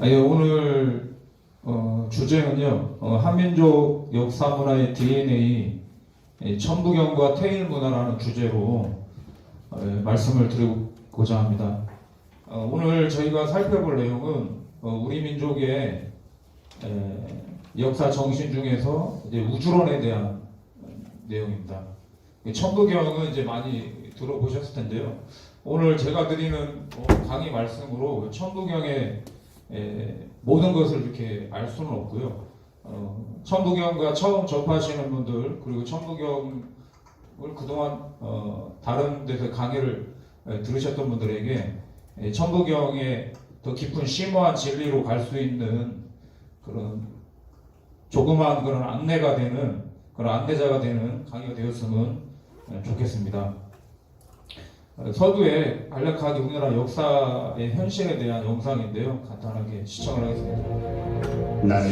예, 오늘 주제는요, 한민족 역사 문화의 DNA, 천부경과 태일 문화라는 주제로 말씀을 드리고자 합니다. 오늘 저희가 살펴볼 내용은 우리 민족의 역사 정신 중에서 이제 우주론에 대한 내용입니다. 천부경은 이제 많이 들어보셨을 텐데요. 오늘 제가 드리는 강의 말씀으로 천부경의 모든 것을 이렇게 알 수는 없고요. 천부경과 처음 접하시는 분들, 그리고 천부경을 그동안 다른 데서 강의를 들으셨던 분들에게 천부경의 더 깊은 심오한 진리로 갈 수 있는 그런 조그마한 그런 안내가 되는, 그런 안내자가 되는 강의가 되었으면 좋겠습니다. 서두에 간략하게 우리나라 역사의 현실에 대한 영상인데요. 간단하게 시청을 하겠습니다. 나는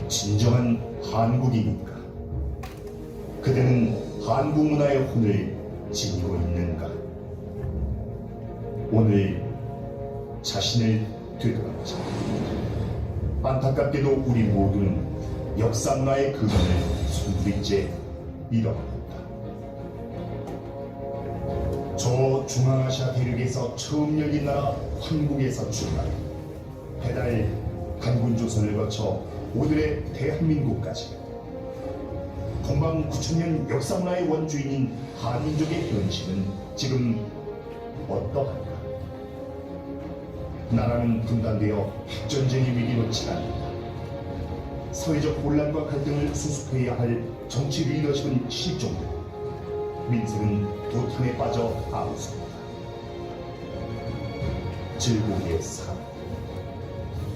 진정한 한국인인가? 그대는 한국 문화의 혼을 지니고 있는가? 오늘 자신을 되돌아보자. 안타깝게도 우리 모두는 역사 문화의 근원을 손부리째 잃어버렸다. 저 중앙아시아 대륙에서 처음 열린 나라 한국에서 출발, 배달 단군조선을 거쳐 오늘의 대한민국까지 건방 9천년 역사문화의 원주인인 한민족의 현실은 지금 어떠한가? 나라는 분단되어 핵전쟁의 위기로 치닫는다. 사회적 혼란과 갈등을 수습해야 할 정치 리더십은 실종되고 민생은 도탄에 빠져 아우성이다. 질고리의 삶,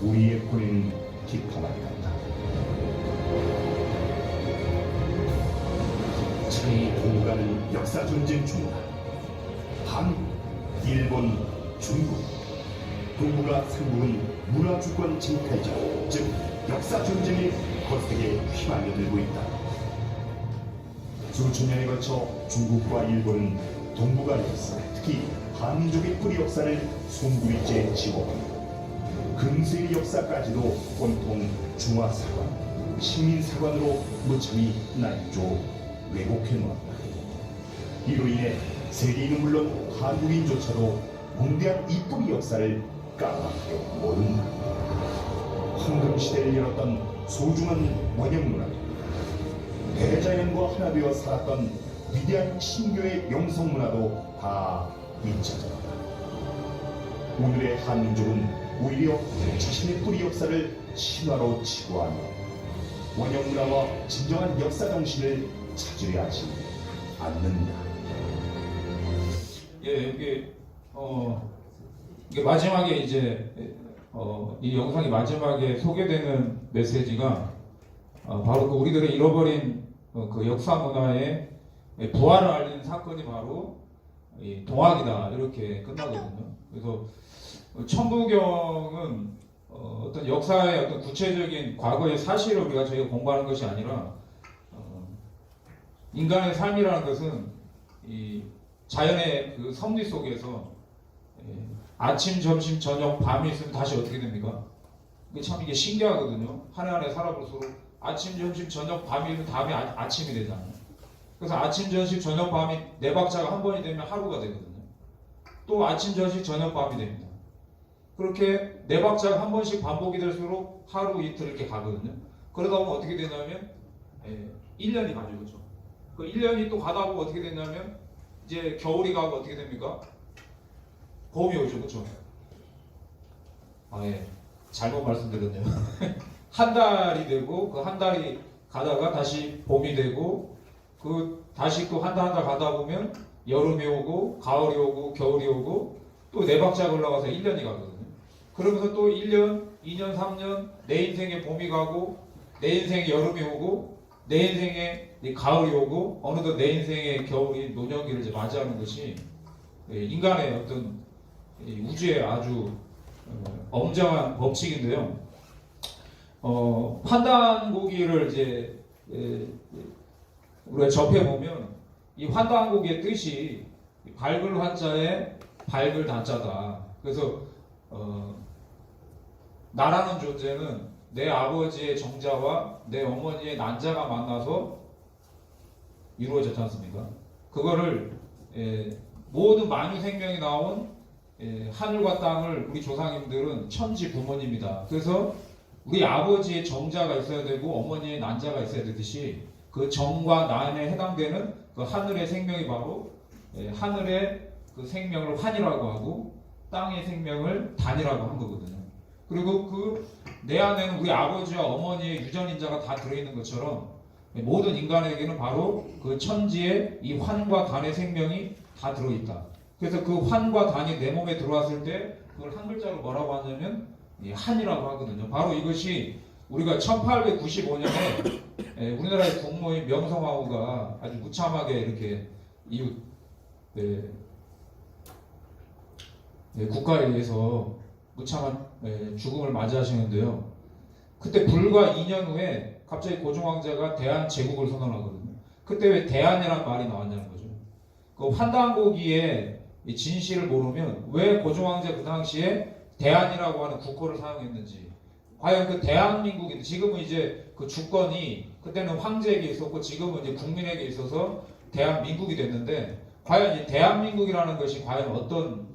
우리의 고뇌는 기포만이 간다. 차이 공가는 역사전쟁 중이다. 한국, 일본, 중국, 동북아 삼국은 문화주권 쟁탈전, 즉 역사전쟁이 거세게 휘말려들고 있다. 수천 년에 걸쳐 중국과 일본은 동북아 역사, 특히 한민족의 뿌리 역사를 손부리째 지워버리고 근세의 역사까지도 온통 중화사관, 식민사관으로 무참히 날조 왜곡해놓았다. 이로 인해 세계인은 물론 한국인조차도 공대한 이 뿌리 역사를 까맣게 모른다. 황금시대를 열었던 소중한 원형문화도 대자연과 하나 되어 살았던 위대한 신교의 영성문화도 다 잊혀졌다. 오늘의 한민족은 오히려 자신의 뿌리 역사를 신화로 치부하며 원형문화와 진정한 역사 정신을 찾으려 하지 않는다. 예, 이게 마지막에 이제 이 영상이 마지막에 소개되는 메시지가 바로 그 우리들의 잃어버린 그 역사 문화의 부활을 알리는 사건이 바로 이 동학이다, 이렇게 끝나거든요. 그래서 천부경은 어떤 역사의 어떤 구체적인 과거의 사실을 저희가 공부하는 것이 아니라 인간의 삶이라는 것은 이 자연의 그 섭리 속에서 아침, 점심, 저녁, 밤이 있으면 다시 어떻게 됩니까? 이게 신기하거든요. 한 해 한 해 살아볼수록 아침, 점심, 저녁, 밤이면 다음에 아침이 되잖아요. 그래서 아침, 점심, 저녁, 밤이 네 박자가 한 번이 되면 하루가 되거든요. 또 아침, 점심, 저녁, 밤이 됩니다. 그렇게 네 박자가 한 번씩 반복이 될수록 하루, 이틀 이렇게 가거든요. 그러다 보면 어떻게 되냐면 1년이 가죠. 그렇죠? 그 1년이 또 가다 보면 어떻게 되냐면 이제 겨울이 가고 어떻게 됩니까? 봄이 오죠. 그렇죠? 잘못 말씀드렸네요. 한 달이 되고 그 한 달이 가다가 다시 봄이 되고 그 다시 또 한 달 가다 보면 여름이 오고 가을이 오고 겨울이 오고 또 네 박자가 올라가서 1년이 가거든요. 그러면서 또 1년, 2년, 3년 내 인생에 봄이 가고 내 인생에 여름이 오고 내 인생에 가을이 오고 어느덧 내 인생의 겨울이 노년기를 이제 맞이하는 것이 인간의 어떤 우주의 아주 엄정한 법칙인데요. 환단고기를 이제 우리가 접해보면 이 환단고기의 뜻이 밝을 환자에 밝을 단자다. 그래서 나라는 존재는 내 아버지의 정자와 내 어머니의 난자가 만나서 이루어졌지 않습니까? 그거를 모든 만유 생명이 나온 하늘과 땅을 우리 조상님들은 천지 부모님이다. 그래서 우리 아버지의 정자가 있어야 되고 어머니의 난자가 있어야 되듯이 그 정과 난에 해당되는 그 하늘의 생명이 바로 하늘의 그 생명을 환이라고 하고 땅의 생명을 단이라고 한 거거든요. 그리고 그 내 안에는 우리 아버지와 어머니의 유전인자가 다 들어있는 것처럼 모든 인간에게는 바로 그 천지의 이 환과 단의 생명이 다 들어있다. 그래서 그 환과 단이 내 몸에 들어왔을 때 그걸 한 글자로 뭐라고 하냐면 한이라고 하거든요. 바로 이것이 우리가 1895년에 우리나라의 국모인 명성황후가 아주 무참하게 이렇게 이웃 국가에 의해서 무참한 죽음을 맞이하시는데요. 그때 불과 2년 후에 갑자기 고종황제가 대한제국을 선언하거든요. 그때 왜 대한이라는 말이 나왔냐는 거죠. 그 환단고기의 진실을 모르면 왜 고종황제 그 당시에 대한이라고 하는 국호를 사용했는지, 과연 그 대한민국인데 지금은 이제 그 주권이 그때는 황제에게 있었고 지금은 이제 국민에게 있어서 대한민국이 됐는데 과연 이 대한민국이라는 것이 과연 어떤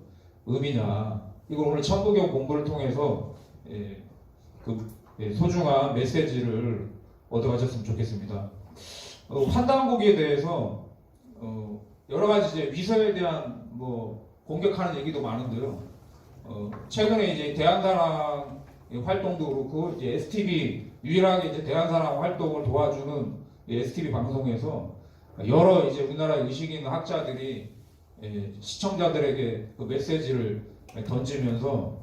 의미냐, 이걸 오늘 천부경 공부를 통해서 소중한 메시지를 얻어가셨으면 좋겠습니다. 환단고기에 대해서 여러 가지 이제 위서에 대한 공격하는 얘기도 많은데요. 최근에 이제 대한사랑 활동도 그렇고 이제 STV 유일하게 이제 대한사랑 활동을 도와주는 STV 방송에서 여러 이제 우리나라 의식 있는 학자들이 시청자들에게 그 메시지를 던지면서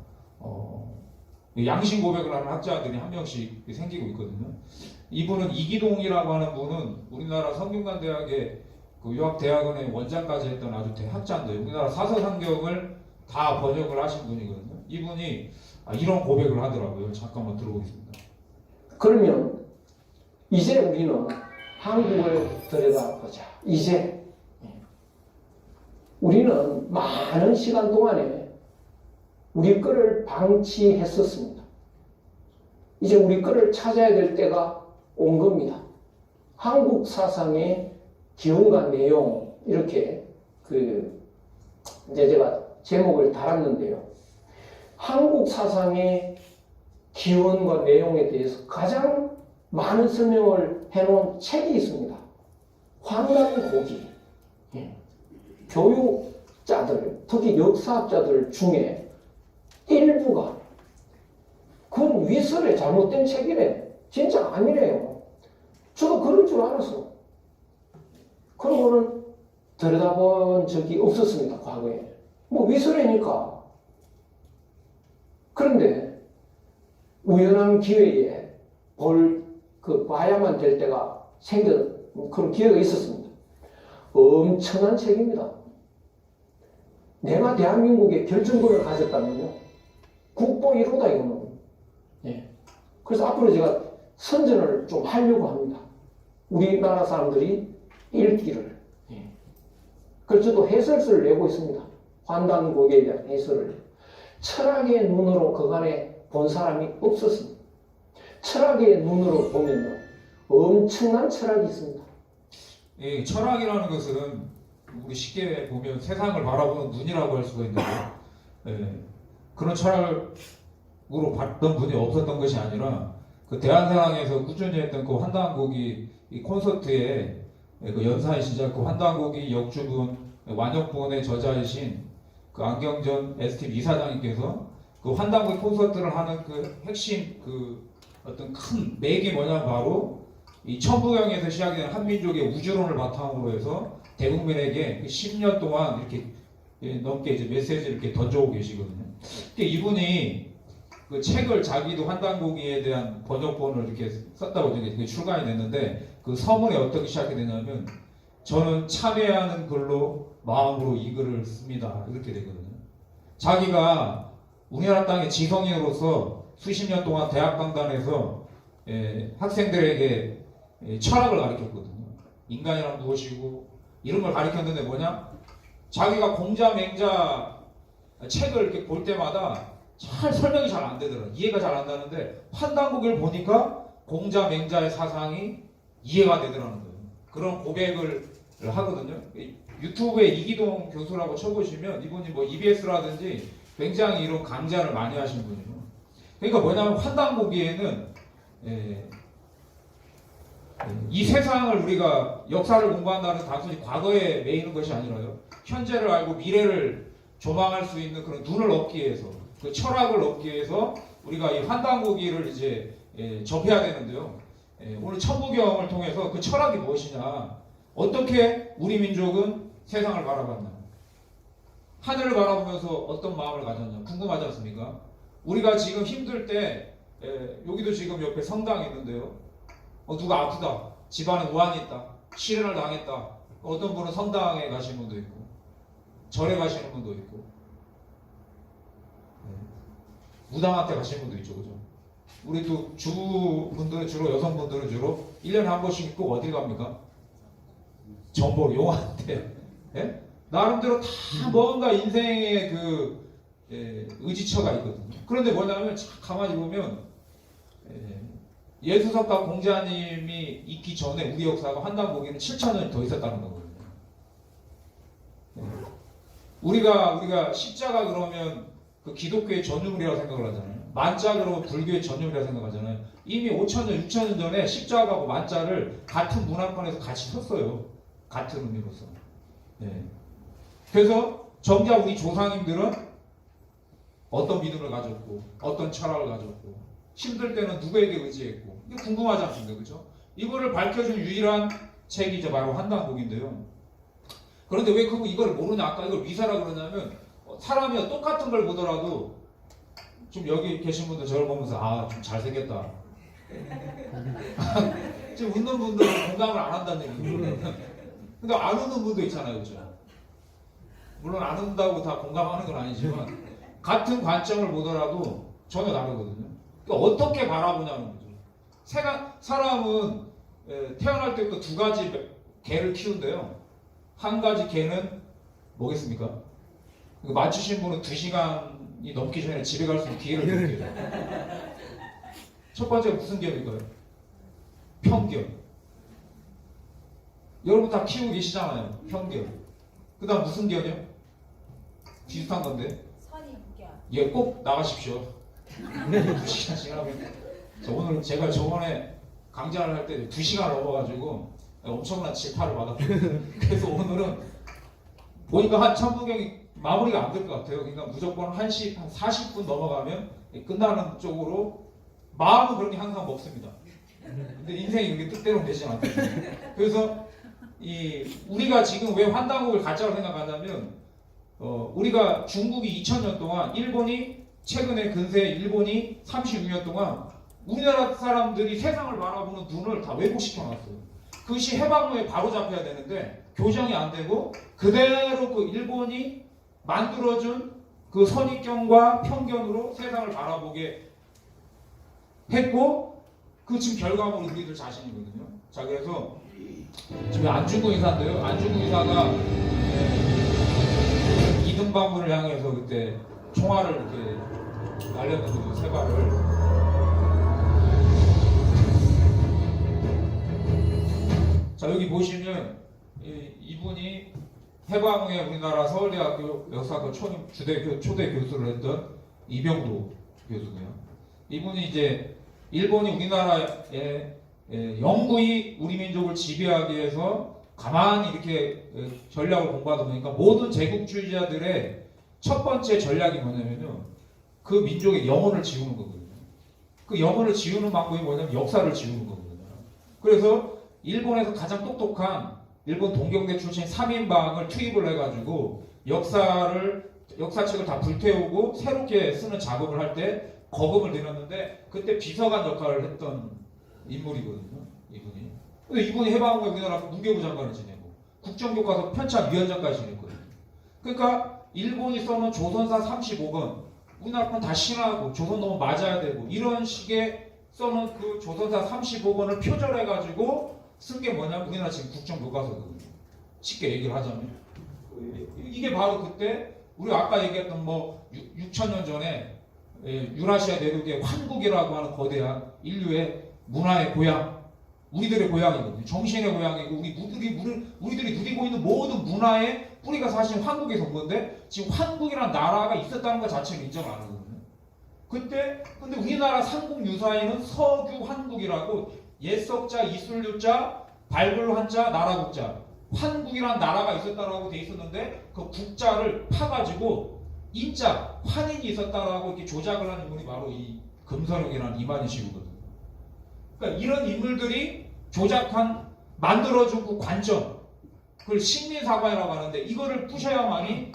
양심 고백을 하는 학자들이 한 명씩 생기고 있거든요. 이분은 이기동이라고 하는 분은 우리나라 성균관대학의 그 유학대학원의 원장까지 했던 아주 대학자인데 우리나라 사서상경을 다 번역을 하신 분이거든요. 이분이 이런 고백을 하더라고요. 잠깐만 들어보겠습니다. 그러면 이제 우리는 한국을 들여다보자. 이제 우리는 많은 시간 동안에 우리 거를 방치했었습니다. 이제 우리 거를 찾아야 될 때가 온 겁니다. 한국 사상의 기원과 내용, 이렇게 이제 제가 제목을 달았는데요. 한국 사상의 기원과 내용에 대해서 가장 많은 설명을 해놓은 책이 있습니다. 환단고기. 교육자들, 특히 역사학자들 중에 일부가 그건 위설의 잘못된 책이래. 진짜 아니래요. 저도 그런 줄 알았어. 그러고는 들여다본 적이 없었습니다. 과거에. 위설이니까. 그런데 우연한 기회에 봐야만 될 때가 그런 기회가 있었습니다. 엄청난 책입니다. 내가 대한민국에 결정권을 가졌다면요. 국보 1호다 이거는. 그래서 앞으로 제가 선전을 좀 하려고 합니다. 우리나라 사람들이 읽기를. 그래서 저도 해설서를 내고 있습니다. 환단고기에 대한 해설을. 철학의 눈으로 그간에 본 사람이 없었습니다. 철학의 눈으로 보면요. 엄청난 철학이 있습니다. 철학이라는 것은 우리 쉽게 보면 세상을 바라보는 눈이라고 할 수가 있는데 그런 철학으로 봤던 분이 없었던 것이 아니라 그 대한사랑에서 꾸준히 했던 그 환단고기 콘서트에 그 연사이시자 그 환단고기 역주분 완역본의 저자이신 그 안경전 STV 이사장님께서 그 환단고기 콘서트를 하는 그 핵심 그 어떤 큰 맥이 뭐냐면 바로 이 천부경에서 시작된 한민족의 우주론을 바탕으로 해서 대국민에게 10년 동안 이렇게 넘게 이제 메시지를 이렇게 던져오고 계시거든요. 이분이 그 책을 자기도 환단고기에 대한 번역본을 이렇게 썼다고 이렇게 출간이 됐는데 그 서문에 어떻게 시작이 되냐면 저는 참회하는 글로 마음으로 이 글을 씁니다. 이렇게 되거든요. 자기가 우리나라 땅의 지성인으로서 수십 년 동안 대학 강단에서 학생들에게 철학을 가르쳤거든요. 인간이란 무엇이고 이런 걸 가르쳤는데 뭐냐? 자기가 공자 맹자 책을 이렇게 볼 때마다 잘 설명이 잘 안 되더라. 이해가 잘 안 나는데 환단고기를 보니까 공자 맹자의 사상이 이해가 되더라는 거예요. 그런 고백을 하거든요. 유튜브에 이기동 교수라고 쳐보시면 이분이 뭐 EBS라든지 굉장히 이런 강좌를 많이 하신 분이에요. 그러니까 뭐냐면 환단고기에는 이 세상을 우리가 역사를 공부한다는 단순히 과거에 매이는 것이 아니라요. 현재를 알고 미래를 조망할 수 있는 그런 눈을 얻기 위해서 그 철학을 얻기 위해서 우리가 이 환단고기를 이제 접해야 되는데요. 오늘 천부경을 통해서 그 철학이 무엇이냐, 어떻게 우리 민족은 세상을 바라봤나, 하늘을 바라보면서 어떤 마음을 가졌냐 궁금하지 않습니까? 우리가 지금 힘들 때 여기도 지금 옆에 성당이 있는데요. 누가 아프다, 집안에 우환이 있다, 실현을 당했다. 어떤 분은 성당에 가시는 분도 있고 절에 가시는 분도 있고 무당한테 가시는 분도 있죠, 그죠? 우리 또 주부분들은 주로 여성분들은 주로 1년에 한 번씩 꼭 어디 갑니까? 정보 용한테. 예? 나름대로 다 뭔가 인생의 그 의지처가 있거든요. 그런데 뭐냐면 가만히 보면 예수석가 공자님이 있기 전에 우리 역사가 환단고기는 7,000년이 더 있었다는 거거든요. 우리가 십자가 그러면 그 기독교의 전유물이라고 생각을 하잖아요. 만자 그러면 불교의 전유물이라고 생각하잖아요. 이미 5,000년, 6,000년 전에 십자가하고 만자를 같은 문화권에서 같이 섰어요. 같은 의미로서. 그래서 정작 우리 조상님들은 어떤 믿음을 가졌고 어떤 철학을 가졌고 힘들 때는 누구에게 의지했고, 이게 궁금하지 않습니까? 그렇죠? 이거를 밝혀준 유일한 책이 이제 바로 환단고기인데요. 그런데 왜 이걸 모르냐, 아까 이걸 위사라 그러냐면 사람이 똑같은 걸 보더라도 좀 여기 계신 분들 저를 보면서 좀 잘생겼다. 지금 웃는 분들은 공감을 안 한다는 얘기거든요. 근데 안 웃는 분도 있잖아요, 그렇죠? 물론 안 웃는다고 다 공감하는 건 아니지만 같은 관점을 보더라도 전혀 다르거든요. 그러니까 어떻게 바라보냐는 거죠. 사람은 태어날 때부터 두 가지 개를 키운대요. 한 가지 개는 뭐겠습니까? 맞추신 분은 2시간이 넘기 전에 집에 갈 수 있는 기회를 드릴게요. 첫 번째가 무슨 개일까요? 편견. 여러분 다 키우고 계시잖아요. 편견. 그 다음 무슨 견이요? 비슷한 건데. 선입견. 꼭 나가십시오. 2시간씩 하면. 오늘 제가 저번에 강좌를 할 때 2시간을 넘어가지고 엄청난 질타를 받았거든요. 그래서 오늘은 보니까 한 천부경이 마무리가 안 될 것 같아요. 그러니까 무조건 1시 한 40분 넘어가면 끝나는 쪽으로 마음은 그렇게 항상 먹습니다. 근데 인생이 그렇게 뜻대로 되지 않거든요. 그래서 우리가 지금 왜 환단고기를 가짜로 생각하냐면 우리가 중국이 2000년 동안 최근에 근세 일본이 36년 동안 우리나라 사람들이 세상을 바라보는 눈을 다 왜곡시켜 놨어요. 그것이 해방 후에 바로 잡혀야 되는데 교정이 안 되고 그대로 그 일본이 만들어준 그 선입견과 편견으로 세상을 바라보게 했고, 그 지금 결과물이 우리들 자신이거든요. 자, 그래서 지금 안중근 의사인데요. 안중근 의사가 이등반문을 향해서 그때 총알을 이렇게 날렸는데 세 발을. 자, 여기 보시면 이분이 해방 후에 우리나라 서울대학교 역사학과 초대 교수를 했던 이병도 교수고요. 이분이 이제 일본이 우리나라에 영구히 우리 민족을 지배하기 위해서 가만히 이렇게 전략을 공부하다 보니까 모든 제국주의자들의 첫 번째 전략이 뭐냐면요, 그 민족의 영혼을 지우는 거거든요. 그 영혼을 지우는 방법이 뭐냐면 역사를 지우는 거거든요. 그래서 일본에서 가장 똑똑한 일본 동경대 출신 3인방을 투입을 해가지고 역사책을 다 불태우고 새롭게 쓰는 작업을 할 때 거금을 들였는데, 그때 비서관 역할을 했던 인물이거든요, 이분이. 근데 이분이 해방 후에 우리나라 문교부 장관을 지내고 국정교과서 편찬위원장까지 지냈거든요. 그러니까 일본이 써놓은 조선사 35권 우리나라 건 다 신하고 조선 너무 맞아야 되고 이런 식의 써놓은 그 조선사 35권을 표절해가지고 쓴 게 뭐냐면 우리나라 지금 국정교과서거든요. 쉽게 얘기를 하자면 이게 바로 그때 우리가 아까 얘기했던 6,000년 전에 유라시아 내륙의 환국이라고 하는 거대한 인류의 문화의 고향, 우리들의 고향이거든요. 정신의 고향이고 우리들이 누리고 있는 모든 문화의 뿌리가 사실 한국에서 온 건데 지금 한국이라는 나라가 있었다는 것 자체를 인정을 안 하거든요. 근데 우리나라 삼국 유사에는 서규 한국이라고 옛석자, 이술유자, 발굴 한자, 나라국자 환국이라는 나라가 있었다라고 돼 있었는데 그 국자를 파가지고 인자, 환인이 있었다라고 이렇게 조작을 한 인물이 바로 이 금선영이라는 이만희씨거든요. 그러니까 이런 인물들이 조작한 만들어준 그 관점, 그걸 식민사관이라고 하는데 이거를 부셔야만이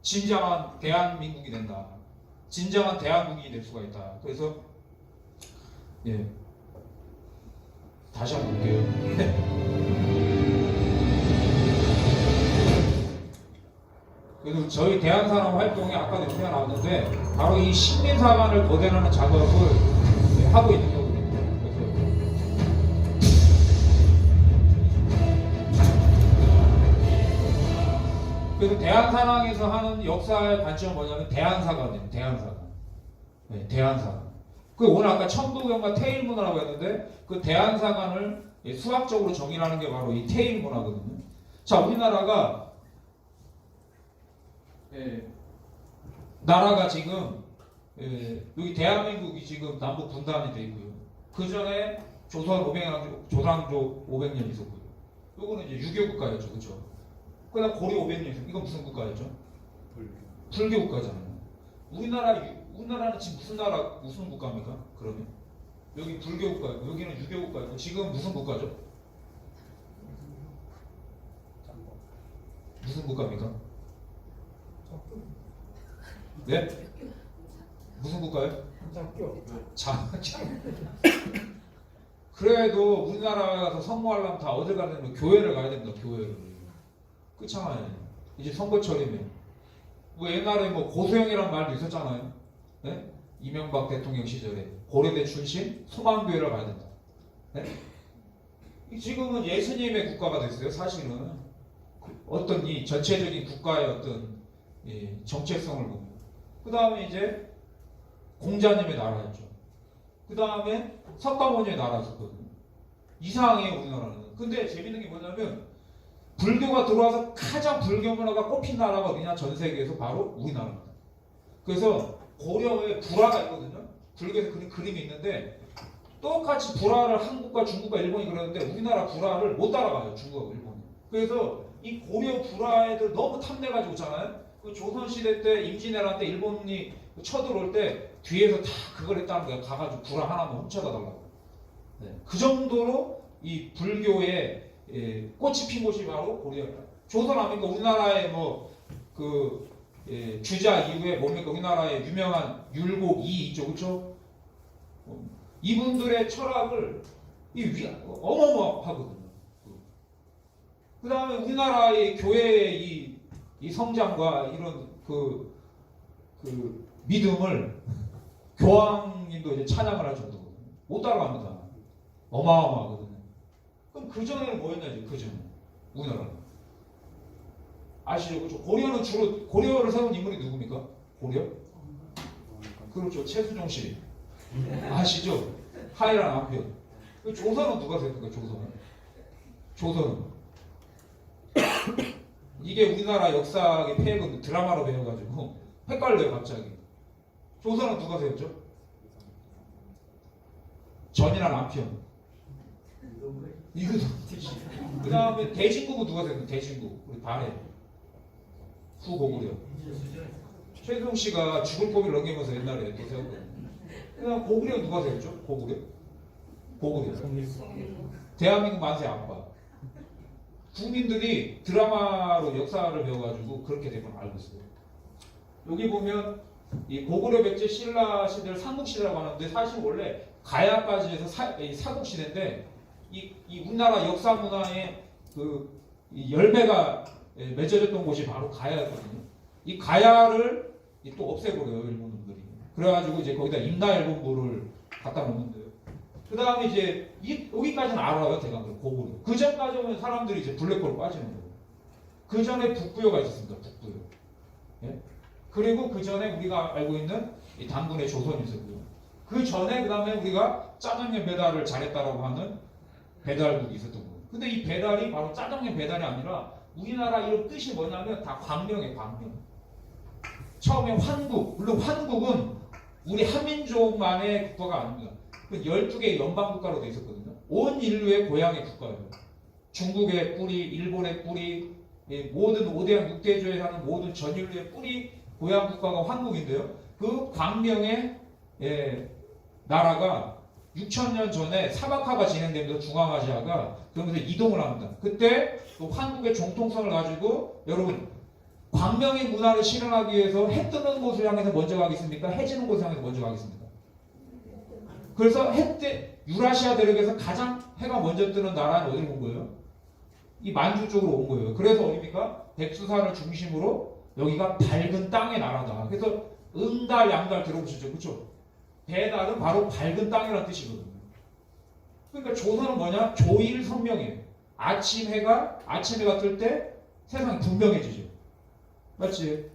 진정한 대한민국이 된다. 진정한 대한민국이 될 수가 있다. 그래서 다시 한번 볼게요. 그래서 저희 대한사람 활동이 아까도 얘기가 나왔는데 바로 이 식민사관을 거대하는 작업을 하고 있는 거거든요. 그래서 대한사랑에서 하는 역사의 관점은 뭐냐면 대한사관이에요. 대한사관. 네, 대한사관. 그 오늘 아까 천부경과 태일문화라고 했는데 그 대한사관을 수학적으로 정의하는 게 바로 이 태일문화거든요. 자, 우리나라가 나라가 지금 여기 대한민국이 지금 남북 분단이 돼 있고요. 그 전에 조선조 500년 있었고요. 요거는 이제 유교 국가였죠, 그렇죠? 그다음 고려 500년 있었고 이건 무슨 국가였죠? 불교 국가잖아요. 우리나라는 지금 무슨 국가입니까? 그러면 여기 불교 국가이고 여기는 유교 국가이고 지금 무슨 국가죠? 무슨 국가입니까? 네? 무슨 국가요? 장교. 그래도 우리나라 가서 선거하려면 다 어딜 가야 되면 교회를 가야 됩니다. 교회를. 그렇잖아요. 이제 선거철이면. 뭐 옛날에 뭐 고소영이라는 말도 있었잖아요. 네? 이명박 대통령 시절에 고려대 출신 소망교회를 가야 된다. 네? 지금은 예수님의 국가가 됐어요. 사실은 어떤 이 전체적인 국가의 어떤 정체성을 보면. 그 다음에 이제 공자님의 나라였죠. 그 다음에 석가모니의 나라였거든요. 이상해요, 우리나라는. 근데 재밌는 게 뭐냐면 불교가 들어와서 가장 불교 문화가 꼽힌 나라가 어디냐? 전 세계에서 바로 우리나라입니다. 그래서 고려에 불화가 있거든요. 불교에서 그린 그림이 있는데 똑같이 불화를 한국과 중국과 일본이 그러는데 우리나라 불화를 못 따라가요. 중국하고 일본이. 그래서 이 고려 불화 애들 너무 탐내가지고 있잖아요. 그 조선시대 때 임진왜란 때 일본이 쳐들어올 때 뒤에서 다 그걸 했다는 거야. 가가지고 불화 하나만 훔쳐다 달라고. 네. 그 정도로 이 불교의 꽃이 핀 곳이 바로 고려입니다. 조선 아닙니까? 우리나라의 주자 이후에 뭡니까? 우리나라의 유명한 율곡 이있죠, 그렇죠? 이분들의 철학을 어마어마하거든요. 그 다음에 우리나라의 교회의 이 성장과 이런 그 믿음을 교황님도 이제 찬양을 할 정도거든요. 못 따라갑니다. 어마어마하거든요. 그럼 그 전에는 뭐였냐 이제 그 전에 우리나라는 아시죠? 그렇죠? 고려는 주로 고려를 세운 인물이 누굽니까? 고려? 그렇죠. 최수종 씨 아시죠? 하이란 남편. 조선은 누가 세웠을까? 조선은 이게 우리나라 역사의 폐해는 드라마로 배워가지고 헷갈려요 갑자기. 조선은 누가 세웠죠? 전이나 남편. 이거도. 그 다음에 대진국은 누가 세웠어요? 대진국 우리 발해 후고구려. 최수종 씨가 죽을 고비를 넘기면서 옛날에 또 세웠거든요. 그 다음 고구려 누가 세웠죠? 고구려. 대한민국 만세 아빠. 국민들이 드라마로 역사를 배워가지고 그렇게 되면 알고 있어요. 여기 보면 이 고구려 백제 신라 시대를 삼국시대라고 하는데 사실 원래 가야까지 해서 사국시대인데 이 우리나라 역사 문화의 이 열매가 맺어졌던 곳이 바로 가야였거든요. 이 가야를 또 없애버려요 일본분들이. 그래가지고 이제 거기다 임나일본부를 갖다 놓는데요. 그 다음에 이제 여기까지는 알아요 대강들 고구려. 그 전까지 오면 사람들이 이제 블랙홀로 빠지는 거예요. 그 전에 북부여가 있었습니다. 북부여. 예? 그리고 그 전에 우리가 알고 있는 이 당군의 조선이 있었고요. 그 전에 그 다음에 우리가 짜장면 배달을 잘했다라고 하는 배달국이 있었던 거예요. 근데 이 배달이 바로 짜장면 배달이 아니라 우리나라 이런 뜻이 뭐냐면 다 광명이에요. 광명. 처음에 환국, 물론 환국은 우리 한민족만의 국가가 아닙니다. 12개의 연방국가로 되어 있었거든요. 온 인류의 고향의 국가예요. 중국의 뿌리, 일본의 뿌리, 모든 5대양 6대조에 사는 모든 전 인류의 뿌리 고향 국가가 환국인데요. 그 광명의 나라가 6,000년 전에 사막화가 진행되면서 중앙아시아가 그러면서 이동을 합니다. 그때 또 한국의 정통성을 가지고 여러분 광명의 문화를 실현하기 위해서 해 뜨는 곳을 향해서 먼저 가겠습니까? 해 지는 곳을 향해서 먼저 가겠습니까? 그래서 유라시아 대륙에서 가장 해가 먼저 뜨는 나라는 어디로 온 거예요? 이 만주 쪽으로 온 거예요. 그래서 어디입니까? 백두산을 중심으로 여기가 밝은 땅의 나라다. 그래서 음달, 양달 들어보셨죠? 그렇죠? 배달은 바로 밝은 땅이라는 뜻이거든요. 그러니까 조선은 뭐냐? 조일선명이에요. 아침 해가 뜰 때 세상이 분명해지죠. 맞지?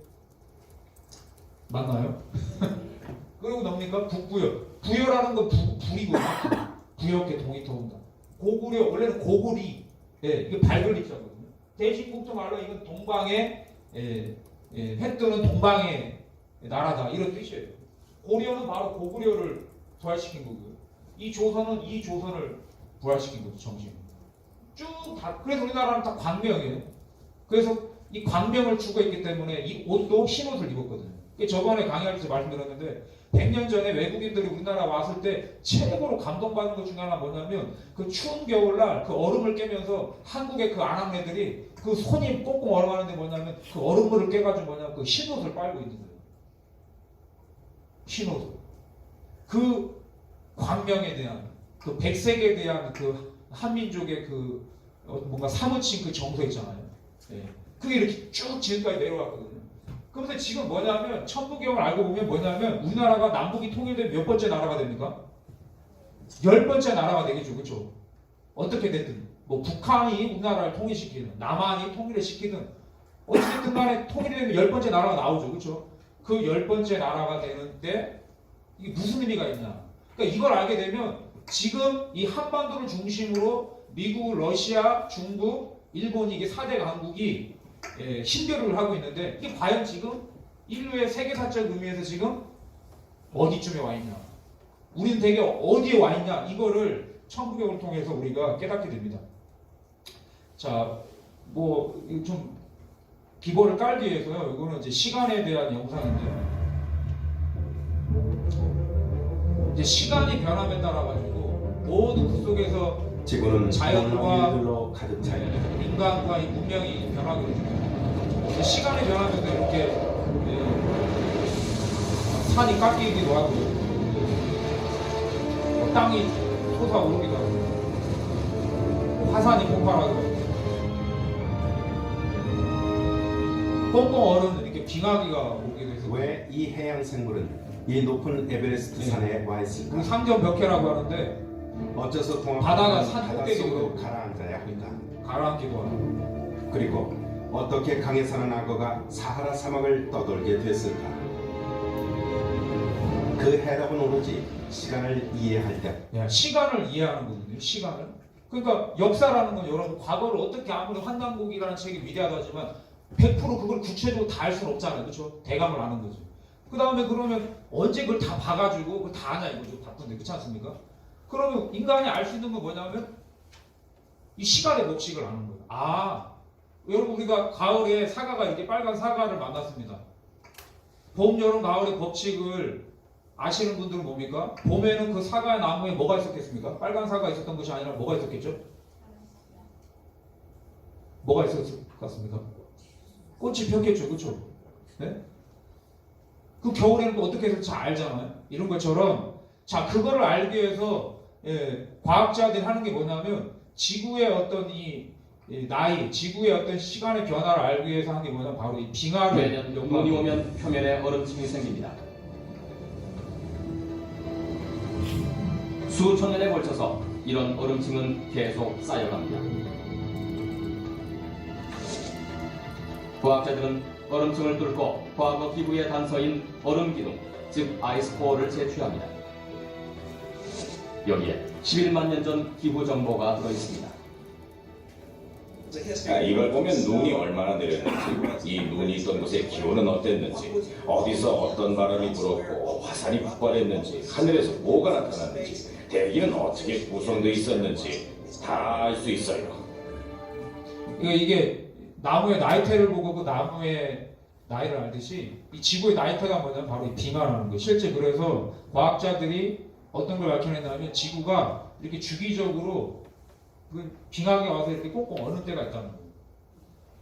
맞나요? 그리고 뭡니까? 북부여. 부여라는 건 불이거든요. 부여께 동이 터온다. 고구려, 원래는 고구리. 이게 밝을 입자거든요. 대신국토 말로 이건 동방의 해 뜨는 동방의 나라다. 이런 뜻이에요. 고려는 바로 고구려를 부활시킨 거고요. 이 조선은 이 조선을 부활시킨 거죠. 정신. 쭉 다. 그래서 우리나라는 다 광명이에요. 그래서 이 광명을 추구했기 때문에 이 옷도 흰옷을 입었거든요. 저번에 강의할 때 말씀드렸는데 100년 전에 외국인들이 우리나라 왔을 때 최고로 감동받는 것 중에 하나 뭐냐면 그 추운 겨울날 그 얼음을 깨면서 한국의 그 아낙네들이 그 손이 꽁꽁 얼어가는데 뭐냐면 그 얼음물을 깨가지고 뭐냐면 그 흰옷을 빨고 있는 거예요. 흰옷을. 그 광명에 대한 그 백색에 대한 그 한민족의 그 뭔가 사무친 그 정서 있잖아요. 그게 이렇게 쭉 지금까지 내려왔거든요. 그런데 지금 뭐냐면 천부경을 알고 보면 뭐냐면 우리나라가 남북이 통일된 몇 번째 나라가 됩니까? 10번째 나라가 되겠죠. 그렇죠? 어떻게 됐든 뭐 북한이 우리나라를 통일시키든 남한이 통일을 시키든 어찌됐든 간에 통일이 되면 10번째 나라가 나오죠. 그렇죠? 그 10번째 나라가 되는데 이게 무슨 의미가 있냐? 그러니까 이걸 알게 되면 지금 이 한반도를 중심으로 미국, 러시아, 중국, 일본이 이게 4대 강국이 신교를 하고 있는데 이게 과연 지금 인류의 세계사적 의미에서 지금 어디쯤에 와 있냐? 우리는 되게 어디에 와 있냐? 이거를 천부경을 통해서 우리가 깨닫게 됩니다. 자, 뭐 좀 기본을 깔기 위해서요. 이거는 이제 시간에 대한 영상인데요. 이제 시간이 변함에 따라 가지고 모두 그 속에서 지구는 자연과 일들로 가득 차 있다. 인간과 이 문명이 변하게 됩니다. 시간이 변하면서 이렇게 산이 깎이기도 하고 땅이 솟아오르기도 하고 화산이 폭발하기도 하고 꽁꽁 얼은 이렇게 빙하기가 오게 돼서 왜 이 해양 생물은 이 높은 에베레스트 산에 와 있을까? 그 상점벽해라고 하는데 어째서 바다가 산 바닷속으로 꼭대기로 가라앉아야 할까? 가라앉기도 하고 그리고 어떻게 강에 사는 악어가 사하라 사막을 떠돌게 됐을까? 그 해답은 오로지 시간을 이해할 때. 시간을 이해하는 거거든요. 시간을. 그러니까 역사라는 건 여러분 과거를 어떻게 아무리 환단국이라는 책이 위대하다 하지만 100% 그걸 구체적으로 다 알 수는 없잖아요. 그렇죠? 대감을 아는 거죠. 그 다음에 그러면 언제 그걸 다 봐가지고 그걸 다 아냐 이거죠. 바쁜데 그렇지 않습니까? 그러면 인간이 알 수 있는 건 뭐냐면 이 시간의 법칙을 아는 거예요. 아, 여러분 우리가 가을에 사과가 이렇게 빨간 사과를 만났습니다. 봄, 여름, 가을의 법칙을 아시는 분들은 뭡니까? 봄에는 그 사과 나무에 뭐가 있었겠습니까? 빨간 사과 있었던 것이 아니라 뭐가 있었겠죠? 뭐가 있었을 것 같습니까? 꽃이 폈겠죠, 그렇죠? 네? 그 겨울에는 또 어떻게 해서 잘 알잖아요. 이런 것처럼 자 그거를 알기 위해서 과학자들이 하는 게 뭐냐면 지구의 어떤 이 나이, 지구의 어떤 시간의 변화를 알기 위해서 하는 게 뭐냐면 바로 이 빙하를 매년 눈이 오면 표면에 얼음층이 생깁니다. 수천 년에 걸쳐서 이런 얼음층은 계속 쌓여갑니다. 과학자들은 얼음층을 뚫고 과거 기구의 단서인 얼음 기둥, 즉 아이스코어를 채취합니다. 여기에 11만 년 전 기후 정보가 들어있습니다. 이걸 보면 눈이 얼마나 내렸는지, 이 눈이 있던 곳의 기온은 어땠는지, 어디서 어떤 바람이 불었고 화산이 폭발했는지, 하늘에서 뭐가 나타났는지, 대기는 어떻게 구성되어 있었는지 다 알 수 있어요. 이게 나무의 나이테를 보고 그 나무의 나이를 알듯이 이 지구의 나이테가 뭐냐면 바로 이 빙하라는 거예요. 실제 그래서 과학자들이 어떤 걸 밝혀냈냐면 지구가 이렇게 주기적으로 그 빙하가 와서 이렇게 꽁꽁 얼는 때가 있다는 거예요.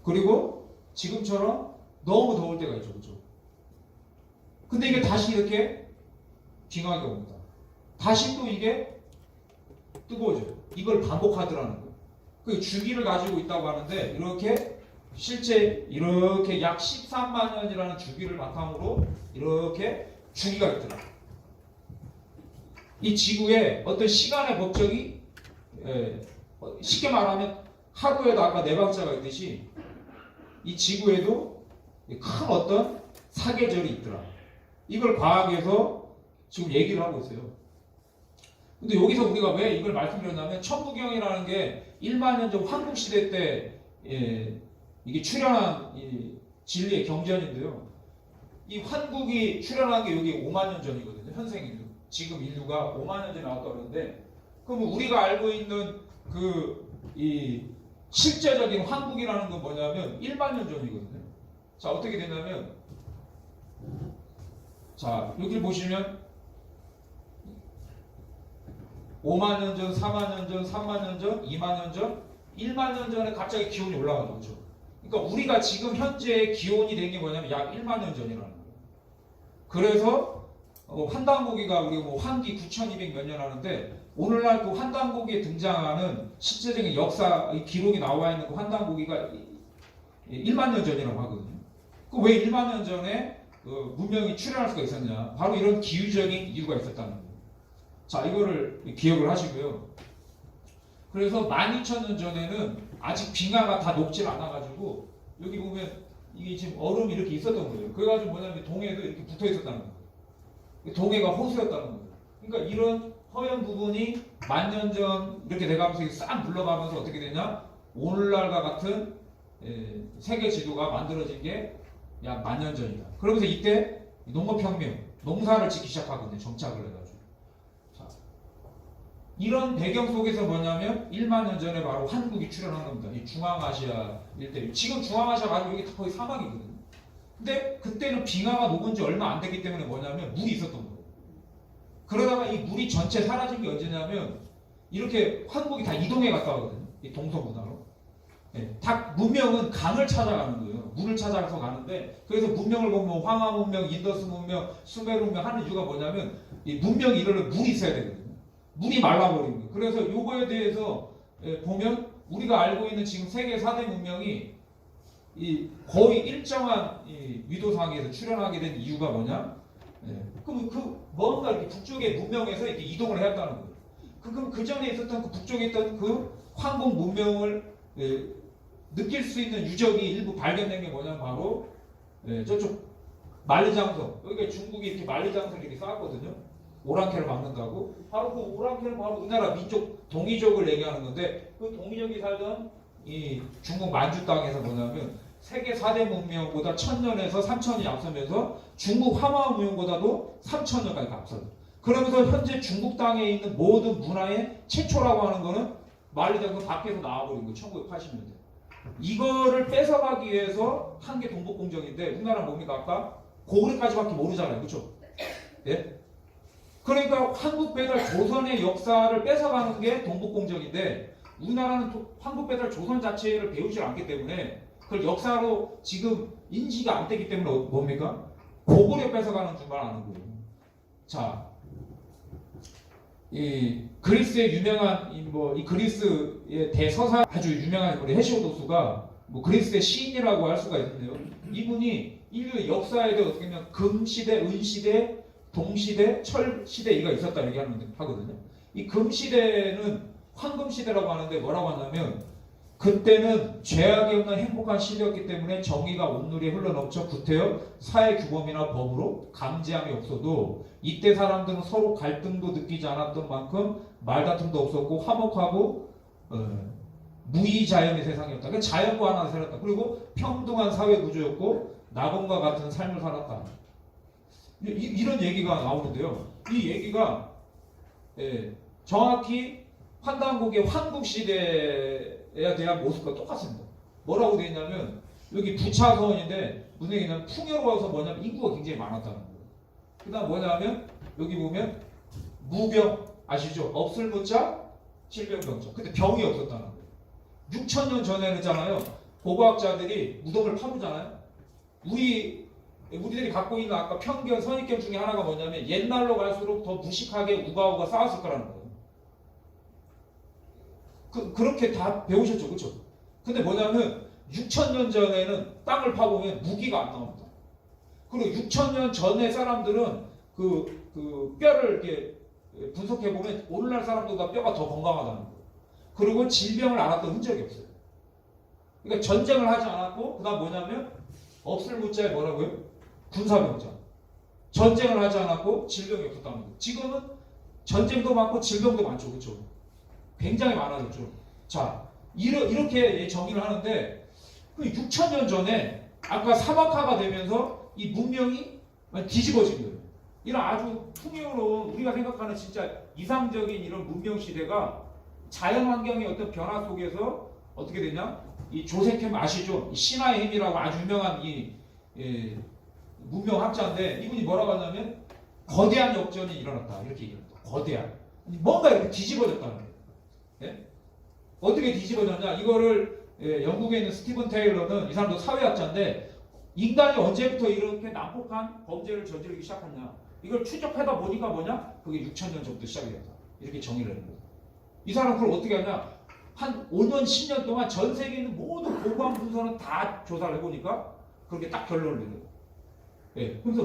그리고 지금처럼 너무 더울 때가 있죠, 그렇죠? 근데 이게 다시 이렇게 빙하가 옵니다. 다시 또 이게 뜨거워져요. 이걸 반복하더라는 거예요. 그 주기를 가지고 있다고 하는데 이렇게 실제 이렇게 약 13만 년이라는 주기를 바탕으로 이렇게 주기가 있더라. 이 지구에 어떤 시간의 법칙이 쉽게 말하면 하루에도 아까 네 박자가 있듯이 이 지구에도 큰 어떤 사계절이 있더라. 이걸 과학에서 지금 얘기를 하고 있어요. 근데 여기서 우리가 왜 이걸 말씀드렸냐면 천부경이라는 게 1만 년 전 황금시대 때 이게 출현한 이 진리의 경전인데요. 이 환국이 출현한 게 여기 5만 년 전이거든요. 현생인류. 지금 인류가 5만 년 전에 나왔다고 그러는데 그럼 우리가 알고 있는 이 실제적인 환국이라는 건 뭐냐면 1만 년 전이거든요. 자, 어떻게 되냐면 자, 여기 보시면 5만 년 전, 4만 년 전, 3만 년 전, 2만 년 전, 1만 년 전에 갑자기 기온이 올라가죠. 그렇죠? 그러니까 우리가 지금 현재 기온이 된 게 뭐냐면 약 1만 년 전이라는 거예요. 그래서 환단고기가 우리 뭐 환기 9,200 몇 년 하는데 오늘날 그 환단고기에 등장하는 실제적인 역사 기록이 나와 있는 그 환단고기가 1만 년 전이라고 하거든요. 그 왜 1만 년 전에 문명이 출현할 수가 있었냐? 바로 이런 기후적인 이유가 있었다는 거예요. 자, 이거를 기억을 하시고요. 그래서 12,000년 전에는 아직 빙하가 다 녹질 않아가지고 여기 보면 이게 지금 얼음이 이렇게 있었던 거예요. 그래가지고 뭐냐면 동해도 이렇게 붙어 있었다는 거예요. 동해가 호수였다는 거예요. 그러니까 이런 허연 부분이 10,000년 전 이렇게 돼가면서 싹 물러가면서 어떻게 되냐? 오늘날과 같은 세계 지도가 만들어진 게 약 10,000년 전이다. 그러면서 이때 농업혁명, 농사를 짓기 시작하거든요. 정착을 해가지고. 자, 이런 배경 속에서 뭐냐면 1만 년 전에 바로 한국이 출현한 겁니다. 이 중앙아시아 일대. 지금 중앙아시아 가지고 여기 거의 사막이거든요. 근데 그때는 빙하가 녹은 지 얼마 안 됐기 때문에 뭐냐면 물이 있었던 거예요. 그러다가 이 물이 전체 사라진 게 언제냐면 이렇게 한국이 다 이동해 갔다 오거든요. 이 동서문화로. 다 문명은 강을 찾아가는 거예요. 물을 찾아서 가는데 그래서 문명을 보면 황하 문명, 인더스 문명, 수메르 문명 하는 이유가 뭐냐면 이 문명이 이러려면 물이 있어야 되거든요. 물이 말라버린 거예요. 그래서 요거에 대해서 보면 우리가 알고 있는 지금 세계 4대 문명이 거의 일정한 위도상에서 출현하게 된 이유가 뭐냐? 그럼 뭔가 이렇게 북쪽의 문명에서 이렇게 이동을 해왔다는 거예요. 그럼 그 전에 있었던 그 북쪽에 있던 그 황금 문명을 느낄 수 있는 유적이 일부 발견된 게 뭐냐면 바로 저쪽 만리장성. 여기가 중국이 이렇게 만리장성을 이렇게 쌓았거든요. 오랑캐를 막는다고. 바로 그 오랑캐는 바로 우리나라 민족 동이족을 얘기하는 건데 그 동이족이 살던 이 중국 만주 땅에서 뭐냐면 세계 4대 문명보다 1,000년에서 3,000년이 앞서면서 중국 화마 문명보다도 3,000년까지 앞서요. 그러면서 현재 중국 땅에 있는 모든 문화의 최초라고 하는 거는 만리장성 밖에서 나와버린 거예요. 1980년대. 이거를 뺏어가기 위해서 한 게 동북공정인데 우리나라는 뭡니까? 아까 고구려까지밖에 모르잖아요. 그렇죠? 예? 그러니까 한국 배달 조선의 역사를 뺏어가는 게 동북공정인데 우리나라는 한국 배달 조선 자체를 배우지 않기 때문에 그걸 역사로 지금 인지가 안 되기 때문에 뭡니까? 고구려 뺏어가는 줄만 아는 거예요. 자, 이 그리스의 유명한 이 그리스의 대서사 아주 유명한 우리 헤시오도스가 뭐 그리스의 시인이라고 할 수가 있는데요. 이분이 인류의 역사에 대해 어떻게 보면 금시대, 은시대, 동시대, 철시대 이가 있었다 얘기하거든요. 이 금시대는 황금시대라고 하는데 뭐라고 하냐면 그때는 죄악이 없는 행복한 시대였기 때문에 정의가 온누리에 흘러넘쳐 구태여 사회 규범이나 법으로 강제함이 없어도 이때 사람들은 서로 갈등도 느끼지 않았던 만큼 말다툼도 없었고 화목하고 무의자연의 세상이었다. 그러니까 자연과 하나 살았다. 그리고 평등한 사회 구조였고 낙원과 같은 삶을 살았다. 이런 얘기가 나오는데요. 이 얘기가 정확히 환단국의 환국시대에 대한 모습과 똑같습니다. 뭐라고 되어 있냐면 여기 부차서원인데 무슨 얘기냐면 풍요로워서 뭐냐면 인구가 굉장히 많았다는 거예요. 그 다음 뭐냐면 여기 보면 무병 아시죠? 없을 무자 질병병자. 근데 병이 없었다는 거예요. 6,000년 전에는 있잖아요. 고고학자들이 무덤을 파보잖아요. 우리들이 갖고 있는 아까 편견, 선입견 중에 하나가 뭐냐면 옛날로 갈수록 더 무식하게 우가우가 쌓았을 거라는 거예요. 그렇게 다 배우셨죠, 그렇죠? 근데 뭐냐면 6,000년 전에는 땅을 파보면 무기가 안 나옵니다. 그리고 6,000년 전의 사람들은 그 뼈를 이렇게 분석해 보면 오늘날 사람들보다 뼈가 더 건강하다는 거예요. 그리고 질병을 앓았던 흔적이 없어요. 그러니까 전쟁을 하지 않았고 그다음 뭐냐면 없을 무자에 뭐라고요? 군사병자. 전쟁을 하지 않았고 질병이 없었다는 거예요. 지금은 전쟁도 많고 질병도 많죠, 그렇죠? 굉장히 많아졌죠. 자, 이렇게 정의를 하는데 6,000년 전에 아까 사막화가 되면서 이 문명이 뒤집어진 거예요. 이런 아주 풍요로운 우리가 생각하는 진짜 이상적인 이런 문명 시대가 자연 환경의 어떤 변화 속에서 어떻게 되냐? 이 조셉 캠 아시죠? 신화의 힘이라고 아주 유명한 이 문명학자인데 이분이 뭐라고 하냐면 거대한 역전이 일어났다 이렇게 얘기합니다. 거대한 뭔가 이렇게 뒤집어졌다는 거예요. 예? 어떻게 뒤집어졌냐? 이거를 영국에 있는 스티븐 테일러는 이 사람도 사회학자인데 인간이 언제부터 이렇게 난폭한 범죄를 저지르기 시작했냐? 이걸 추적하다 보니까 뭐냐? 그게 6,000년 전부터 시작이 됐다. 이렇게 정의를 하는 거예요. 이 사람은 그걸 어떻게 하냐? 한 5년, 10년 동안 전 세계에 있는 모든 고고한 문서는 다 조사를 해보니까 그렇게 딱 결론을 내려요. 예. 그래서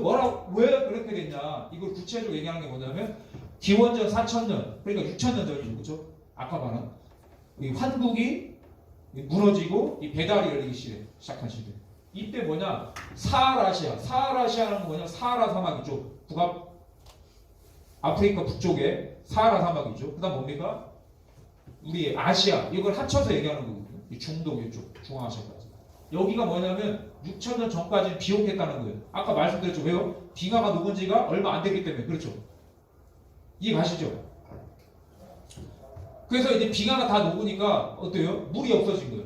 왜 그렇게 됐냐? 이걸 구체적으로 얘기하는 게 뭐냐면 기원전 4,000년, 그러니까 6,000년 전이죠. 그렇죠? 아까 말한 이 환국이 무너지고 이 배달이 열리기 시작한 시대. 이때 뭐냐? 사하라시아는 뭐냐? 사하라 사막이죠. 아프리카 북쪽에 사하라 사막이죠. 그다음 뭡니까? 우리 아시아 이걸 합쳐서 얘기하는 거거든요. 이 중동 이쪽 중앙아시아까지. 여기가 뭐냐면 6,000년 전까지는 비옥했다는 거예요. 아까 말씀드렸죠. 왜요? 빙하가 녹은 지가 얼마 안 됐기 때문에. 그렇죠? 이해 가시죠? 그래서 이제 빙하가 다 녹으니까 어때요? 물이 없어진 거예요.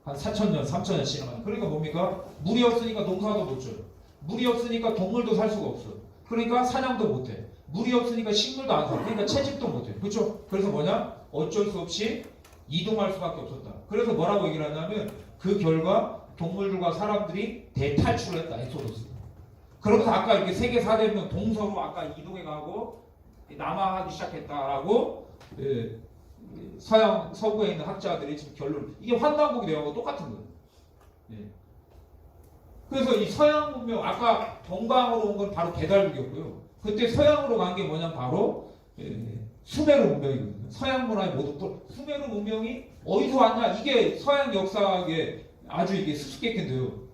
한 4,000년, 3,000년 지나면. 그러니까 뭡니까? 물이 없으니까 농사도 못 져요. 물이 없으니까 동물도 살 수가 없어요. 그러니까 사냥도 못 해. 물이 없으니까 식물도 안 사. 그러니까 채집도 못 해. 그렇죠? 그래서 뭐냐? 어쩔 수 없이 이동할 수밖에 없었다. 그래서 뭐라고 얘기를 하냐면 그 결과 동물들과 사람들이 대탈출을 했다. 엑소더스. 그러면서 아까 이렇게 세계 4대명 동서로 아까 이동해 가고 남하하기 시작했다라고 서구에 있는 학자들이 지금 결론. 이게 환단국이 되어가고 똑같은 거예요. 예. 그래서 이 서양 문명 아까 동방으로 온 건 바로 배달국이었고요. 그때 서양으로 간 게 뭐냐면 바로 수메르 문명이거든요. 서양 문화의 모든 수메르 문명이 어디서 왔냐? 이게 서양 역사에 아주 이게 수수께끼인데요.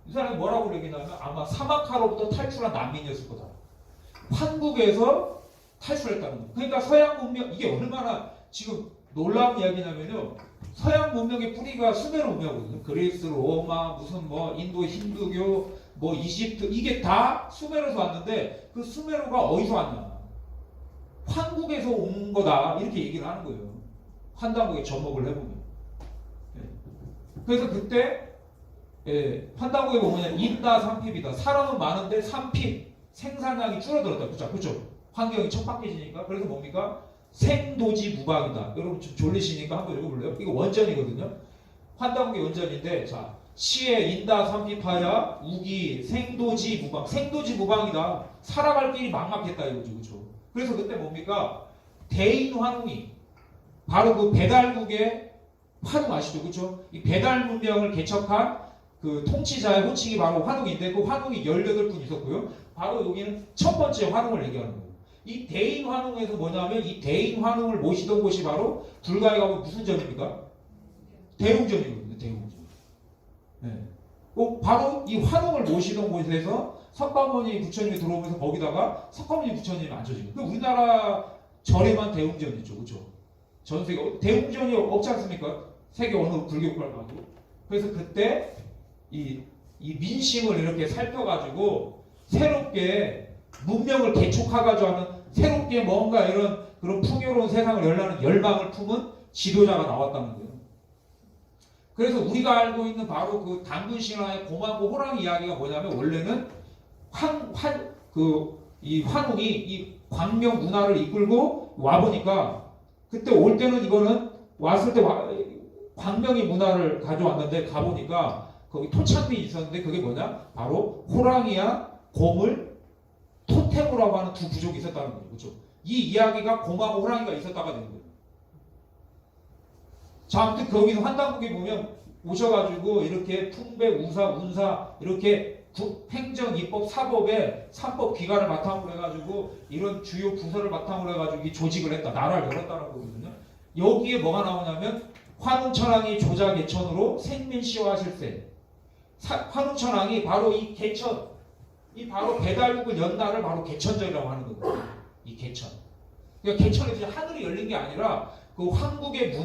이 사람이 뭐라고 얘기하냐면 아마 사막화로부터 탈출한 난민이었을 거다. 환국에서 탈출했다는 거예요. 그러니까 서양 문명 이게 얼마나 지금 놀라운 이야기냐면요. 서양 문명의 뿌리가 수메르 문명이거든요. 그리스, 로마, 무슨 뭐 인도 힌두교, 뭐 이집트 이게 다 수메르에서 왔는데 그 수메르가 어디서 왔냐? 환국에서 온 거다 이렇게 얘기를 하는 거예요. 환단국에 접목을 해보면. 그래서 그때 환단국에 보면 인다 삼핍이다. 사람은 많은데 삼핍 생산량이 줄어들었다. 그렇죠? 환경이 척박해지니까. 그래서 뭡니까? 생도지 무방이다. 여러분 좀 졸리시니까 한번 읽어볼래요? 이거 원전이거든요. 환단국의 원전인데 자 시에 인다 삼핍하야 우기 생도지 무방. 생도지 무방이다. 살아갈 길이 막막했다 이거죠. 그렇죠? 그래서 그때 뭡니까? 대인 환웅이 바로 그 배달국의 환웅 아시죠? 그렇죠? 이 배달 문명을 개척한 그 통치자의 호칭이 바로 환웅인데 그 환웅이 18분 있었고요. 바로 여기는 첫 번째 환웅을 얘기하는 거예요. 이 대인환웅에서 뭐냐면 이 대인환웅을 모시던 곳이 바로 불가에 가면 무슨 전입니까? 대웅전이거든요. 대웅전. 네. 바로 이 환웅을 모시던 곳에서 석가모니 부처님이 들어오면서 거기다가 석가모니 부처님이 앉혀지고 그 우리나라 절에만 대웅전이 있죠. 그렇죠? 전 세계 대웅전이 없지 않습니까? 세계 어느 불교국가를 가도. 그래서 그때 이 민심을 이렇게 살펴가지고 새롭게 문명을 개척하가지고 하는 새롭게 뭔가 이런 그런 풍요로운 세상을 열라는 열망을 품은 지도자가 나왔다는 거예요. 그래서 우리가 알고 있는 바로 그 당군 신화의 곰하고 호랑이 이야기가 뭐냐면 원래는 이 환웅이 이 광명 문화를 이끌고 와 보니까 그때 올 때는 이거는 왔을 때 광명이 문화를 가져왔는데 가 보니까 거기 토착민이 있었는데 그게 뭐냐? 바로 호랑이와 곰을 토템으로 하는 두 부족이 있었다는 거예요. 그렇죠? 이 이야기가 곰하고 호랑이가 있었다가 되는 거예요. 자, 아무튼 거기서 환단국에 보면 오셔가지고 이렇게 풍배, 우사, 운사 이렇게 행정, 입법, 사법에 삼법 기관을 바탕으로 해가지고 이런 주요 부서를 바탕으로 해가지고 이 조직을 했다. 나라를 열었다는 거거든요. 여기에 뭐가 나오냐면 환웅천왕이 조자 개천으로 생민시화 실세. 환웅천왕이 바로 이 개천, 이 바로 배달국을 연 날을 바로 개천절이라고 하는 거거든요. 이 개천. 그러니까 개천에서 하늘이 열린 게 아니라 그 황국의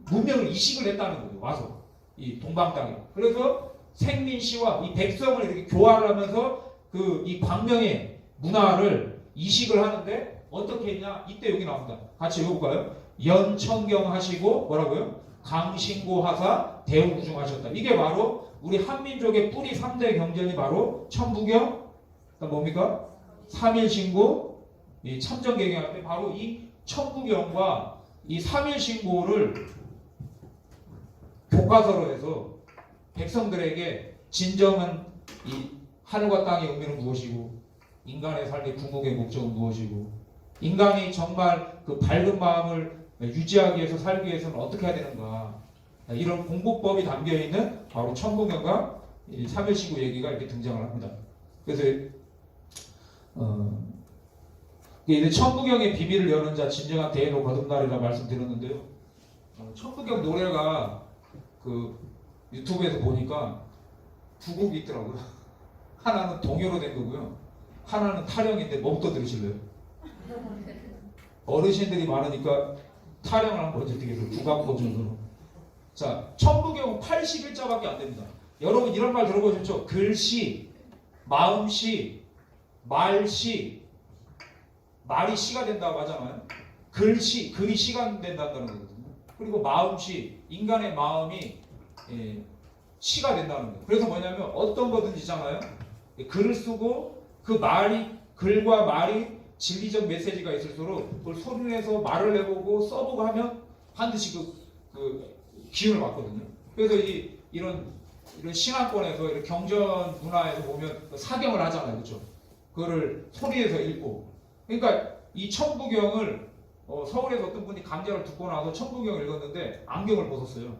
문명을 이식을 했다는 거예요. 와서 이 동방 땅에. 그래서 생민시와 이 백성을 이렇게 교화를 하면서 그 이 광명의 문화를 이식을 하는데 어떻게 했냐? 이때 여기 나옵니다. 같이 읽어볼까요? 연천경 하시고 뭐라고요? 강신고하사 대우구중하셨다. 이게 바로 우리 한민족의 뿌리 3대 경전이 바로 천부경, 뭡니까? 삼일신고, 이 참전개경인데 바로 이 천부경과 이 삼일신고를 교과서로 해서 백성들에게 진정한 이 하늘과 땅의 의미는 무엇이고 인간의 삶의 궁극의 목적은 무엇이고 인간이 정말 그 밝은 마음을 유지하기 위해서 살기 위해서는 어떻게 해야 되는가 이런 공부법이 담겨있는 바로 천부경과 삼일신고 얘기가 이렇게 등장을 합니다. 그래서 이제 천부경의 비밀을 여는 자 진정한 대인호 거듭나리라 말씀드렸는데요. 천부경 노래가 그 유튜브에서 보니까 두 곡이 있더라고요. 하나는 동요로 된 거고요. 하나는 타령인데 뭐부터 들으실래요? 어르신들이 많으니까 타령을 한번 드리겠습니다. 국악 버전으로. 자, 천부경은 81자밖에 안 됩니다. 여러분 이런 말 들어보셨죠? 글씨, 마음씨, 말씨, 말이 시가 된다고 하잖아요. 글씨, 글이 시가 된다는 거거든요. 그리고 마음씨, 인간의 마음이 시가 된다는 거예요. 그래서 뭐냐면 어떤 거든지 있잖아요. 글을 쓰고 그 말이 글과 말이 진리적 메시지가 있을수록 그걸 소리내서 말을 해보고 써보고 하면 반드시 그 기운을 받거든요. 그래서 이런 신앙권에서 이런 경전 문화에서 보면 사경을 하잖아요, 그렇죠? 그거를 소리에서 읽고. 그러니까 이 천부경을 서울에서 어떤 분이 강좌를 듣고 나서 천부경을 읽었는데 안경을 벗었어요.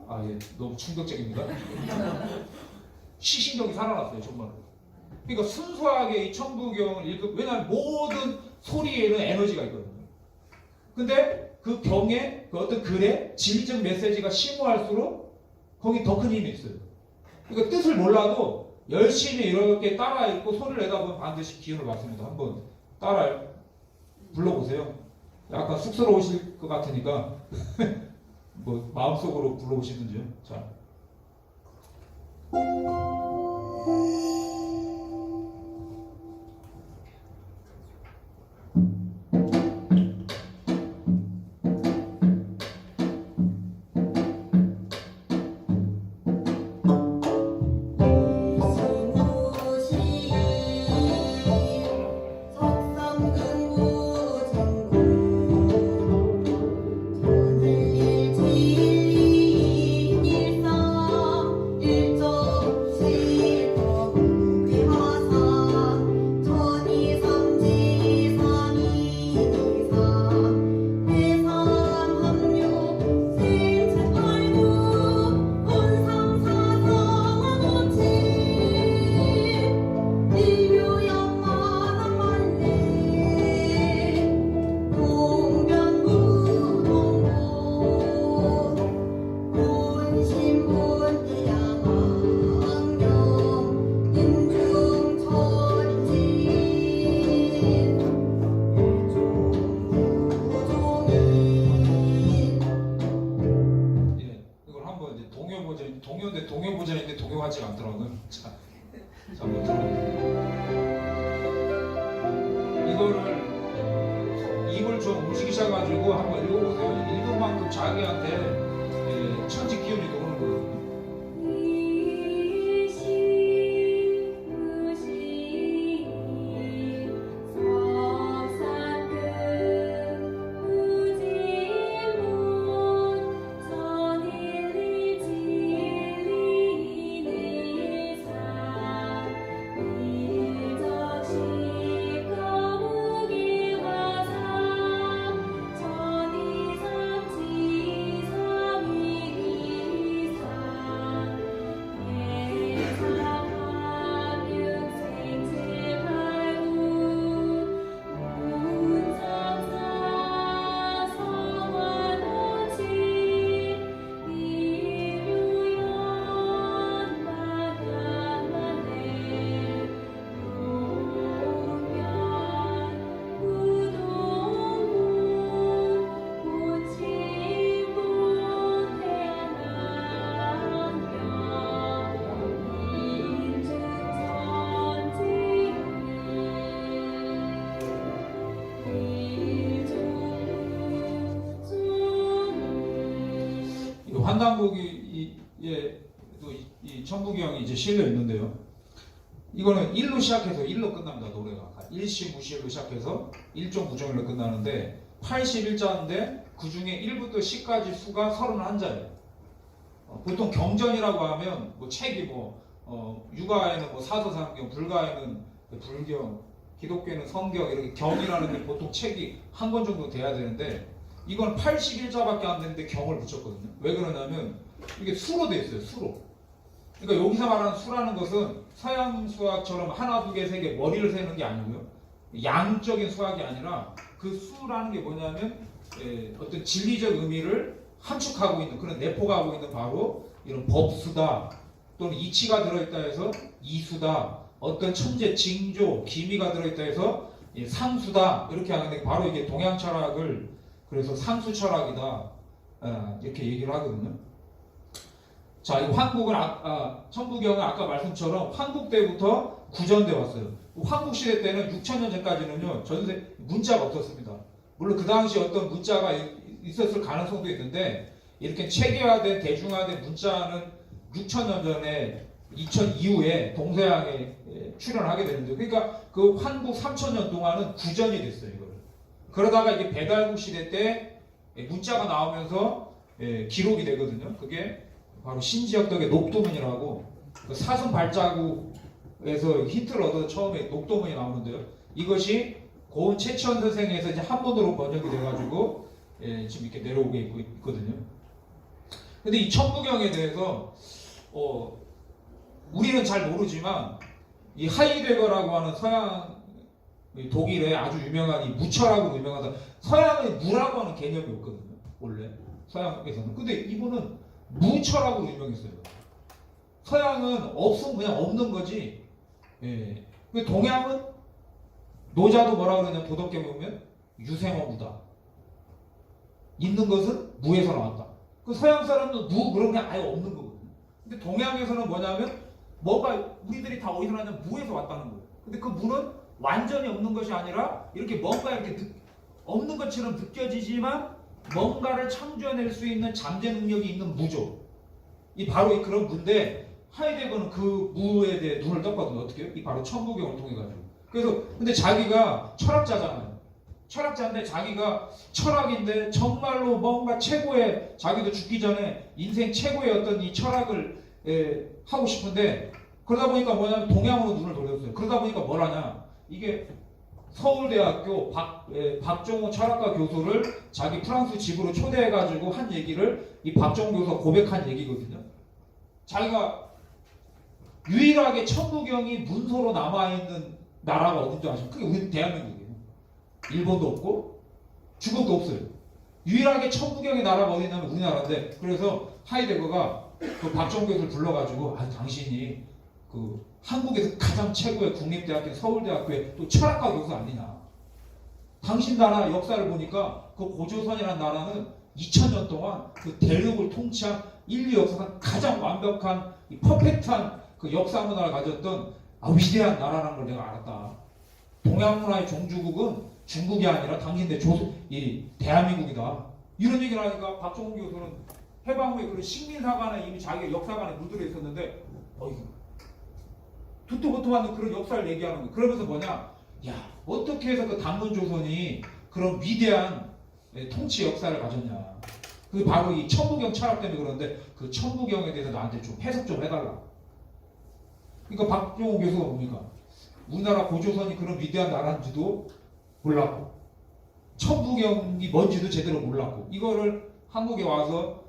아, 예, 너무 충격적입니다. 시신경이 살아났어요, 정말로. 그러니까 순수하게 이 천부경을 읽고, 왜냐하면 모든 소리에는 에너지가 있거든요. 근데 그 경에, 그 어떤 글에 진리적 메시지가 심오할수록 거기 더 큰 힘이 있어요. 그러니까 뜻을 몰라도 열심히 이렇게 따라 읽고 소리를 내다 보면 반드시 기운을 받습니다. 한번 따라 불러보세요. 약간 쑥스러우실 것 같으니까 뭐 마음속으로 불러보시는지요. 자. 일정 한강국이 이 천부경이 이제 실려 있는데요. 이거는 1로 시작해서 1로 끝납니다. 노래가 1시 무시로 시작해서 1.9정일로 끝나는데 81자인데 그 중에 1부터 10까지 수가 31자예요. 보통 경전이라고 하면 뭐 책이 유가에는 사서상경, 불가에는 불경, 기독교에는 성경 이렇게 경이라는 게 보통 책이 한 권 정도 돼야 되는데 이건 81자밖에 안 되는데 경을 붙였거든요. 왜 그러냐면 이게 수로 돼 있어요. 수로. 그러니까 여기서 말하는 수라는 것은 서양 수학처럼 하나, 두 개, 세 개 머리를 세는 게 아니고요. 양적인 수학이 아니라 그 수라는 게 뭐냐면 어떤 진리적 의미를 함축하고 있는 그런 내포가 하고 있는 바로 이런 법수다 또는 이치가 들어있다 해서 이수다 어떤 천재 징조 기미가 들어있다 해서 상수다 이렇게 하는데 바로 이게 동양 철학을 그래서 상수 철학이다 이렇게 얘기를 하거든요. 자, 이 황국은 천부경은 아까 말씀처럼 황국 때부터 구전돼 왔어요. 황국 시대 때는 6,000년 전까지는요 전세 문자가 없었습니다. 물론 그 당시 어떤 문자가 있었을 가능성도 있는데 이렇게 체계화된 대중화된 문자는 6,000년 전에 2000 이후에 동서양에 출현하게 되는데 그러니까 그 황국 3,000년 동안은 구전이 됐어요. 이걸. 그러다가 이게 배달국 시대 때 문자가 나오면서 기록이 되거든요. 그게 바로 신지역덕의 녹도문이라고 그 사슴 발자국에서 힌트를 얻어 처음에 녹도문이 나오는데요. 이것이 고은 최치원 선생에서 이제 한문으로 번역이 돼가지고 지금 이렇게 내려오게 있거든요. 근데 이 천부경에 대해서 우리는 잘 모르지만 이 하이데거라고 하는 서양 독일의 아주 유명한 이 무철학으로 유명하다. 서양의 무라고 하는 개념이 없거든요. 원래 서양에서는. 근데 이분은 무철학으로 유명했어요. 서양은 없으면 그냥 없는 거지. 동양은 노자도 뭐라 그러냐 도덕경에 보면 유생어무다. 있는 것은 무에서 나왔다. 그 서양 사람은 무 그런 게 아예 없는 거거든요. 근데 동양에서는 뭐냐면 뭐가 우리들이 다 어디서 나냐면 무에서 왔다는 거예요. 근데 그 무는 완전히 없는 것이 아니라 이렇게 뭔가 이렇게 없는 것처럼 느껴지지만 뭔가를 창조해낼 수 있는 잠재 능력이 있는 무죠. 이 바로 그런 무인데 하이데거는 그 무에 대해 눈을 떴거든요. 어떻게 해요? 이 바로 천부경을 통해 가지고. 그래서 근데 자기가 철학자잖아요. 철학자인데 자기가 철학인데 정말로 뭔가 최고의 자기도 죽기 전에 인생 최고의 어떤 이 철학을 하고 싶은데 그러다 보니까 뭐냐면 동양으로 눈을 돌렸어요. 그러다 보니까 뭘 하냐? 이게 서울대학교 박종호 철학과 교수를 자기 프랑스 집으로 초대해가지고 한 얘기를 이 박종호 교수가 고백한 얘기거든요. 자기가 유일하게 천부경이 문서로 남아있는 나라가 어딘지 아십니까? 그게 우리 대한민국이에요. 일본도 없고 중국도 없어요. 유일하게 천부경의 나라가 어디 있냐면 우리나라인데 그래서 하이데거가 그 박종호 교수를 불러가지고 당신이 그 한국에서 가장 최고의 국립대학교 서울대학교의 또 철학과 교수 아니냐. 당신 나라 역사를 보니까 그 고조선이라는 나라는 2000년 동안 그 대륙을 통치한 인류 역사상 가장 완벽한 이 퍼펙트한 그 역사 문화를 가졌던 위대한 나라라는 걸 내가 알았다. 동양 문화의 종주국은 중국이 아니라 당신네 이 대한민국이다. 이런 얘기를 하니까 박종훈 교수는 해방 후에 그런 식민사관에 이미 자기가 역사관에 물들어 있었는데 듣도 보도 않는 그런 역사를 얘기하는 거예요. 그러면서 뭐냐? 야, 어떻게 해서 그 단문조선이 그런 위대한 통치 역사를 가졌냐. 그게 바로 이 천부경 철학 때문에 그러는데 그 천부경에 대해서 나한테 좀 해석 좀 해달라. 그러니까 박종호 교수가 뭡니까? 우리나라 고조선이 그런 위대한 나라인지도 몰랐고 천부경이 뭔지도 제대로 몰랐고 이거를 한국에 와서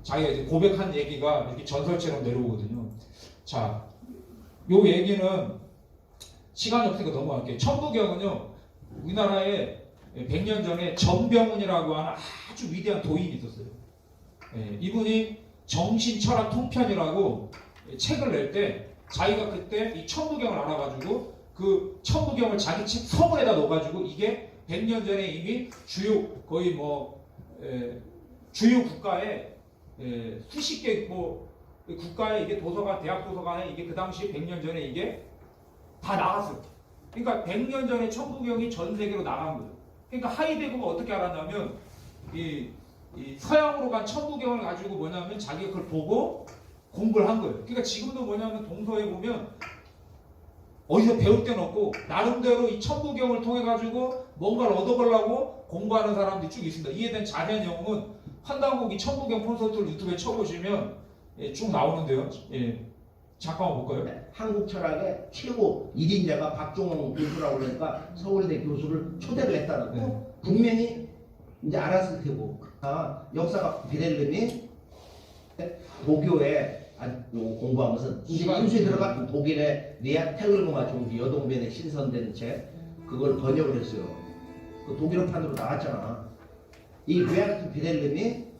자기가 이제 고백한 얘기가 이렇게 전설처럼 내려오거든요. 자, 요 얘기는 시간이 없으니까 넘어갈게요. 천부경은요, 우리나라에 100년 전에 전병훈이라고 하는 아주 위대한 도인이 있었어요. 이분이 정신철학 통편이라고 책을 낼 때 자기가 그때 이 천부경을 알아가지고 그 천부경을 자기 책 서문에다 넣어가지고 이게 100년 전에 이미 주요 거의 주요 국가에 수십 개 국가에 이게 도서관, 대학 도서관에 이게 그 당시 100년 전에 이게 다 나갔어요. 그러니까 100년 전에 천부경이 전 세계로 나간 거예요. 그러니까 하이데거가 어떻게 알았냐면 이 이 서양으로 간 천부경을 가지고 뭐냐면 자기가 그걸 보고 공부를 한 거예요. 그러니까 지금도 뭐냐면 동서에 보면 어디서 배울 데는 없고 나름대로 이 천부경을 통해 가지고 뭔가를 얻어보려고 공부하는 사람들이 쭉 있습니다. 이에 대한 자세한 내용은 한당국이 천부경 콘서트를 유튜브에 쳐보시면 쭉 나오는데요. 잠깐만 볼까요? 한국 철학의 최고 1인자가 박종원 교수라고 그러니까 서울대 교수를 초대를 했다는 거 분명히 이제 알았을 테고 역사가 베델름이 도교에 공부하면서 인수에 들어간 독일의 리아 테글그마 종지 여동변에 신선된 책 그걸 번역을 했어요. 그 독일어판으로 나왔잖아. 이 리아 베델름이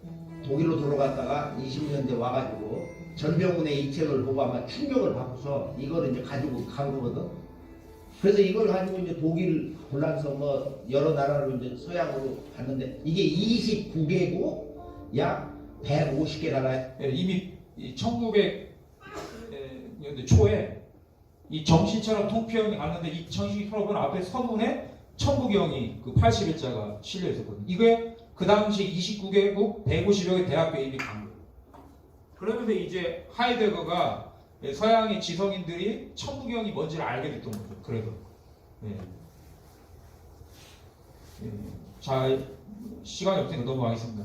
독일로 돌아갔다가 20년대 와가지고 전병훈의 이 책을 보고 아마 충격을 받고서 이걸 이제 가지고 간 거거든. 그래서 이걸 가지고 이제 독일, 폴란드 뭐 여러 나라로 이제 서양으로 갔는데 이게 29개국 약 150개 나라에 이미 1900년대 초에 이 정신처럼 통피형이 갔는데 이 정신처럼 앞에 서문에 천부경이 그 80일자가 실려 있었거든요. 이게 그 당시 29개국 150여 개 대학교 이미 간 거예요. 그러면서 이제 하이데거가 서양의 지성인들이 천부경이 뭔지를 알게 됐던 거죠. 그래서 자 시간이 없으니까 넘어가겠습니다.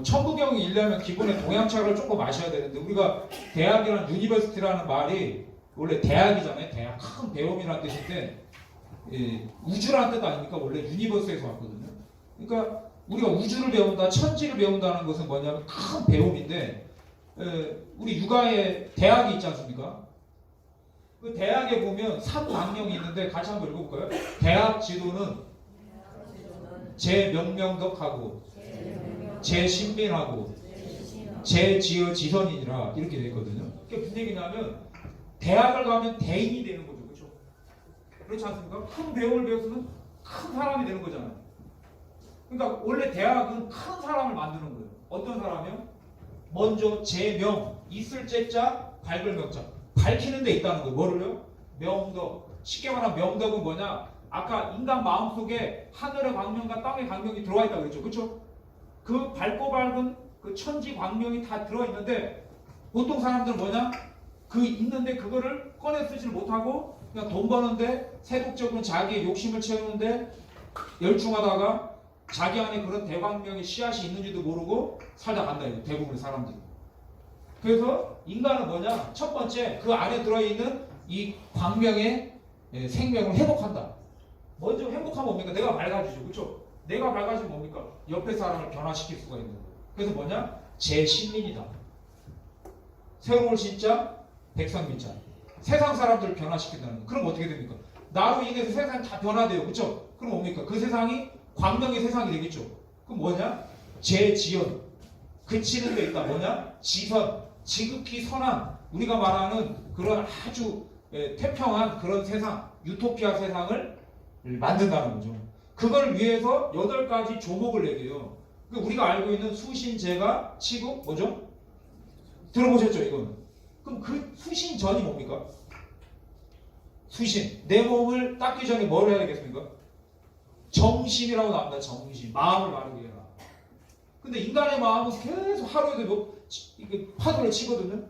천부경이 일려면 기본에 동양철을 조금 아셔야 되는데 우리가 대학이란 유니버시티라는 말이 원래 대학이잖아요. 대학 큰 배움이라는 뜻인데 우주라는 뜻 아닙니까? 원래 유니버스에서 왔거든요. 그러니까 우리가 우주를 배운다, 천지를 배운다는 것은 뭐냐면 큰 배움인데 우리 육아에 대학이 있지 않습니까? 그 대학에 보면 3강령이 있는데 같이 한번 읽어볼까요? 대학 지도는 제명명덕하고 제신민하고 제지어 지선이니라 이렇게 되어 있거든요. 그게 무슨 얘기냐면 대학을 가면 대인이 되는 거죠. 그렇죠? 그렇지 않습니까? 큰 배움을 배웠으면 큰 사람이 되는 거잖아요. 그러니까 원래 대학은 큰 사람을 만드는 거예요. 어떤 사람이요? 먼저 제명, 있을 제자, 밝을 명자. 밝히는 데 있다는 거예요. 뭐를요? 명덕. 쉽게 말하면 명덕은 뭐냐? 아까 인간 마음속에 하늘의 광명과 땅의 광명이 들어와 있다고 그랬죠. 그렇죠? 그 밝고 밝은 그 천지 광명이 다 들어와 있는데 보통 사람들은 뭐냐? 그 있는데 그거를 꺼내 쓰지를 못하고 그냥 돈 버는데 세속적으로 자기의 욕심을 채우는데 열중하다가 자기 안에 그런 대광명의 씨앗이 있는지도 모르고 살다 간다 이거 대부분의 사람들이. 그래서 인간은 뭐냐? 첫 번째 그 안에 들어있는 이 광명의 생명을 회복한다. 먼저 회복하면 뭡니까? 내가 밝아지죠. 그렇죠? 내가 밝아지면 뭡니까? 옆에 사람을 변화시킬 수가 있는 거예요. 그래서 뭐냐? 제신민이다. 새로운 신자, 백성민자. 세상 사람들을 변화시킨다는 거예요. 그럼 어떻게 됩니까? 나로 인해서 세상이 다 변화돼요. 그렇죠? 그럼 뭡니까? 그 세상이 광명의 세상이 되겠죠. 그럼 뭐냐? 제지연. 그치는 데 있다. 뭐냐? 지선. 지극히 선한 우리가 말하는 그런 아주 태평한 그런 세상, 유토피아 세상을 만든다는 거죠. 그걸 위해서 8가지 조목을 내게요. 우리가 알고 있는 수신제가 치국 뭐죠? 들어보셨죠 이거는? 그럼 그 수신전이 뭡니까? 수신. 내 몸을 닦기 전에 뭘 해야 되겠습니까? 정신이라고 나옵니다. 정신. 마음을 바르게 해라. 근데 인간의 마음은 계속 하루에도 파도를 치거든요.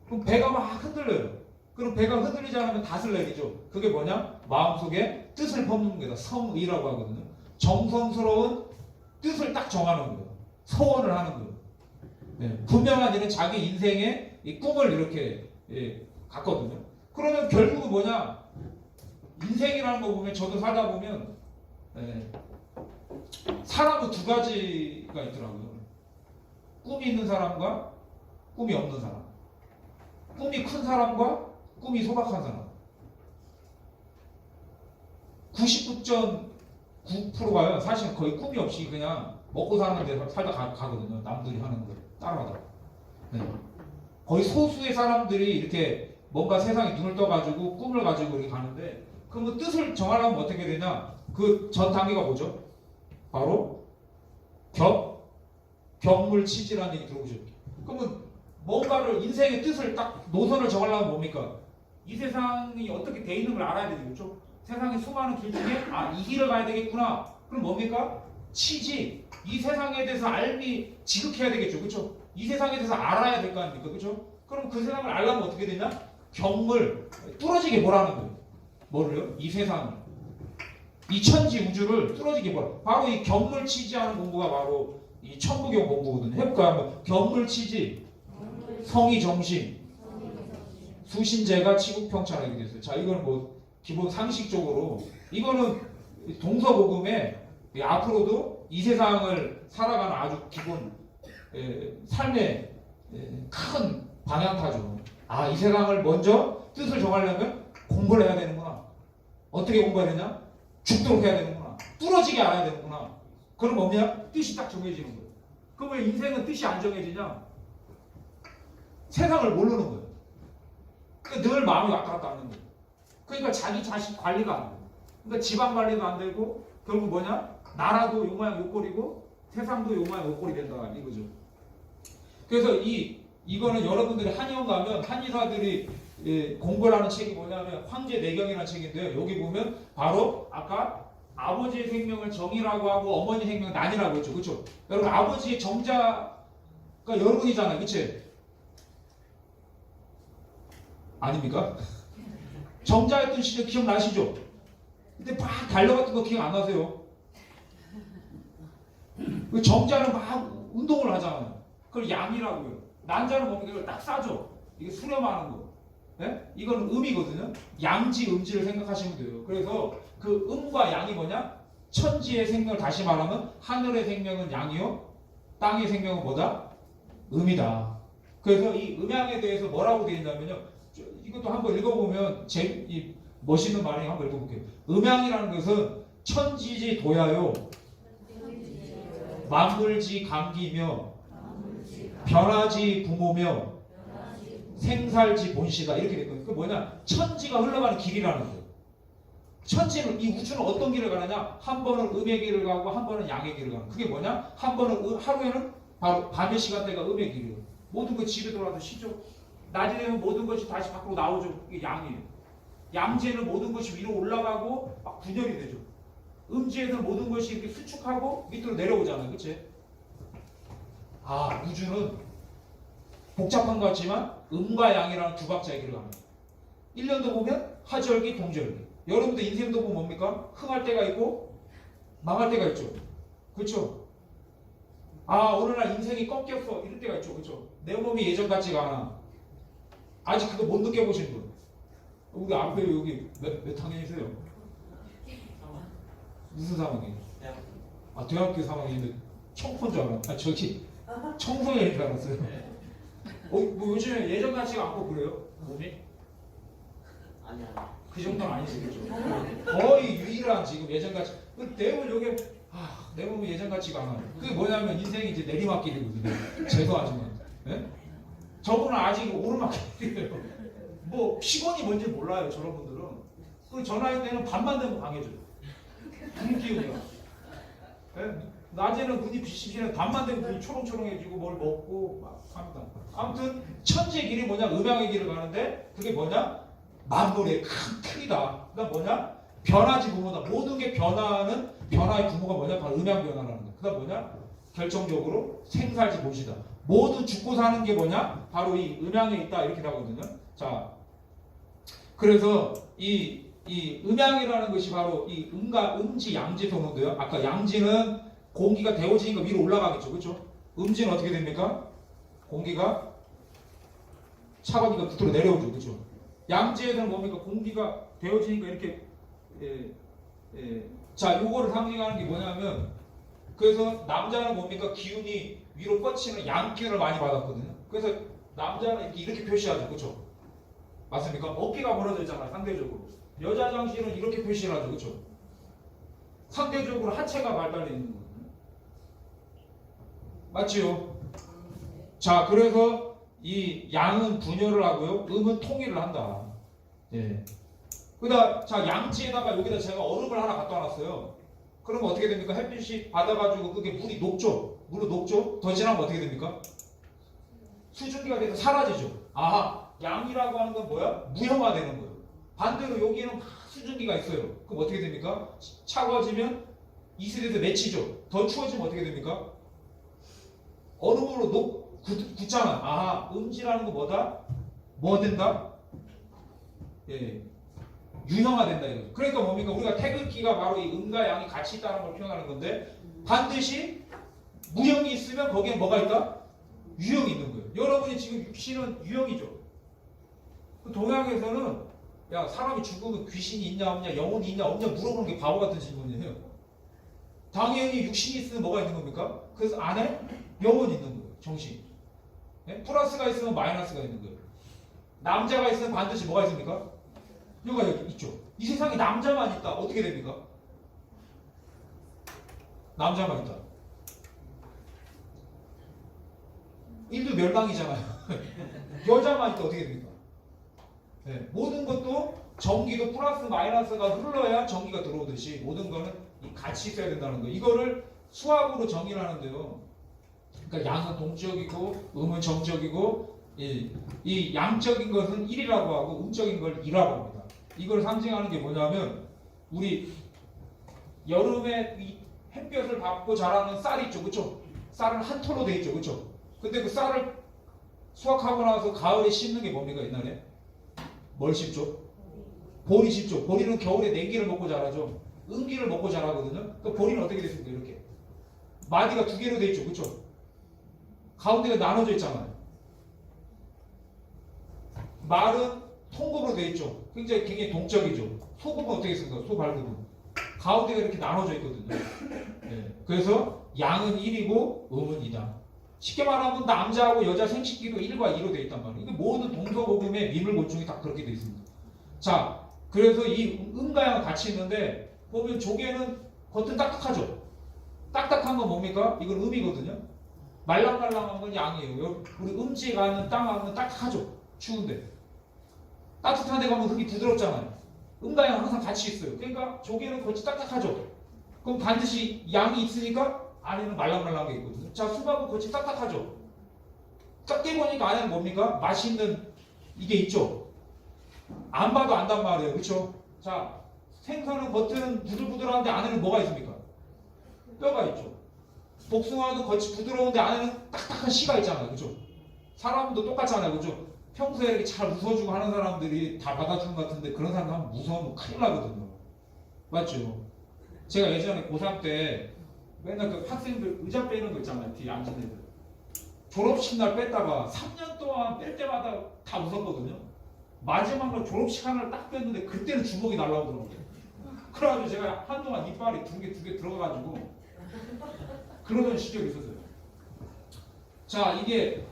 그럼 배가 막 흔들려요. 그럼 배가 흔들리지 않으면 닷을 내리죠. 그게 뭐냐? 마음속에 뜻을 품는 겁니다. 성의라고 하거든요. 정성스러운 뜻을 딱 정하는 거예요. 소원을 하는 거예요. 분명한 일은 자기 인생의 이 꿈을 이렇게 갖거든요. 그러면 결국은 뭐냐? 인생이라는 거 보면 저도 살다 보면 사람은 2가지가 있더라고요. 꿈이 있는 사람과 꿈이 없는 사람. 꿈이 큰 사람과 꿈이 소박한 사람. 99.9%가요. 사실 거의 꿈이 없이 그냥 먹고 사는 데 살다 가거든요. 남들이 하는 거 따라가다가. 거의 소수의 사람들이 이렇게 뭔가 세상에 눈을 떠가지고 꿈을 가지고 이렇게 가는데 그럼 뜻을 정하려면 어떻게 되냐? 그 전 단계가 뭐죠? 바로 격물치지라는 얘기 들어보셨죠? 그러면 뭔가를 인생의 뜻을 딱 노선을 정하려면 뭡니까? 이 세상이 어떻게 돼 있는 걸 알아야 되죠. 그렇죠? 세상에 수많은 길 중에 이 길을 가야 되겠구나. 그럼 뭡니까? 치지 이 세상에 대해서 알미 지극해야 되겠죠. 그렇죠? 이 세상에 대해서 알아야 될 거 아닙니까? 그렇죠? 그럼 그 세상을 알려면 어떻게 되냐? 경을 뚫어지게 보라는 거예요. 뭐를요? 이 세상을. 이 천지 우주를 뚫어지게 보라. 바로 이 경을 치지하는 공부가 바로 이 천부경 공부거든요. 해볼까요? 한번. 경을 치지, 성이 정신, 수신제가 치국평창 이렇게 됐어요. 자, 이건 뭐 기본 상식적으로 이거는 동서고금에 앞으로도 이 세상을 살아가는 아주 기본 삶의 큰 방향타죠. 아, 이 세상을 먼저 뜻을 정하려면 공부를 해야 되는구나. 어떻게 공부해야 되냐? 죽도록 해야 되는구나. 뚫어지게 알아야 되는구나. 그럼 뭐냐? 뜻이 딱 정해지는 거예요. 그럼 왜 인생은 뜻이 안 정해지냐? 세상을 모르는 거예요. 그러니까 늘 마음이 왔다 갔다 하는 거예요. 그러니까 자기 자신 관리가 안 돼요. 그러니까 집안 관리도 안 되고 결국 뭐냐? 나라도 요모양 요꼴이고 세상도 요모양 요꼴이 된다 이거죠. 그래서 이거는 여러분들이 한의원 가면 한의사들이 공부를 하는 책이 뭐냐면 황제 내경이라는 책인데요. 여기 보면 바로 아까 아버지의 생명을 정이라고 하고 어머니 생명을 난이라고 했죠. 그렇죠? 여러분 아버지의 정자가 여러분이잖아요. 그치? 아닙니까? 정자였던 시절 기억나시죠? 근데 막 달려갔던 거 기억 안 나세요? 정자는 막 운동을 하잖아요. 그걸 양이라고요. 난자는 뭡니까? 이걸 딱 싸죠. 이게 수렴하는 거. 네? 이거는 음이거든요. 양지, 음지를 생각하시면 돼요. 그래서 그 음과 양이 뭐냐? 천지의 생명을 다시 말하면 하늘의 생명은 양이요. 땅의 생명은 뭐다? 음이다. 그래서 이 음양에 대해서 뭐라고 되어 있냐면요. 이것도 한번 읽어보면 멋있는 말이 한번 읽어볼게요. 음양이라는 것은 천지지 도야요. 만물지 감기며 변화지 부모며 생살지 본시다 이렇게 됐거든요. 그 뭐냐? 천지가 흘러가는 길이라는 거예요. 천지는 이 우주는 어떤 길을 가느냐? 한 번은 음의 길을 가고 한 번은 양의 길을 가는. 그게 뭐냐? 한 번은 하루에는 바로 밤의 시간대가 음의 길이에요. 모든 것 집에 돌아와서 쉬죠. 낮이 되면 모든 것이 다시 밖으로 나오죠. 이게 양이에요. 양지에는 모든 것이 위로 올라가고 막 분열이 되죠. 음지에는 모든 것이 이렇게 수축하고 밑으로 내려오잖아요. 그치? 아, 우주는 복잡한 것 같지만 음과 양이라는 두 박자의 길을 갑니다. 1년도 보면 하절기, 동절기. 여러분들 인생도 보면 뭡니까? 흥할 때가 있고 망할 때가 있죠. 그렇죠? 아, 어느 날 인생이 꺾였어. 이럴 때가 있죠. 그렇죠? 내 몸이 예전 같지가 않아. 아직 그거 못 느껴보신 분. 우리 앞에 여기 몇 학년이세요? 무슨 3학년? 아, 대학교 3학년인데 청포인 줄 알았어. 아, 저기 청소년인 줄 알았어요. 뭐 요즘에 예전 같지가 않고 그래요? 몸이? 아니야. 그 정도는 아니시겠죠. 거의 유일한 지금 예전같이. 대부분 요게 내 몸이 예전같지가 않아요. 그게 뭐냐면 인생이 이제 내리막길이거든요. 죄송하지만. 네? 저분은 아직 오르막길이에요. 뭐 피곤이 뭔지 몰라요. 저런 분들은. 그 저 나이 때는 밤만 되면 강해져요. 눈 기운이요. 네? 낮에는 눈이 비시시는 밤만 되면 눈이 초롱초롱해지고 뭘 먹고 막 합니다. 아무튼 천지의 길이 뭐냐? 음양의 길을 가는데 그게 뭐냐? 만물의 큰 틀이다. 그다음 뭐냐? 변화지 부모다. 모든 게 변화하는 변화의 부모가 뭐냐? 바로 음양 변화라는 거야. 그다음 뭐냐? 결정적으로 생살지 본시다. 모두 죽고 사는 게 뭐냐? 바로 이 음양에 있다 이렇게 나오거든요. 자, 그래서 이 음양이라는 것이 바로 이 음과 음지, 양지 도는데요. 아까 양지는 공기가 데워지니까 위로 올라가겠죠, 그렇죠? 음지는 어떻게 됩니까? 공기가 차가우니까 밑으로 내려오죠, 그렇죠? 양지에는 뭡니까? 공기가 데워지니까 이렇게 자, 요거를 상징하는 게 뭐냐면 그래서 남자는 뭡니까? 기운이 위로 뻗치는 양기운을 많이 받았거든요. 그래서 남자는 이렇게 표시하죠, 그렇죠? 맞습니까? 어깨가 벌어져 있잖아요, 상대적으로. 여자 장신은 이렇게 표시를 하죠, 그렇죠? 상대적으로 하체가 발달되어 있는 거거든요. 맞지요? 자, 그래서 이 양은 분열을 하고요, 음은 통일을 한다. 예. 그다음 자, 양지에다가 여기다 제가 얼음을 하나 갖다 놨어요. 그러면 어떻게 됩니까? 햇빛이 받아가지고 그게 물이 녹죠. 물로 녹죠. 더 지나면 어떻게 됩니까? 수증기가 돼서 사라지죠. 아하, 양이라고 하는 건 뭐야? 무형화되는 거예요. 반대로 여기는 수증기가 있어요. 그럼 어떻게 됩니까? 차가워지면 이슬에서 맺히죠. 더 추워지면 어떻게 됩니까? 얼음으로 굳잖아. 아하, 음지라는 거 뭐다? 뭐 된다? 예, 유형화된다 이거죠. 그러니까 뭡니까? 우리가 태극기가 바로 이 음과 양이 같이 있다는 걸 표현하는 건데 반드시 무형이 있으면 거기에 뭐가 있다? 유형이 있는 거예요. 여러분이 지금 육신은 유형이죠. 동양에서는 야 사람이 죽으면 귀신이 있냐 없냐 영혼이 있냐 없냐 물어보는 게 바보 같은 질문이에요. 당연히 육신이 있으면 뭐가 있는 겁니까? 그래서 안에 영혼이 있는 거예요. 정신. 네? 플러스가 있으면 마이너스가 있는 거예요. 남자가 있으면 반드시 뭐가 있습니까? 여기가 여기 있죠. 이 세상에 남자만 있다. 어떻게 됩니까? 남자만 있다. 인류 멸망이잖아요. 여자만 있다. 어떻게 됩니까? 네. 모든 것도 전기도 플러스 마이너스가 흘러야 전기가 들어오듯이 모든 거는 같이 있어야 된다는 거예요. 이거를 수학으로 정의를 하는데요. 그러니까 양은 동적이고 음은 정적이고 이 양적인 것은 1이라고 하고 음적인 걸 2라고 합니다. 이걸 상징하는 게 뭐냐면 우리 여름에 이 햇볕을 받고 자라는 쌀이 있죠. 그렇죠? 쌀은 한 톨로 돼 있죠. 그렇죠? 근데 그 쌀을 수확하고 나서 가을에 심는 게 뭡니까 옛날에? 뭘 심죠? 보리 심죠. 보리는 겨울에 냉기를 먹고 자라죠. 음기를 먹고 자라거든요. 그 보리는 어떻게 됐습니까? 이렇게 마디가 두 개로 돼 있죠. 그렇죠? 가운데가 나눠져 있잖아요. 말은 통곡으로 돼 있죠. 굉장히 동적이죠. 소금은 어떻게 있습니까? 소발굽은 가운데가 이렇게 나눠져 있거든요. 네. 그래서 양은 1이고 음은 2다. 쉽게 말하면 남자하고 여자 생식기도 1과 2로 돼 있단 말이에요. 이게 모든 동서고금의 미물곤충이 다 그렇게 돼 있습니다. 자, 그래서 이 음과 양은 같이 있는데 보면 조개는 겉은 딱딱하죠. 딱딱한 건 뭡니까? 이건 음이거든요. 말랑말랑한 건 양이에요. 우리 음지에 가는 땅하고는 딱딱하죠. 추운데 따뜻한 데 가면 흙이 부드럽잖아요. 음과 양 항상 같이 있어요. 그러니까 조개는 겉이 딱딱하죠. 그럼 반드시 양이 있으니까 안에는 말랑말랑한 게 있거든요. 자, 수박은 겉이 딱딱하죠. 딱 깨보니까 안에는 뭡니까? 맛있는 이게 있죠. 안 봐도 안단 말이에요. 그렇죠? 자, 생선은 겉은 부들부들한데 안에는 뭐가 있습니까? 뼈가 있죠. 복숭아도 겉이 부드러운데 안에는 딱딱한 씨가 있잖아요. 그죠? 사람도 똑같잖아요. 그죠? 평소에 이렇게 잘 웃어주고 하는 사람들이 다 받아주는 것 같은데 그런 사람 하면 무서우면 큰일 나거든요. 맞죠? 제가 예전에 고3 때 맨날 그 학생들 의자 빼는 거 있잖아요. 뒤에 앉은 애들. 졸업식 날 뺐다가 3년 동안 뺄 때마다 다 웃었거든요. 마지막으로 졸업식 하나를 딱 뺐는데 그때는 주먹이 날라오더라고요. 그래가지고 제가 한동안 이빨이 두 개 들어가가지고 그러던 시절이 있었어요. 자, 이게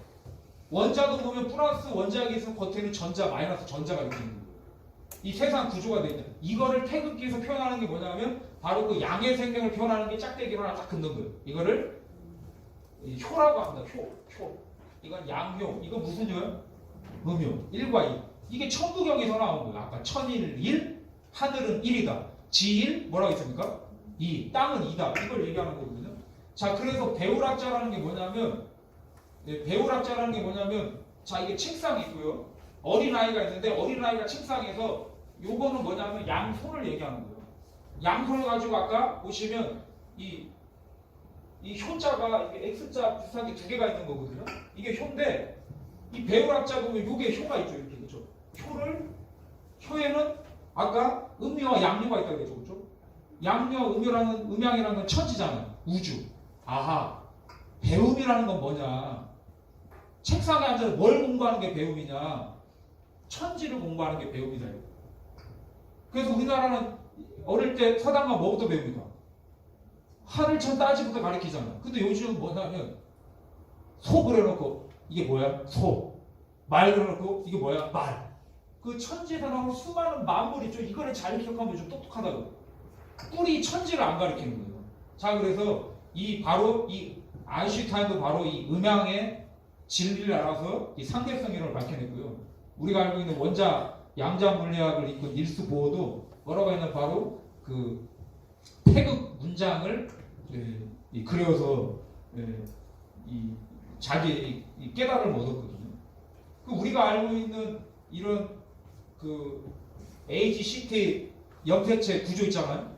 원자도 보면 플러스 원자핵이 있으면 겉에는 전자, 마이너스 전자가 이렇게 있는 거예요. 이 세상 구조가 되어 있는. 이거를 태극기에서 표현하는 게 뭐냐면 바로 그 양의 생명을 표현하는 게 짝대기로 하나 딱 긋는 거예요. 이거를 효라고 합니다. 효. 이건 양효. 이건 무슨 효요? 음효. 1과 2. 이게 천부경에서 나온 거예요. 아까 천일 1, 하늘은 1이다. 지일 뭐라고 했습니까? 2. 땅은 2다. 이걸 얘기하는 거거든요. 자, 그래서 배우락자라는 게 뭐냐면 자, 이게 책상이 있고요. 어린아이가 있는데 어린아이가 책상에서 요거는 뭐냐면 양손을 얘기하는 거예요. 양손을 가지고 아까 보시면 이 효자가 이게 X자 비슷한 게 두 개가 있는 거거든요. 이게 효인데 이 배우락자 보면 요게 효가 있죠. 이렇게 그렇죠. 효에는 아까 음료와 양료가 있다고 그랬죠. 그렇죠? 양료, 음양이라는 건 천지잖아요. 우주. 아하. 배움이라는 건 뭐냐? 책상에 앉아서 뭘 공부하는 게 배움이냐? 천지를 공부하는 게 배움이다. 그래서 우리나라는 어릴 때 서당과 뭐부터 배웁니까? 하늘천 따지부터 가르치잖아요. 근데 요즘은 뭐냐면 소 그려놓고 이게 뭐야? 소. 말 그려놓고 이게 뭐야? 말. 그 천지에서 나오는 수많은 만물 있죠. 이거를 잘 기억하면 좀 똑똑하다고. 뿔이 천지를 안 가리키는 거예요. 자, 그래서 바로 이 아인슈타인도 바로 이 음양의 진리를 알아서 이 상대성이론을 밝혀냈고요. 우리가 알고 있는 원자 양자 물리학을 이끈 닐스 보어도 뭐라고 했나 바로 그 태극 문장을 그려서 자기 깨달음을 얻었거든요. 그 우리가 알고 있는 이런 그 HCT 염색체 구조 있잖아요.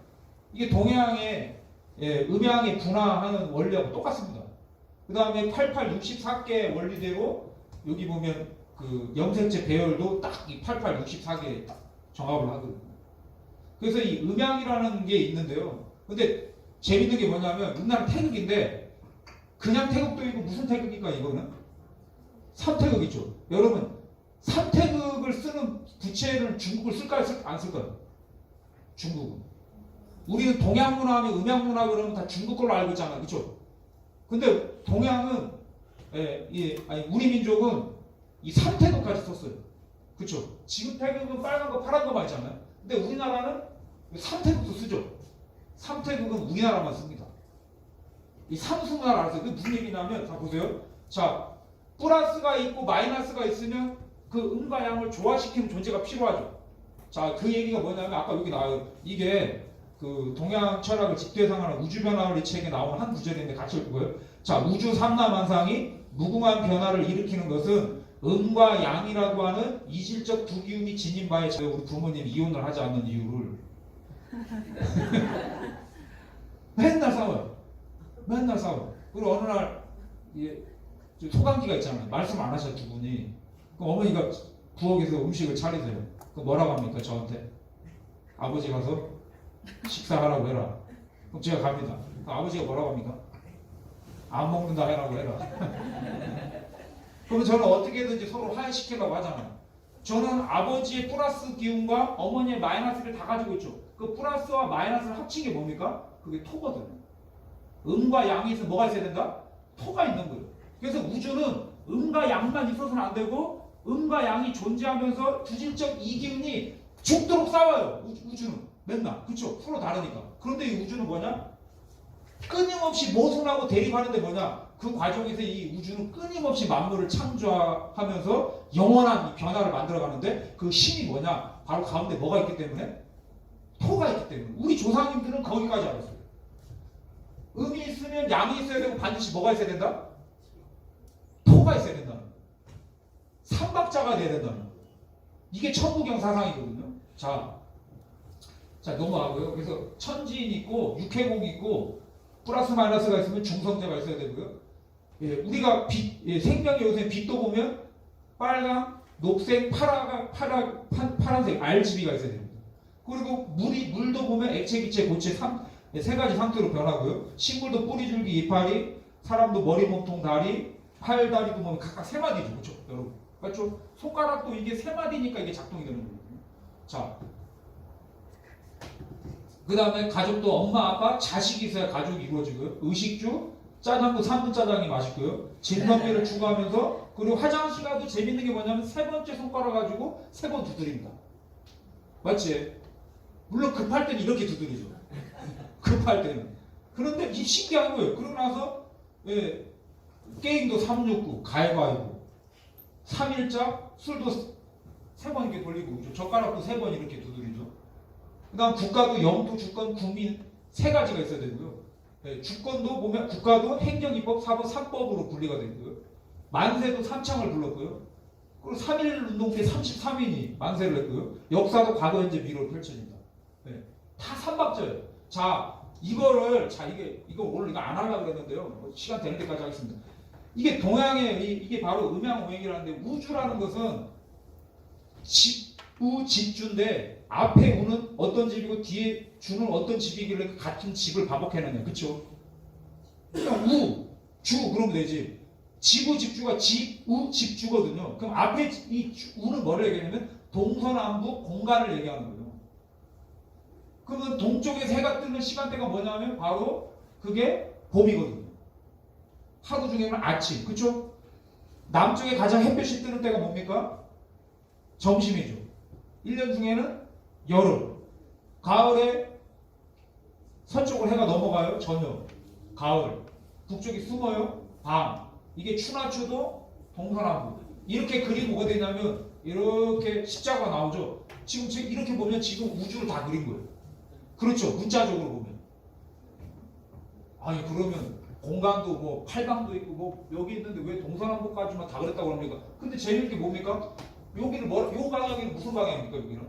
이게 동해양의 음양의 분화하는 원리하고 똑같습니다. 그 다음에 88, 64개 원리대로 여기 보면 그 염색체 배열도 딱 이 88, 64개 딱 정합을 하거든요. 그래서 이 음양이라는 게 있는데요. 근데 재밌는 게 뭐냐면 우리나라 태극인데 그냥 태극도 있고 무슨 태극일까 이거는? 삼태극이죠. 여러분 삼태극을 쓰는 부채를 중국을 쓸까요? 안 쓸까요? 중국은. 우리는 동양 문화 하면 음양 문화 그러면 다 중국 걸로 알고 있잖아요. 그렇죠? 근데 동양은 아니 우리 민족은 이 삼태극까지 썼어요. 그렇죠? 지금 태극은 빨간 거 파란 거만 있잖아요. 근데 우리나라는 삼태극도 쓰죠. 삼태극은 우리나라만 씁니다. 이 삼수문화를 알았어요. 그게 무슨 얘기냐면 자 보세요. 자 플러스가 있고 마이너스가 있으면 그 음과 양을 조화시키는 존재가 필요하죠. 자 그 얘기가 뭐냐면 아까 여기 나와요. 이게 그 동양 철학을 집대상하는 우주변화론의 책에 나온 한 구절인데 같이 읽고요. 자 우주 삼라만상이 무궁한 변화를 일으키는 것은 음과 양이라고 하는 이질적 두 기운이 지닌 바에 우리 부모님이 이혼을 하지 않는 이유를 맨날 싸워요. 맨날 싸워요. 그리고 어느 날 소강기가 있잖아요. 말씀 안 하셔 두 분이. 그럼 어머니가 부엌에서 음식을 차리세요. 그럼 뭐라고 합니까 저한테? 아버지 가서 식사하라고 해라. 그럼 제가 갑니다. 그럼 아버지가 뭐라고 합니까? 안 먹는다 해라고 해라. 그러면 저는 어떻게든지 서로 화해시키려고 하잖아요. 저는 아버지의 플러스 기운과 어머니의 마이너스를 다 가지고 있죠. 그 플러스와 마이너스를 합친 게 뭡니까? 그게 토거든요. 음과 양이 있으면 뭐가 있어야 된다? 토가 있는 거예요. 그래서 우주는 음과 양만 있어서는 안 되고 음과 양이 존재하면서 두질적 이기운이 죽도록 싸워요. 우주는 맨날. 그렇죠? 서로 다르니까. 그런데 이 우주는 뭐냐? 끊임없이 모순하고 대립하는데 뭐냐? 그 과정에서 이 우주는 끊임없이 만물을 창조하면서 영원한 이 변화를 만들어가는데 그 힘이 뭐냐? 바로 가운데 뭐가 있기 때문에? 토가 있기 때문에. 우리 조상님들은 거기까지 알았어요. 음이 있으면 양이 있어야 되고 반드시 뭐가 있어야 된다? 토가 있어야 된다. 삼박자가 돼야 된다. 이게 천부경 사상이거든요. 자 넘어가고요. 그래서 천지인이 있고 육해공이 있고 플러스 마이너스가 있으면 중성자가 있어야 되고요. 우리가 생명의 요새 빛도 보면 빨강, 녹색, 파란색 RGB가 있어야 됩니다. 그리고 물도 보면 액체, 기체, 고체 세 가지 상태로 변하고요. 식물도 뿌리, 줄기, 이파리, 사람도 머리, 몸통, 다리, 팔, 다리도 보면 각각 세 마디죠. 그렇죠? 여러분. 맞죠? 손가락도 이게 세 마디니까 이게 작동이 되는 거거든요. 자. 그 다음에 가족도 엄마, 아빠, 자식이 있어야 가족이 이루어지고요. 의식주, 짜장도 3분 짜장이 맛있고요. 진선미를 추구하면서 그리고 화장실 가도 재밌는 게 뭐냐면 세 번째 손가락 가지고 세 번 두드립니다. 맞지? 물론 급할 때는 이렇게 두드리죠. 급할 때는. 그런데 이 신기한 거예요. 그러고 나서 게임도 369, 가위바위보, 3일자, 술도 세 번 이렇게 돌리고 젓가락도 세 번 이렇게 두드리죠. 그 다음 국가도 영토, 주권, 국민 세 가지가 있어야 되고요. 주권도 보면 국가도 행정입법, 사법, 상법으로 분리가 되고요. 만세도 삼창을 불렀고요. 그리고 3.1 운동 때 33인이 만세를 했고요. 역사도 과거, 현재, 미래로 펼쳐집니다. 다 삼박자예요. 자, 이거를 이거 오늘 이거 안 하려고 그랬는데요. 시간 되는 데까지 하겠습니다. 이게 동양의 이게 바로 음양오행이라는데 우주라는 것은 집주인데 앞에 우는 어떤 집이고 뒤에 주는 어떤 집이길래 같은 집을 반복해내냐, 그렇죠? 그냥 주 그러면 되지. 지구 집주가 집주거든요. 그럼 앞에 이 우는 뭐를 얘기하냐면 동서남북 공간을 얘기하는 거예요. 그러면 동쪽에서 해가 뜨는 시간대가 뭐냐면 바로 그게 봄이거든요. 하루 중에는 아침, 그렇죠? 남쪽에 가장 햇볕이 뜨는 때가 뭡니까? 점심이죠. 1년 중에는 여름, 가을에 서쪽으로 해가 넘어가요. 저녁, 가을, 북쪽이 숨어요. 밤. 이게 추나추도 동서남북. 이렇게 그림 뭐가 되냐면 이렇게 십자가 나오죠. 지금 이렇게 보면 지금 우주를 다 그린 거예요. 그렇죠. 문자적으로 보면. 아니 그러면 공간도 뭐 팔방도 있고 뭐 여기 있는데 왜 동서남북까지만 다 그랬다고 합니까? 근데 재밌게 뭡니까? 여기는 요 방향이 무슨 방향입니까? 여기는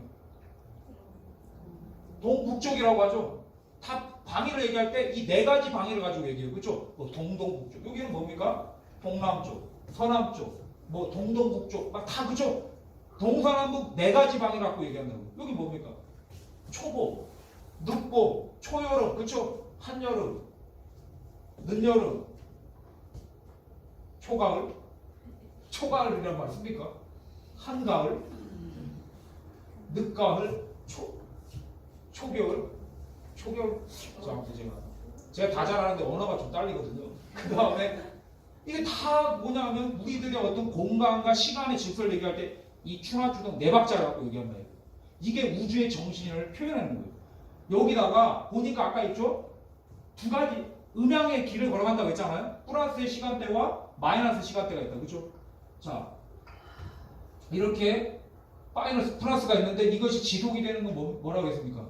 동북쪽이라고 하죠. 다 방위를 얘기할 때 이 네 가지 방위를 가지고 얘기해요. 그렇죠? 뭐 동동북쪽. 여기는 뭡니까? 동남쪽, 서남쪽, 뭐 동동북쪽 막 다 그죠? 동서남북 네 가지 방위 갖고 얘기한다고. 여기 뭡니까? 초봄, 늦봄, 초여름, 그렇죠? 한여름, 늦여름, 초가을, 초가을이란 말 씁니까? 한가을, 늦가을, 초겨울, 자, 아무튼 제가 다 잘하는데 언어가 좀 딸리거든요. 그 다음에 이게 다 뭐냐면 우리들의 어떤 공간과 시간의 질서를 얘기할 때 이 충하주동 네 박자라고 얘기한다. 이게 우주의 정신을 표현하는 거예요. 여기다가 보니까 아까 있죠? 두 가지 음양의 길을 걸어간다고 했잖아요. 플러스의 시간대와 마이너스 시간대가 있다. 그죠? 자, 이렇게 마이너스 플러스가 있는데 이것이 지속이 되는 건 뭐라고 했습니까?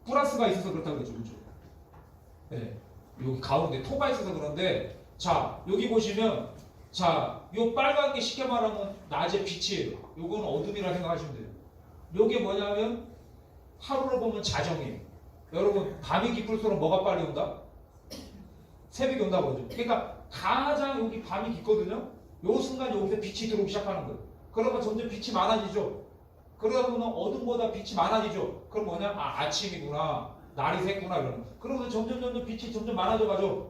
플러스가 있어서 그렇다고 그랬죠. 그죠? 네. 여기 가운데 토가 있어서 그런데 자, 여기 보시면 자, 요 빨간 게 쉽게 말하면 낮의 빛이에요. 요거는 어둠이라 생각하시면 돼요. 요게 뭐냐면 하루로 보면 자정이에요. 여러분 밤이 깊을수록 뭐가 빨리 온다? 새벽이 온다고 하죠. 그러니까 가장 여기 밤이 깊거든요. 요 순간 여기서 빛이 들어오기 시작하는 거예요. 그러면 점점 빛이 많아지죠. 그러다 보면 어둠보다 빛이 많아지죠. 그럼 뭐냐? 아, 아침이구나. 날이 샜구나. 이러는. 그러면 점점 빛이 점점 많아져 가죠.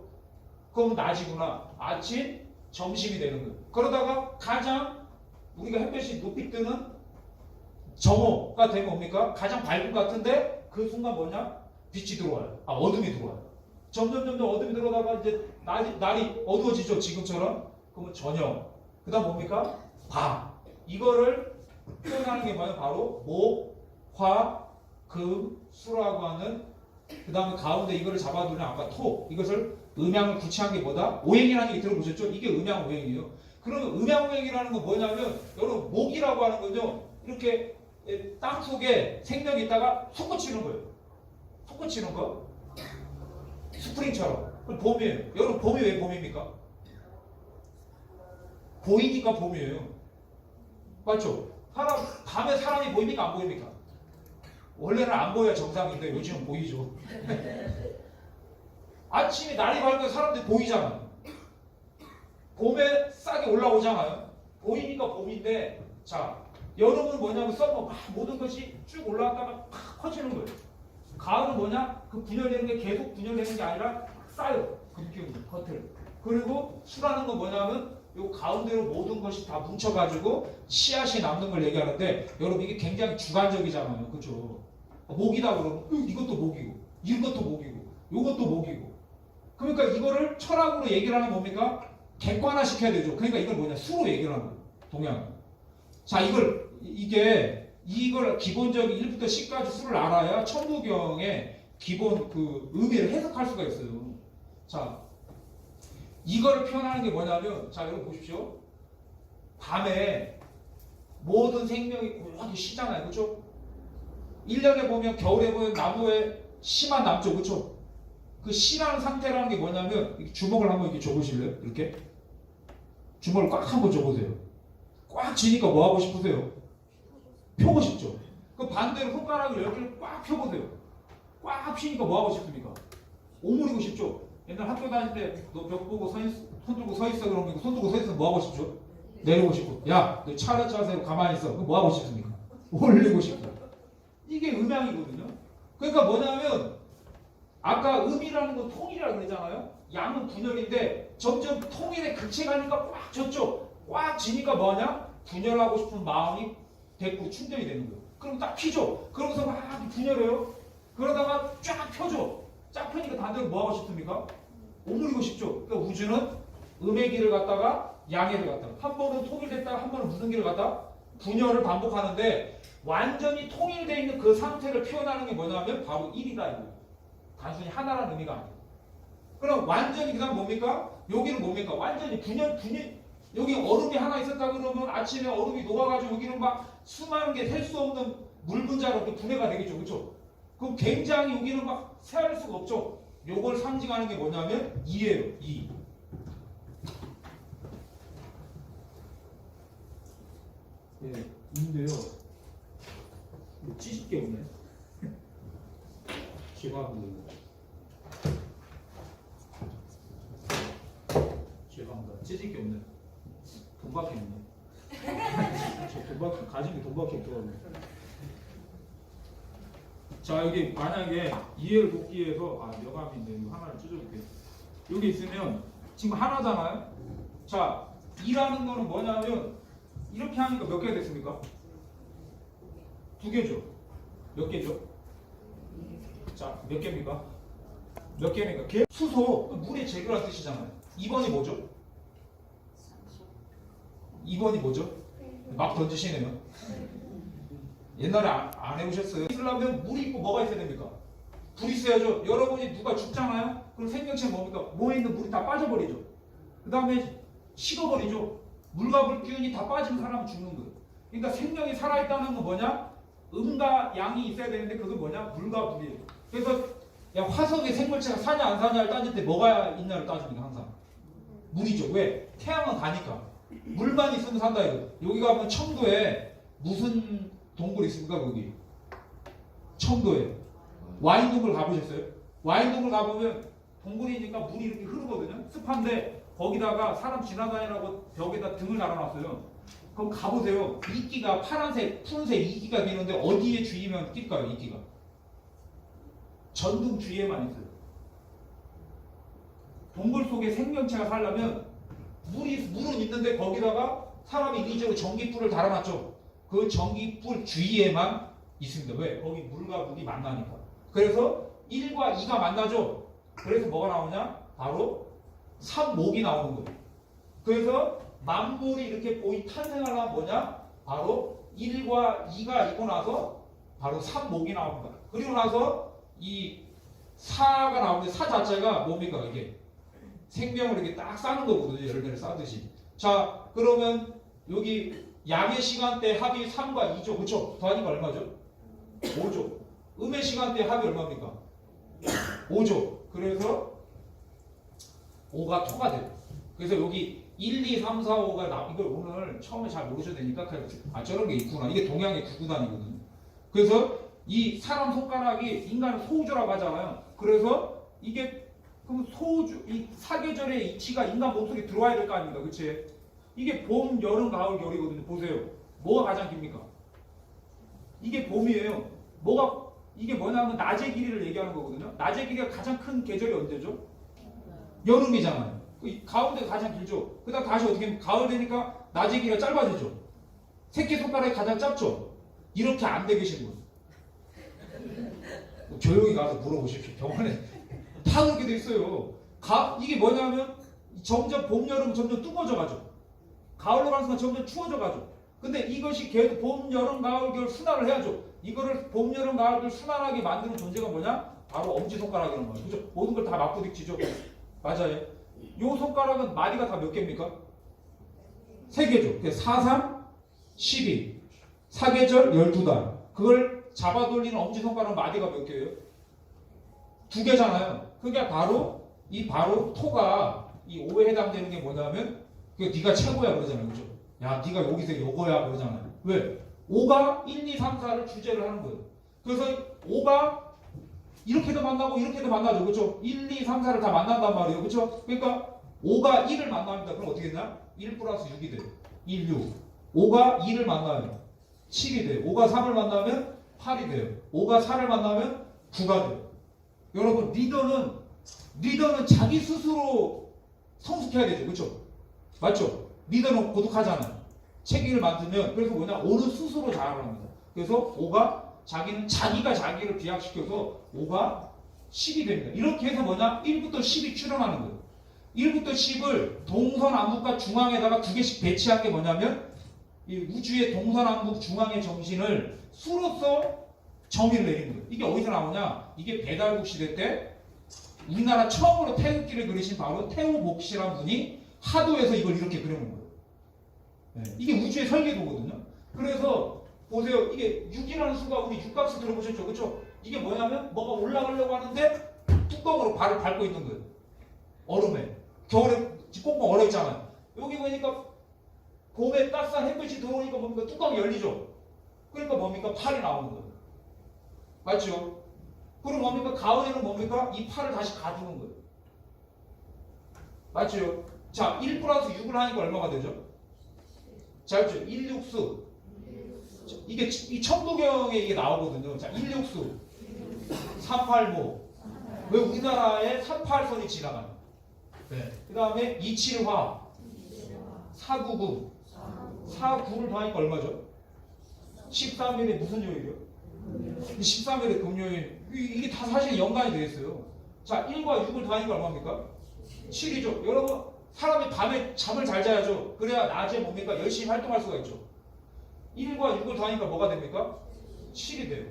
그러면 낮이구나. 아침, 점심이 되는 거예요. 그러다가 가장 우리가 햇볕이 높이 뜨는 정오가 되면 뭡니까? 가장 밝은 것 같은데 그 순간 뭐냐? 빛이 들어와요. 아, 어둠이 들어와요. 점점 어둠이 들어오다가 이제 날이 어두워지죠. 지금처럼. 그러면 저녁. 그 다음 뭡니까? 밤. 이거를 표현하는 게 뭐냐? 바로 목, 화, 금, 수라고 하는 그 다음에 가운데 이거를 잡아두는 아까 토. 이것을 음양을 구체한 게 뭐다? 오행이라는 얘기 들어보셨죠? 이게 음양 오행이에요. 그러면 음양 오행이라는 건 뭐냐면 여러분 목이라고 하는 건요. 이렇게 땅 속에 생명이 있다가 솟구치는 거예요. 솟구치는 거. 스프링처럼. 그럼 봄이에요. 여러분 봄이 왜 봄입니까? 보이니까 봄이에요. 맞죠? 밤에 사람이 보입니까? 안 보입니까? 원래는 안 보여야 정상인데 요즘은 보이죠. 아침에 날이 밝으면 사람들이 보이잖아요. 봄에 싹이 올라오잖아요. 보이니까 봄인데 자 여름은 뭐냐면 썸머 막 모든 것이 쭉 올라왔다가 팍 커지는 거예요. 가을은 뭐냐? 그 분열되는 게 계속 분열되는 게 아니라 쌓여. 금기운 겉을. 그리고 수라는 건 뭐냐면 요 가운데로 모든 것이 다 뭉쳐가지고 씨앗이 남는 걸 얘기하는데 여러분 이게 굉장히 주관적이잖아요. 그죠? 목이다 그러면 이것도 목이고 이것도 목이고 요것도 목이고 그러니까 이거를 철학으로 얘기를 하면 뭡니까? 객관화 시켜야 되죠. 그러니까 이걸 뭐냐? 수로 얘기를 하는 거예요. 동양. 자 이걸 기본적인 1부터 10까지 수를 알아야 천부경의 기본 그 의미를 해석할 수가 있어요. 자 이거를 표현하는 게 뭐냐면 자 여러분 보십시오. 밤에 모든 생명이 고요하게 쉬잖아요. 그렇죠? 1년에 보면 겨울에 보면 나무에 씨만 남죠. 그렇죠? 그 씨라는 상태라는 게 뭐냐면 주먹을 한번 이렇게 줘보실래요? 이렇게 주먹을 꽉 한번 줘보세요. 꽉 쥐니까 뭐 하고 싶으세요? 펴고 싶죠. 그 반대로 손가락을 10개를 꽉 펴보세요. 꽉 펴니까 뭐 하고 싶습니까? 오므리고 싶죠. 옛날 학교 다닐 때 너 벽 보고 손 들고 서 있어 그러면 손 들고 서 있으면 뭐 하고 싶죠? 내리고 싶고. 야, 너 차렷 자세로 가만히 있어. 그럼 뭐 하고 싶습니까? 올리고 싶고. 이게 음양이거든요. 그러니까 뭐냐면 아까 음이라는 건 통일이라고 그랬잖아요. 양은 분열인데 점점 통일의 극체가 가니까 꽉 졌죠. 꽉 지니까 뭐냐? 분열하고 싶은 마음이 됐고 충전이 되는 거예요. 그럼 딱 피죠. 그러면서 막 분열해요. 그러다가 쫙 펴죠. 쫙 펴니까 반대로 뭐 하고 싶습니까? 오므리고 싶죠. 그러니까 우주는 음의 길을 갔다가 양의 길을 갔다가 한 번은 통일됐다가 한 번은 무슨 길을 갔다? 분열을 반복하는데 완전히 통일되어 있는 그 상태를 표현하는 게 뭐냐면 바로 1이다 이거. 단순히 하나라는 의미가 아니에요. 그럼 완전히 그 다음 뭡니까? 여기는 뭡니까? 완전히 분열 여기 얼음이 하나 있었다 그러면 아침에 얼음이 녹아가지고 여기는 막 수많은 게 셀 수 없는 물 분자로 분해가 되겠죠. 그렇죠? 그럼 굉장히 여기는 막 세할 수가 없죠. 요걸 상징하는 게 뭐냐면 2예요. 2. 예, 2인데요. 찌집게 오네. 제가 나옵니다. 찌질 게 없네. 돈밖에 없네. 저 돈밖에 가진 게 돈밖에 없더라고요. 자 여기 만약에 2엘 곱기에서 여감인데 이거 하나를 찢어볼게요. 여기 있으면 지금 하나잖아요. 자 2라는 거는 뭐냐면 이렇게 하니까 몇 개가 됐습니까? 2개죠. 몇 개죠? 자 몇 개입니까? 몇 개입니까? 수소 물의 재료란 뜻이잖아요. 2번이 뭐죠? 2번이 뭐죠? 막 던지시네요. 옛날에 안 해보셨어요? 있으려면 물이 있고 뭐가 있어야 됩니까? 불이 있어야죠. 여러분이 누가 죽잖아요? 그럼 생명체 뭡니까? 몸에 있는 물이 다 빠져버리죠. 그 다음에 식어버리죠. 물과 불 기운이 다 빠지면 사람은 죽는 거예요. 그러니까 생명이 살아있다는 건 뭐냐? 음과 양이 있어야 되는데 그게 뭐냐? 물과 불이에요. 그래서 야 화석의 생물체가 사냐 안 사냐를 따질 때 뭐가 있냐를 따집니다. 항상 물이죠. 왜? 태양은 가니까. 물만 있으면 산다 이거. 여기 가면 청도에 무슨 동굴 있습니까? 거기 청도에 와인 동굴 가보셨어요? 와인 동굴 가보면 동굴이니까 물이 이렇게 흐르거든요. 습한데 거기다가 사람 지나다니라고 벽에다 등을 달아놨어요. 그럼 가보세요. 이끼가 파란색, 푸른색 이끼가 되는데 어디에 주의면 낄까요? 이끼가 전등 주위에만 있어요. 동굴 속에 생명체가 살려면 물은 있는데 거기다가 사람이 인위적으로 전기불을 달아놨죠. 그 전기불 주위에만 있습니다. 왜? 거기 물과 물이 만나니까. 그래서 1과 2가 만나죠. 그래서 뭐가 나오냐? 바로 삼목이 나오는 거예요. 그래서 만물이 이렇게 탄생하려면 뭐냐? 바로 1과 2가 있고 나서 바로 삼목이 나옵니다. 그리고 나서 이 사가 나오는데 사 자체가 뭡니까? 이게 생명을 이렇게 딱 싸는 거거든요. 열매를 싸듯이. 자, 그러면 여기 양의 시간대 합이 3과 2죠. 그렇죠? 더하니까 얼마죠? 5죠. 음의 시간대 합이 얼마입니까? 5죠. 그래서 5가 토가 돼요. 그래서 여기 1, 2, 3, 4, 5가 이걸 오늘 처음에 잘 모르셔도 되니까 저런 게 있구나. 이게 동양의 구구단이거든요. 그래서 이 사람 손가락이 인간은 소우주라고 하잖아요. 그래서 이게 그럼 소우주, 이 사계절의 이치가 인간 몸속에 들어와야 될 거 아닙니까? 그치? 이게 봄, 여름, 가을, 겨울이거든요. 보세요. 뭐가 가장 깁니까? 이게 봄이에요. 이게 뭐냐면 낮의 길이를 얘기하는 거거든요. 낮의 길이가 가장 큰 계절이 언제죠? 여름이잖아요. 가운데가 가장 길죠. 그 다음 다시 어떻게 가을 되니까 낮의 길이가 짧아지죠. 새끼손가락이 가장 짧죠. 이렇게 안 돼 계신 분. 조용히 가서 물어보십시오. 병원에 다 그렇게 돼 있어요. 이게 뭐냐면 점점 봄, 여름 점점 뜨거워져 가죠. 가을로 가는 순간 점점 추워져 가죠. 근데 이것이 계속 봄, 여름, 가을, 겨울 순환을 해야죠. 이거를 봄, 여름, 가을, 겨울 순환하게 만드는 존재가 뭐냐? 바로 엄지손가락이라는 거예요. 그죠? 모든 걸 다 맞부딪히죠. 맞아요. 요 손가락은 마디가 다 몇 개입니까? 3개죠. 그래서 4, 3, 12. 사계절 12달. 그걸 잡아 돌리는 엄지손가락 마디가 몇 개예요? 2개잖아요. 그게 바로 토가 이 5에 해당되는 게 뭐냐면 네가 최고야 그러잖아요. 그죠? 야 네가 여기서 요거야 그러잖아요. 왜? 5가 1, 2, 3, 4를 주제를 하는 거예요. 그래서 5가 이렇게도 만나고 이렇게도 만나죠. 그렇죠? 1, 2, 3, 4를 다 만난단 말이에요. 그렇죠? 그러니까 5가 1을 만납니다. 그럼 어떻게 되냐? 1 플러스 6이 돼요. 1, 6. 5가 2를 만나요. 7이 돼요. 5가 3을 만나면 8이 돼요. 5가 4를 만나면 9가 돼요. 여러분 리더는 자기 스스로 성숙해야 되죠. 그렇죠? 맞죠? 리더는 고독하잖아요. 체계를 만들면 그래서 뭐냐? 5는 스스로 자활을 합니다. 그래서 5가 자기가 자기를 비약시켜서 5가 10이 됩니다. 이렇게 해서 뭐냐? 1부터 10이 출현하는 거예요. 1부터 10을 동서남북과 중앙에다가 2개씩 배치한 게 뭐냐면 이 우주의 동서남북 중앙의 정신을 수로서 정의를 내리는 거예요. 이게 어디서 나오냐? 이게 배달국 시대 때 우리나라 처음으로 태극기를 그리신 바로 태우복시라는 분이 하도에서 이걸 이렇게 그려놓은 거예요. 네. 이게 우주의 설계도거든요. 그래서 보세요. 이게 6이라는 수가 우리 육각수 들어보셨죠? 그렇죠? 이게 뭐냐면 뭐가 올라가려고 하는데 뚜껑으로 발을 밟고 있는 거예요. 얼음에. 겨울에 꽁꽁 얼어있잖아요. 여기 보니까 봄에 따스한 햇빛이 들어오니까 뭡니까? 뚜껑이 열리죠? 그러니까 뭡니까? 팔이 나오는 거예요. 맞죠? 그리고 뭡니까? 가을에는 뭡니까? 이 팔을 다시 가두는 거예요. 맞죠? 자, 1 플러스 6을 하니까 얼마가 되죠? 자, 그렇죠? 1육수. 이게 이 천부경에 이게 나오거든요. 자, 1육수. 385. 왜 우리나라에 38선이 지나가요? 네. 그 다음에 275. 499. 49를 더하니까 얼마죠? 13일에 무슨 요일이요? 13일에 금요일. 이게 다 사실 연관이 되어 있어요. 자, 1과 6을 더하니까 얼마입니까? 7이죠. 여러분, 사람이 밤에 잠을 잘 자야죠. 그래야 낮에 뭡니까? 열심히 활동할 수가 있죠. 1과 6을 더하니까 뭐가 됩니까? 7이 돼요.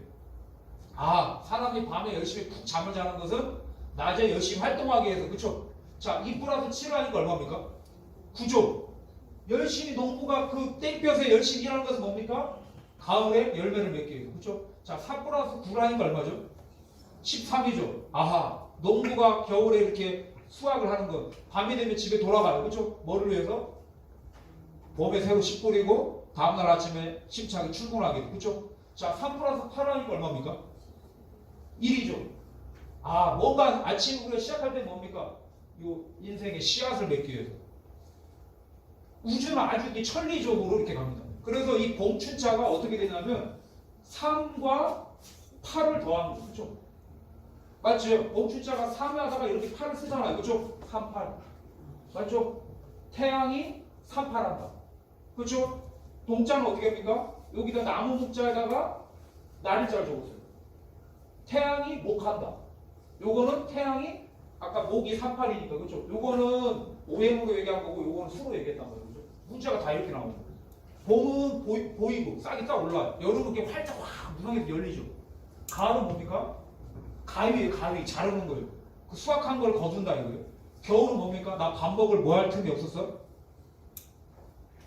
아, 사람이 밤에 열심히 푹 잠을 자는 것은 낮에 열심히 활동하기 위해서. 그쵸? 자, 2 플러스 7을 하니까 얼마입니까? 9죠. 열심히 농부가 그 땡볕에 열심히 일하는 것은 뭡니까? 가을에 열매를 맺기 위해서. 그쵸? 자, 4 플러스 9를 하니까 얼마죠? 13이죠. 아하, 농부가 겨울에 이렇게 수확을 하는 것, 밤이 되면 집에 돌아가요. 그쵸? 뭐를 위해서? 봄에 새로 씨 뿌리고 다음날 아침에 힘차게 출근하게. 그쵸? 자, 3 플러스 8을 하니까 얼마입니까? 1이죠. 아, 뭔가 아침 우리가 시작할 때 뭡니까? 요 인생의 씨앗을 맺기 위해서. 우주는 아주 이렇게 천리적으로 이렇게 갑니다. 그래서 이 봉춘자가 어떻게 되냐면 3과 8을 더한 거죠. 그렇죠? 맞죠? 봉춘자가 3을 하다가 이렇게 8을 쓰잖아요. 그렇죠? 3, 8. 맞죠? 태양이 3, 8 한다. 그렇죠? 동자는 어떻게 합니까? 여기다 나무 목자에다가 날일자를 적었어요. 태양이 목한다. 요거는 태양이 아까 목이 3, 8이니까 그렇죠? 요거는 오행으로 얘기한 거고 요거는 수로 얘기했단 말이죠. 문자가 다 이렇게 나오는 거예요. 봄은 보이고 싹이 딱 올라요. 여름은 이렇게 활짝 확 무성해서 열리죠. 가을은 뭡니까? 가위예요. 가위 자르는 거예요. 그 수확한 걸 거둔다 이거예요. 겨울은 뭡니까? 나 밥 먹을 뭐 할 틈이 없었어?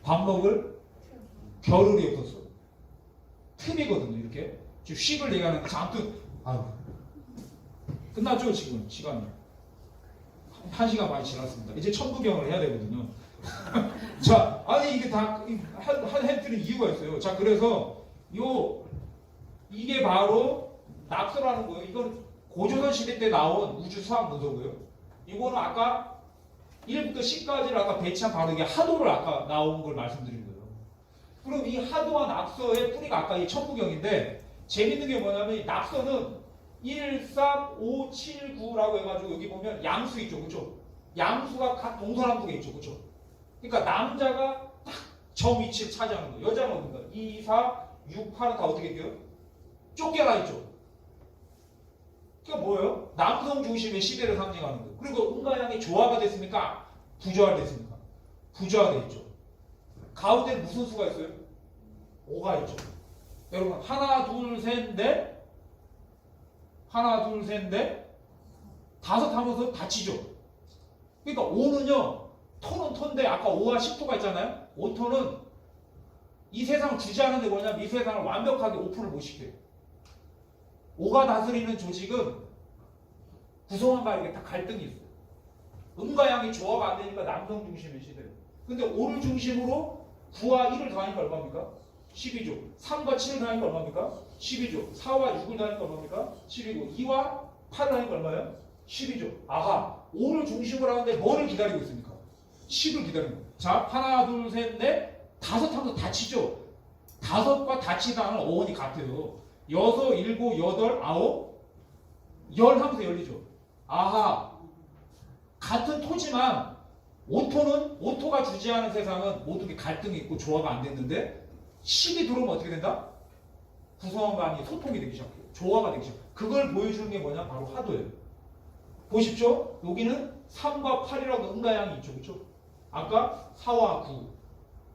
밥 먹을 겨를이 없었어. 틈이거든요. 이렇게 지금 쉥을 얘기하는 거. 아무튼 아유 끝났죠 지금 시간이. 1시간 많이 지났습니다. 이제 천부경을 해야 되거든요. 자, 아니 이게 다 한 해드린 이유가 있어요. 자, 그래서 이게 바로 낙서라는 거예요. 이건 고조선 시대 때 나온 우주 수학 문서고요. 이거는 아까 1부터 10까지를 아까 배치한 바로 이게 하도를 아까 나온 걸 말씀드린 거예요. 그럼 이 하도와 낙서의 뿌리가 아까 이 천부경인데 재밌는 게 뭐냐면 이 낙서는 1, 3, 5, 7, 9라고 해가지고 여기 보면 양수 있죠. 그렇죠? 양수가 각 동서남북에 있죠. 그렇죠? 그러니까 남자가 딱 저 위치를 차지하는 거예요. 여자는 어딘가? 2, 4, 6, 8은 다 어떻게 돼요? 쫓겨나 있죠. 그러니까 뭐예요? 남성 중심의 시대를 상징하는 거예요. 그리고 음가양이 조화가 됐습니까? 부조화됐습니까? 부조화돼 있죠. 가운데는 무슨 수가 있어요? 5가 있죠. 여러분 하나, 둘, 셋, 넷 하나, 둘, 셋, 넷 다섯 하면서 다치죠. 그러니까 5는요. 토는 토인데 아까 5와 10토가 있잖아요. 5토는 이 세상을 주지하는 데 뭐냐면 이 세상을 완벽하게 오픈을 못 시켜요. 5가 다스리는 조직은 구성원과 이렇게 다 갈등이 있어요. 음과 양이 조화가 안 되니까 남성 중심의 시대예요. 근데 5를 중심으로 9와 1을 더하니까 얼마입니까? 12죠. 3과 7을 더하니까 얼마입니까? 12죠. 4와 6을 더하니까 얼마입니까? 10이고 2와 8을 하니까 얼마예요? 10이죠. 아하, 5를 중심으로 하는데 뭐를 기다리고 있습니까? 10을 기다리는 거예요. 자, 하나, 둘, 셋, 넷, 다섯 하면서 다치죠. 다섯과 다치다는 어원이 같아요. 여섯, 일곱, 여덟, 아홉, 열 하면서 열리죠. 아하, 같은 토지만 오토가 주지하는 세상은 모든 게 갈등이 있고 조화가 안 됐는데 10이 들어오면 어떻게 된다? 구성원 간이 소통이 되기 시작해요. 조화가 되기 시작해요. 그걸 보여주는 게 뭐냐? 바로 화도예요. 보십시오. 여기는 3과 8이라고 음가양이 있죠. 그렇죠? 아까 4와 9,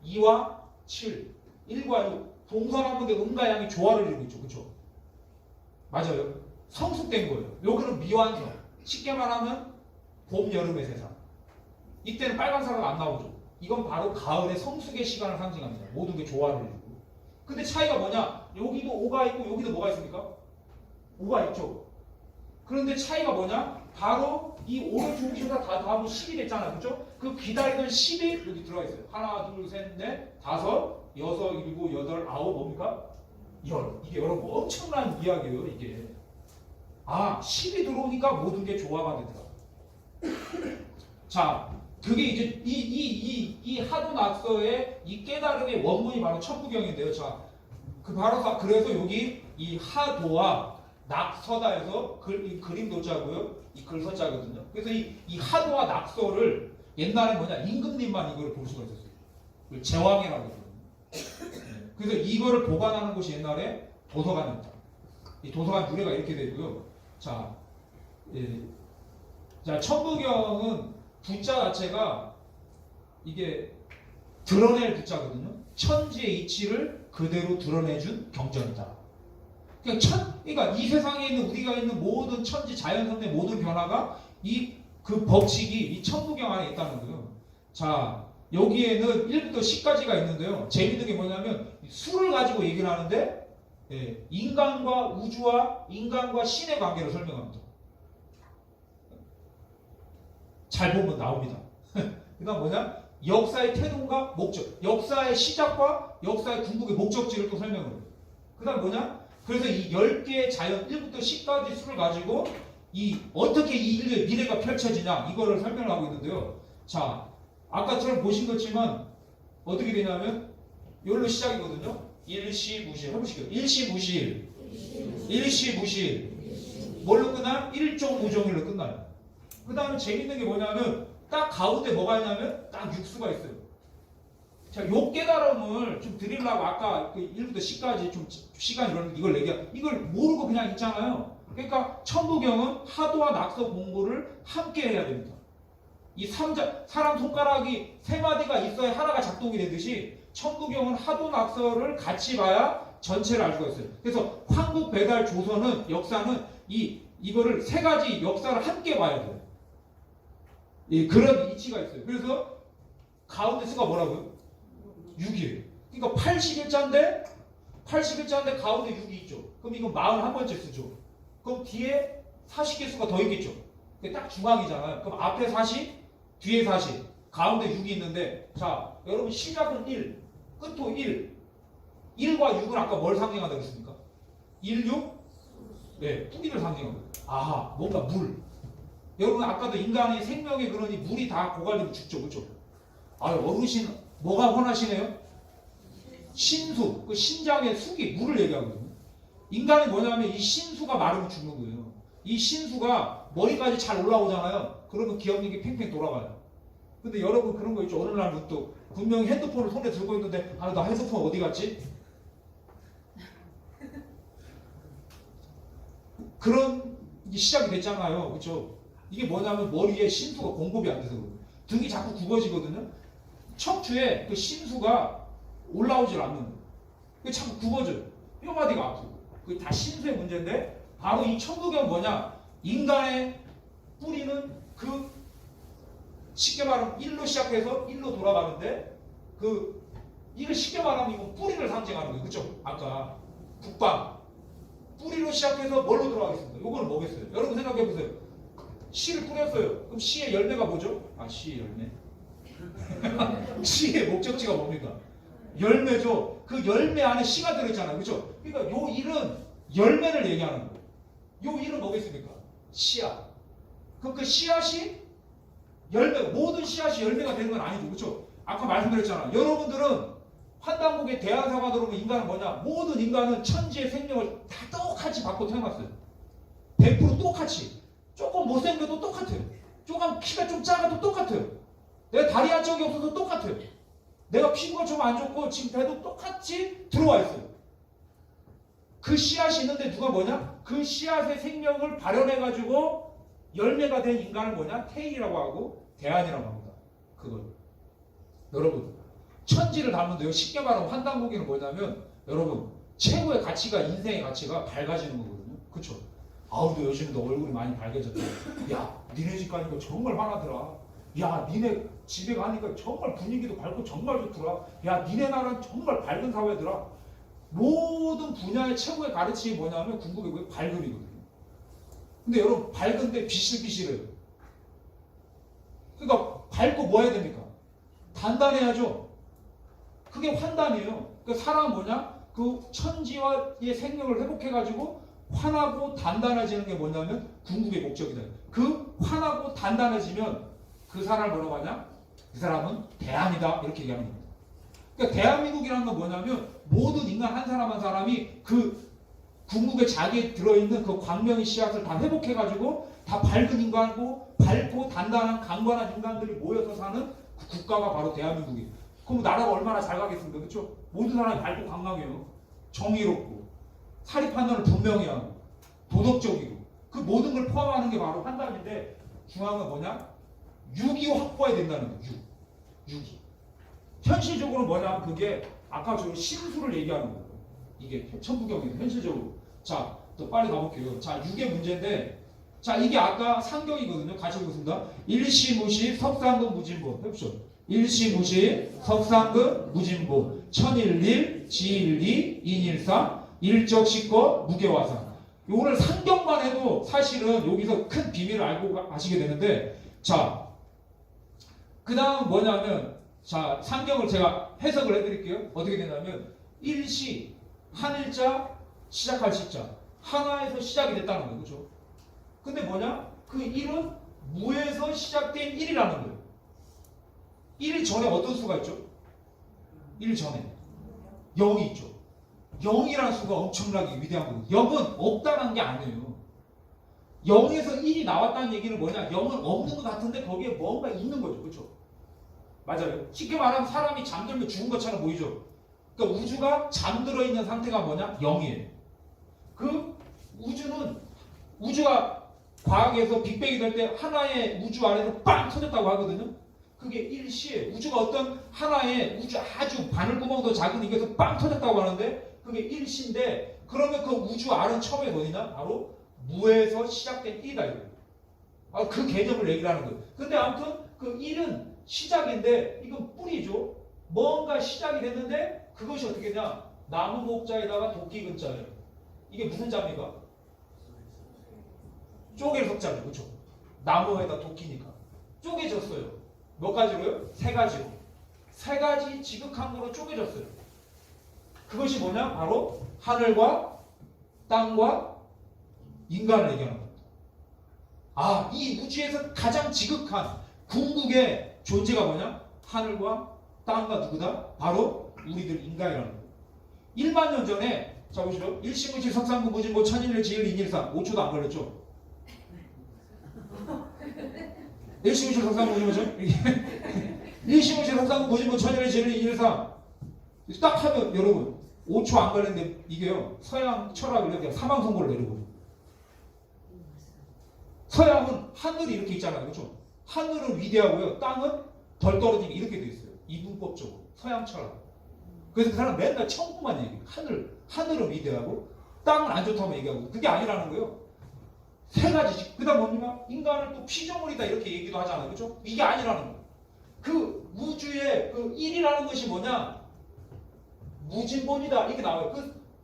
2와 7, 1과 6 동서남북의 음가양이 조화를 이루고 있죠. 그렇죠? 맞아요. 성숙된 거예요. 여기는 미완성. 쉽게 말하면 봄, 여름의 세상. 이때는 빨간사과가 안 나오죠. 이건 바로 가을의 성숙의 시간을 상징합니다. 모든 게 조화를 이루고. 근데 차이가 뭐냐? 여기도 5가 있고 여기도 뭐가 있습니까? 5가 있죠. 그런데 차이가 뭐냐? 바로 이 5를 중심으로 다 더하면 10이 됐잖아요. 그렇죠? 그 기다리던 10이 여기 들어가 있어요. 하나, 둘, 셋, 넷, 다섯, 여섯, 일곱, 여덟, 아홉 뭡니까? 열. 이게 여러분 엄청난 이야기예요. 이게. 아, 10이 들어오니까 모든 게 조화가 되더라. 자, 그게 이제 이 하도 낙서의 이 깨달음의 원문이 바로 천부경인데요. 자, 그래서 여기 이 하도와 낙서다에서 이 그림 도자고요. 이 글서자거든요. 그래서 이 하도와 낙서를 옛날에 뭐냐 임금님만 이걸 볼 수가 있었어요. 제왕이라고 그러거든요. 그래서 이거를 보관하는 곳이 옛날에 도서관이었다. 이 도서관 유래가 이렇게 되고요. 자, 천부경은 부자 자체가 이게 드러낼 부자거든요. 천지의 이치를 그대로 드러내준 경전이다. 그러니까 이 세상에 있는 우리가 있는 모든 천지 자연선의 모든 변화가 그 법칙이 이 천부경 안에 있다는 거예요. 자, 여기에는 1부터 10까지가 있는데요. 재밌는 게 뭐냐면 수를 가지고 얘기를 하는데 인간과 우주와 인간과 신의 관계를 설명합니다. 잘 보면 나옵니다. 그 다음 뭐냐? 역사의 태동과 목적, 역사의 시작과 역사의 궁극의 목적지를 또 설명을 해요. 그 다음 뭐냐? 그래서 이 10개의 자연 1부터 10까지 수를 가지고 어떻게 이 인류의 미래가 펼쳐지냐 이거를 설명을 하고 있는데요. 자, 아까처럼 보신 것지만 어떻게 되냐면 여기로 시작이거든요. 일시무실 해보시죠. 일시무실 뭘로 끝나요? 일종무종일로 끝나요. 그 다음에 재밌는 게 뭐냐면 딱 가운데 뭐가 있냐면 딱 육수가 있어요. 자, 요 깨달음을 좀 드리려고 아까 그 1부터 10까지 좀 시간 이걸 이걸 모르고 그냥 있잖아요. 그러니까 천부경은 하도와 낙서 공부를 함께 해야 됩니다. 이 사람 손가락이 3마디가 있어야 하나가 작동이 되듯이 천부경은 하도 낙서를 같이 봐야 전체를 알 수가 있어요. 그래서 황국 배달 조선은 역사는 이거를 3가지 역사를 함께 봐야 돼요. 그런 이치가 있어요. 그래서 가운데 수가 뭐라고요? 6이에요. 그러니까 81자인데 가운데 6이 있죠. 그럼 이건 41번째 수죠. 그럼 뒤에 40개 수가 더 있겠죠. 그게 딱 중앙이잖아요. 그럼 앞에 40, 뒤에 40, 가운데 6이 있는데 자, 여러분 시작은 1, 끝도 1. 1과 6은 아까 뭘 상징한다고 했습니까? 1, 6? 네, 뿌리를 상징하고. 아하, 뭔가 물. 여러분 아까도 인간의 생명에 그러니 물이 다 고갈되면 죽죠. 그렇죠? 어르신 뭐가 원하시네요? 신수, 그 신장의 숙이 물을 얘기하거든요. 인간이 뭐냐면 이 신수가 마르면 죽는 거예요. 이 신수가 머리까지 잘 올라오잖아요. 그러면 기억력이 팽팽 돌아가요. 근데 여러분 그런 거 있죠. 어느 날부터 분명히 핸드폰을 손에 들고 있는데 나 핸드폰 어디 갔지? 그런 시작이 됐잖아요. 그렇죠? 이게 뭐냐면 머리에 신수가 공급이 안 돼서 그래요. 등이 자꾸 굽어지거든요. 척추에 그 신수가 올라오질 않는 거예요. 그게 자꾸 굽어져요. 뼈마디가 아프고. 그게 다 신수의 문제인데 바로 이 천부경은 뭐냐? 인간의 뿌리는 쉽게 말하면 1로 시작해서 1로 돌아가는데 이를 쉽게 말하면 이건 뿌리를 상징하는 거예요. 그렇죠? 아까 국방 뿌리로 시작해서 뭘로 돌아가겠습니까? 요거는 뭐겠어요? 여러분 생각해 보세요. 씨를 뿌렸어요. 그럼 씨의 열매가 뭐죠? 씨의 열매. 씨의 목적지가 뭡니까? 열매죠. 그 열매 안에 씨가 들어있잖아요. 그렇죠? 그러니까 요 일은 열매를 얘기하는 거예요. 요 일은 뭐겠습니까? 씨앗. 그럼 그 씨앗이 모든 씨앗이 열매가 되는 건 아니죠. 그렇죠? 아까 말씀드렸잖아요. 여러분들은 환단국의 대한사가 들어오면 인간은 뭐냐? 모든 인간은 천지의 생명을 다 똑같이 받고 태어났어요. 100% 똑같이. 조금 못생겨도 똑같아요. 조금 키가 좀 작아도 똑같아요. 내가 다리 한쪽이 없어도 똑같아요. 내가 피부가 좀 안 좋고 지금 배도 똑같이 들어와 있어요. 그 씨앗이 있는데 누가 뭐냐? 그 씨앗의 생명을 발현해가지고 열매가 된 인간을 뭐냐? 태일이라고 하고 대안이라고 합니다. 그걸. 여러분 천지를 담는데요. 쉽게 말하면 환단고기는 뭐냐면 여러분 최고의 가치가 인생의 가치가 밝아지는 거거든요. 그쵸? 너 요즘 너 얼굴이 많이 밝아졌다. 야 니네 집 가니까 정말 화나더라. 야 니네 집에 가니까 정말 분위기도 밝고 정말 좋더라. 야 니네 나라는 정말 밝은 사회더라. 모든 분야의 최고의 가르침이 뭐냐면 궁극의 밝음이거든요. 근데 여러분 밝은데 비실비실해요. 그러니까 밝고 뭐 해야 됩니까? 단단해야죠. 그게 환단이에요. 그러니까 사람은 뭐냐? 그 천지와의 생명을 회복해가지고 환하고 단단해지는 게 뭐냐면 궁극의 목적이다. 그 환하고 단단해지면 그 사람을 뭐라고 하냐? 그 사람은 대안이다 이렇게 얘기하는 겁니다. 그러니까 대한민국이라는 건 뭐냐면 모든 인간 한 사람 한 사람이 그 궁극에 자기에 들어있는 그 광명의 씨앗을 다 회복해가지고 다 밝은 인간이고 밝고 단단한 강건한 인간들이 모여서 사는 그 국가가 바로 대한민국이에요. 그럼 나라가 얼마나 잘 가겠습니까? 그렇죠? 모든 사람이 밝고 강강해요. 정의롭고 사리 판단을 분명히 하고 도덕적이고 그 모든 걸 포함하는 게 바로 판단인데 중요한 건 뭐냐? 유기 확보해야 된다는 거예요. 유기. 현실적으로 뭐냐? 그게 아까 저 신수를 얘기하는 거예요. 이게 천부경에서 현실적으로. 자, 또 빨리 가볼게요. 자, 6의 문제인데, 자, 이게 아까 상경이거든요. 같이 보겠습니다. 일시무시 석상근 무진보. 해보시죠. 일시무시 석상근 무진보. 천일일 지일리 인일상 일적식거 무게화상. 요거를 상경만 해도 사실은 여기서 큰 비밀을 알고 가시게 되는데, 자, 그 다음 뭐냐면, 자, 상경을 제가 해석을 해드릴게요. 어떻게 되냐면, 일시, 한일자, 시작할 시자. 하나에서 시작이 됐다는 거예요. 그죠? 근데 뭐냐? 그 1은 무에서 시작된 1이라는 거예요. 1 전에 어떤 수가 있죠? 1 전에 0이 있죠. 0이라는 수가 엄청나게 위대한 거예요. 0은 없다는 게 아니에요. 0에서 1이 나왔다는 얘기는 뭐냐? 0은 없는 것 같은데 거기에 뭔가 있는 거죠. 그렇죠? 맞아요. 쉽게 말하면 사람이 잠들면 죽은 것처럼 보이죠. 그러니까 우주가 잠들어 있는 상태가 뭐냐? 0이에요. 그 우주는 우주가 과학에서 빅뱅이 될 때 하나의 우주 안에서 빵 터졌다고 하거든요. 그게 일시에 우주가 어떤 하나의 우주 아주 바늘구멍도 작은 이게서 빵 터졌다고 하는데 그게 일시인데 그러면 그 우주 알은 처음에 어디냐? 바로 무에서 시작된 1이다 이거예요. 아, 그 개념을 얘기를 하는 거예요. 근데 아무튼 그 1은 시작인데 이건 뿌리죠. 뭔가 시작이 됐는데 그것이 어떻게 되냐? 나무 목자에다가 도끼 근자예요. 이게 무슨 자입니까? 쪼개를 석자죠. 그렇죠? 나무에다 도끼니까. 쪼개졌어요. 몇 가지로요? 세 가지로. 세 가지 지극한으로 쪼개졌어요. 그것이 뭐냐? 바로 하늘과 땅과 인간을 얘기하는 겁니다. 아, 이 우주에서 가장 지극한 궁극의 존재가 뭐냐? 하늘과 땅과 누구다? 바로 우리들 인간이라는 거예요. 1만 년 전에 자 보시죠. 일시무시 석상근 무진보 천일일 지일 인일상 5초도 안 걸렸죠? 일시무시 석상근 무진보 일시무시 석상근 무진보 천일일 지일 인일상 딱 하면 여러분 5초 안 걸렸는데 이게요 서양 철학을 이렇게 사망선고를 내리고 서양은 하늘이 이렇게 있잖아요. 그렇죠? 하늘은 위대하고요. 땅은 덜 떨어지게 이렇게 돼 있어요. 이분법적으로 서양 철학. 그래서 그 사람 맨날 천국만 얘기해요. 하늘은 위대하고 땅은 안 좋다고 얘기하고 그게 아니라는 거예요. 세 가지씩. 그 다음 뭡니까? 인간을 또 피조물이다 이렇게 얘기도 하잖아요. 그렇죠? 이게 아니라는 거예요. 그 우주의 그 1이라는 것이 뭐냐? 무진본이다 이렇게 나와요.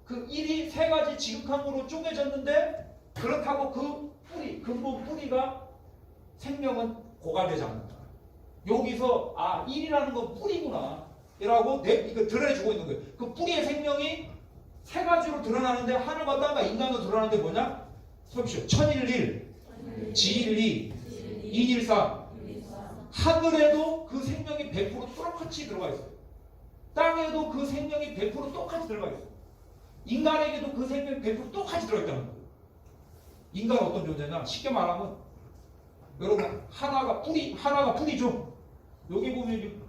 그 1이 세 가지 지극함으로 쪼개졌는데 그렇다고 그 뿌리, 근본 뿌리가 생명은 고갈되지 않는다. 여기서 아 1이라는 건 뿌리구나 라고 이거 드러내주고 있는 거예요. 그 뿌리의 생명이 세 가지로 드러나는데 하늘과 땅과 인간도 드러나는데 뭐냐? 보십시오. 천일일, 지일리, 인일상. 하늘에도 그 생명이 100% 똑같이 들어가 있어요. 땅에도 그 생명이 100% 똑같이 들어가 있어요. 인간에게도 그 생명이 100% 똑같이 들어있다는 거예요. 인간은 어떤 존재냐? 쉽게 말하면 여러분 하나가 뿌리죠. 여기 보면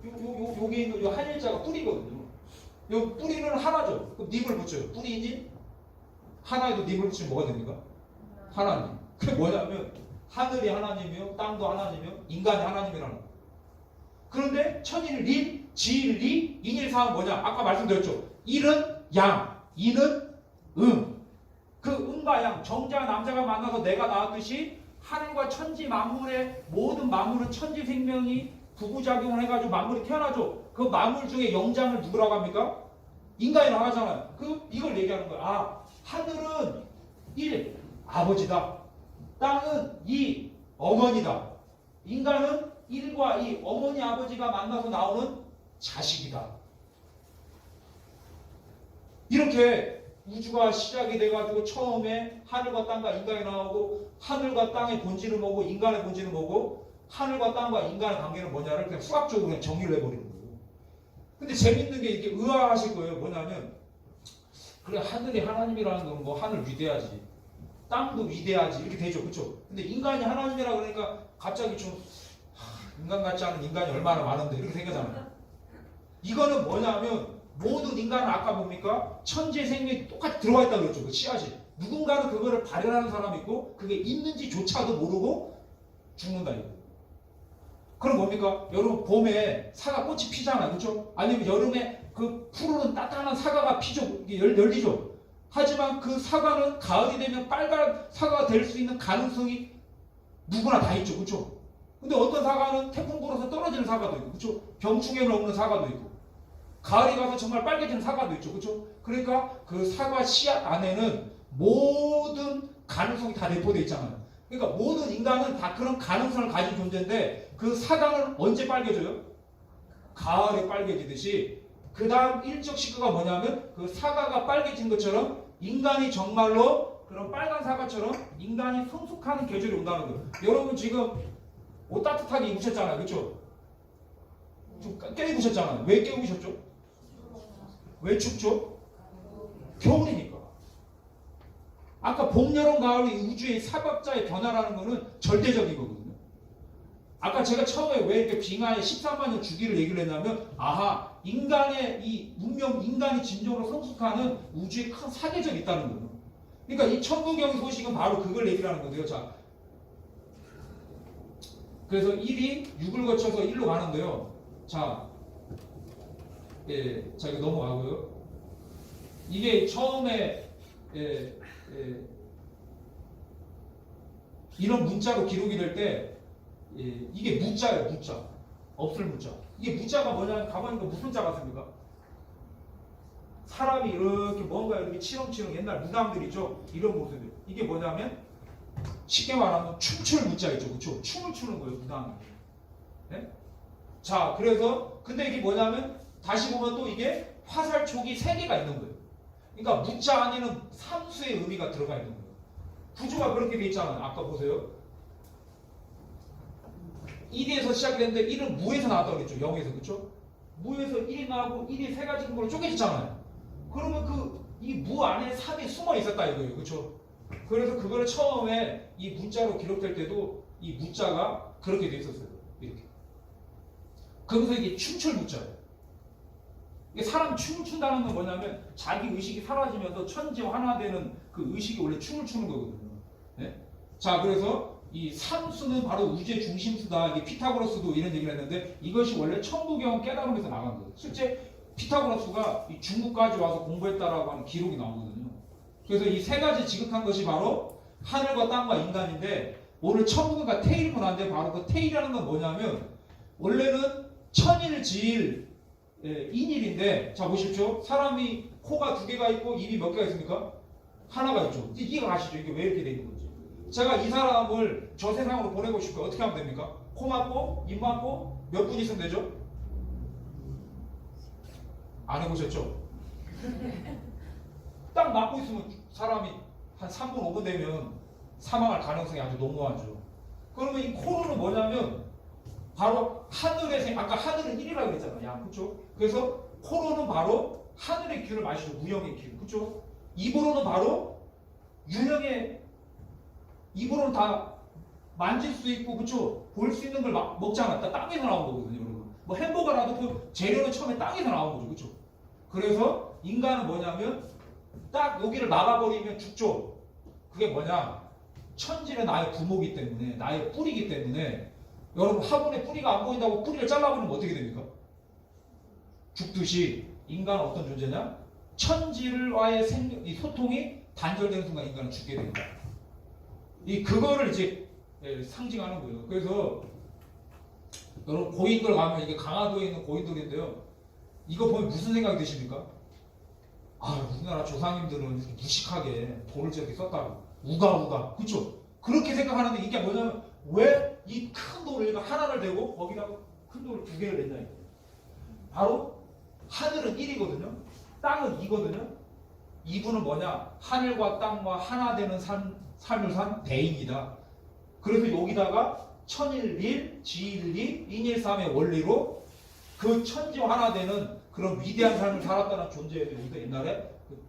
여기 있는 요 한일자가 뿌리거든요. 요 뿌리는 하나죠. 그럼 님을 붙여요. 뿌리니 하나에도 님을 붙이면 뭐가 됩니까? 하나님. 그게 뭐냐면 하늘이 하나님이요, 땅도 하나님이요, 인간이 하나님이라는 거예요. 그런데 천일일, 지일리, 인일사은 뭐냐? 아까 말씀드렸죠. 일은 양, 이는 그 음과 양, 정자와 남자가 만나서 내가 나왔듯이 하늘과 천지 만물의 모든 만물은 천지 생명이 부부작용을 해가지고 만물이 태어나죠. 그 만물 중에 영장을 누구라고 합니까? 인간이 나가잖아요. 이걸 얘기하는 거야. 아, 하늘은 1, 아버지다. 땅은 2, 어머니다. 인간은 1과 2, 어머니 아버지가 만나서 나오는 자식이다. 이렇게 우주가 시작이 돼가지고 처음에 하늘과 땅과 인간이 나오고 하늘과 땅의 본질은 뭐고 인간의 본질은 뭐고 하늘과 땅과 인간의 관계는 뭐냐를 그냥 수학적으로 그냥 정리를 해버리는 거예요. 근데 재밌는 게 이렇게 의아하실 거예요. 뭐냐면 그래 하늘이 하나님이라는 건 뭐 하늘 위대하지, 땅도 위대하지 이렇게 되죠, 그렇죠? 근데 인간이 하나님이라 그러니까 갑자기 좀 인간 같지 않은 인간이 얼마나 많은데 이렇게 생각하잖아요. 이거는 뭐냐면 모든 인간은 아까 뭡니까? 천지의 생명이 똑같이 들어와 있다고 그랬죠. 그 씨앗이. 누군가는 그거를 발현하는 사람이 있고 그게 있는지조차도 모르고 죽는다 이거. 그럼 뭡니까? 여러분 봄에 사과 꽃이 피잖아요. 그렇죠? 아니면 여름에 그 푸르른 따뜻한 사과가 피죠. 이게 열리죠. 하지만 그 사과는 가을이 되면 빨간 사과가 될 수 있는 가능성이 누구나 다 있죠. 그렇죠? 근데 어떤 사과는 태풍 불어서 떨어지는 사과도 있고, 그렇죠? 병충해를 없는 사과도 있고, 가을이 가서 정말 빨개지는 사과도 있죠. 그렇죠? 그러니까 그 사과 씨앗 안에는 모든 가능성이 다 내포되어 있잖아요. 그러니까 모든 인간은 다 그런 가능성을 가진 존재인데 그 사과는 언제 빨개져요? 가을에 빨개지듯이 그 다음 일적 시기가 뭐냐면 그 사과가 빨개진 것처럼 인간이 정말로 그런 빨간 사과처럼 인간이 성숙하는 계절이 온다는 거예요. 여러분 지금 옷 따뜻하게 입으셨잖아요. 그렇죠? 좀 깨입으셨잖아요. 왜 깨우셨죠? 왜 춥죠? 겨울이니까. 아까 봄, 여름, 가을 우주의 사박자의 변화라는 거는 절대적인 거거든요. 아까 제가 처음에 왜 이렇게 빙하의 13만 년 주기를 얘기를 했냐면 아하, 인간의 이 문명, 인간이 진정으로 성숙하는 우주에 큰 사계절이 있다는 거예요. 그러니까 이 천부경 소식은 바로 그걸 얘기를 하는 건데요. 자, 그래서 1이 6을 거쳐서 1로 가는데요. 자, 자 이거 넘어가고요. 이게 처음에 이런 문자로 기록이 될 때 이게 무자예요. 무자. 없을 무자. 이게 무자가 뭐냐면 가만히 보니까 무슨 자 같습니까? 사람이 이렇게 뭔가 이렇게 치렁치렁 옛날 무당들 있죠? 이런 모습이에요. 이게 뭐냐면 쉽게 말하면 춤출 무자 있죠. 그렇죠? 춤을 추는 거예요. 무당이. 네? 자, 그래서 근데 이게 뭐냐면 다시 보면 또 이게 화살촉이 3개가 있는 거예요. 그러니까 무자 안에는 삼수의 의미가 들어가 있는 거예요. 구조가 그렇게 돼 있잖아요. 아까 보세요. 1에서 시작됐는데 1은 무에서 나왔다고 그랬죠. 0에서. 그렇죠? 무에서 1이 나오고 1이 3가지 근거로 쪼개졌잖아요. 그러면 그 이 무 안에 3이 숨어 있었다 이거예요. 그렇죠? 그래서 그거를 처음에 이 문자로 기록될 때도 이 무자가 그렇게 돼 있었어요. 이렇게. 그래서 이게 춤출 무자예요. 이게 사람이 춤을 춘다는 건 뭐냐면 자기 의식이 사라지면서 천지와 하나 되는 그 의식이 원래 춤을 추는 거거든요. 네? 자, 그래서 이 삼수는 바로 우주의 중심수다. 이게 피타고라스도 이런 얘기를 했는데 이것이 원래 천부경 깨달음에서 나간 거예요. 실제 피타고라스가 이 중국까지 와서 공부했다라고 하는 기록이 나오거든요. 그래서 이 3가지 지극한 것이 바로 하늘과 땅과 인간인데 오늘 천부가 테일이고 난데 바로 그 테일이라는 건 뭐냐면 원래는 천일지일 인일인데 자 보십시오. 사람이 코가 2개가 있고 입이 몇 개가 있습니까? 하나가 있죠. 이해가 가시죠? 이게 왜 이렇게 돼 있는 건지. 제가 이 사람을 저 세상으로 보내고 싶어요. 어떻게 하면 됩니까? 코 막고 입 막고 몇 분 있으면 되죠? 안 해보셨죠? 딱 막고 있으면 사람이 한 3분 5분 되면 사망할 가능성이 아주 농후하죠. 그러면 이 코로는 뭐냐면 바로 하늘의 아까 하늘은 1이라고 그랬잖아요. 양, 그렇죠? 그래서 코로는 바로 하늘의 기운을 마시죠. 무형의 기운, 그렇죠? 입으로는 바로 유형의 입으로는 다 만질 수 있고, 그렇죠? 볼 수 있는 걸 먹잖아. 땅에서 나온 거거든요, 여러분. 뭐 햄버거라도 그 재료는 처음에 땅에서 나온 거죠, 그렇죠? 그래서 인간은 뭐냐면 딱 여기를 막아버리면 죽죠. 그게 뭐냐? 천지는 나의 부모이기 때문에, 나의 뿌리이기 때문에. 여러분 화분에 뿌리가 안 보인다고 뿌리를 잘라버리면 어떻게 됩니까? 죽듯이 인간은 어떤 존재냐? 천지와의 이 소통이 단절되는 순간 인간은 죽게 됩니다. 그거를 이제 상징하는 거예요. 그래서 여러분 고인들 가면 이게 강화도에 있는 고인돌인데요. 이거 보면 무슨 생각이 드십니까? 아, 우리나라 조상님들은 이렇게 무식하게 돌을 저렇게 썼다고 우가우가, 그렇죠? 그렇게 생각하는데 이게 뭐냐면 왜 이 큰 돌을 하나를 대고 거기다가 큰 돌을 2개를 냈냐 이거예요. 바로 하늘은 1이거든요. 땅은 2거든요. 2분은 뭐냐? 하늘과 땅과 하나 되는 삶을 산 대인이다. 그래서 여기다가 천일일, 지일이, 인일삼의 원리로 그 천지와 하나 되는 그런 위대한 삶을 살았다는 존재에 대해서 옛날에 그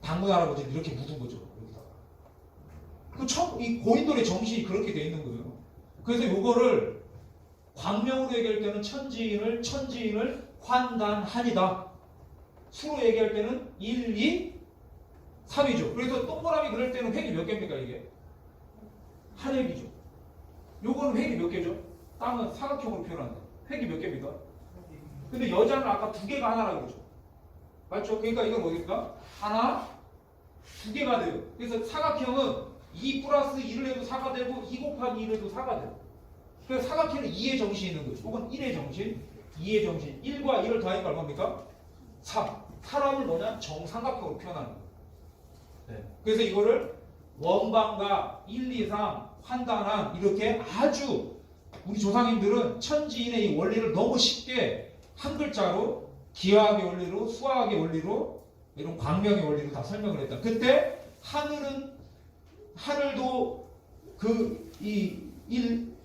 당군 할아버지는 이렇게 묻은 거죠. 여기다가. 이 고인돌의 정신이 그렇게 돼 있는 거예요. 그래서 요거를 광명으로 얘기할 때는 천지인을 환단하니다. 수로 얘기할 때는 1, 2, 3이죠. 그래서 동그라미 그릴 때는 획이 몇 개입니까 이게? 한 획이죠. 요거는 획이 몇 개죠? 땅은 사각형으로 표현한다. 획이 몇 개입니까? 근데 여자는 아까 두 개가 하나라고 그러죠. 맞죠? 그러니까 이건 뭐겠습니까? 하나, 두 개가 돼요. 그래서 사각형은 2 플러스 1을 해도 4가 되고 2 곱하기 1을 해도 4가 돼요. 그래서 사각형은 2의 정신이 있는 거죠. 혹은 1의 정신, 2의 정신. 1과 1을 더하니까 얼마입니까? 3. 사람을 뭐냐? 정삼각형으로 표현하는 거예요. 네. 그래서 이거를 원방과 1, 2, 3 환단한 이렇게 아주 우리 조상님들은 천지인의 이 원리를 너무 쉽게 한 글자로 기하학의 원리로 수학의 원리로 이런 광명의 원리로 다 설명을 했다. 그때 하늘도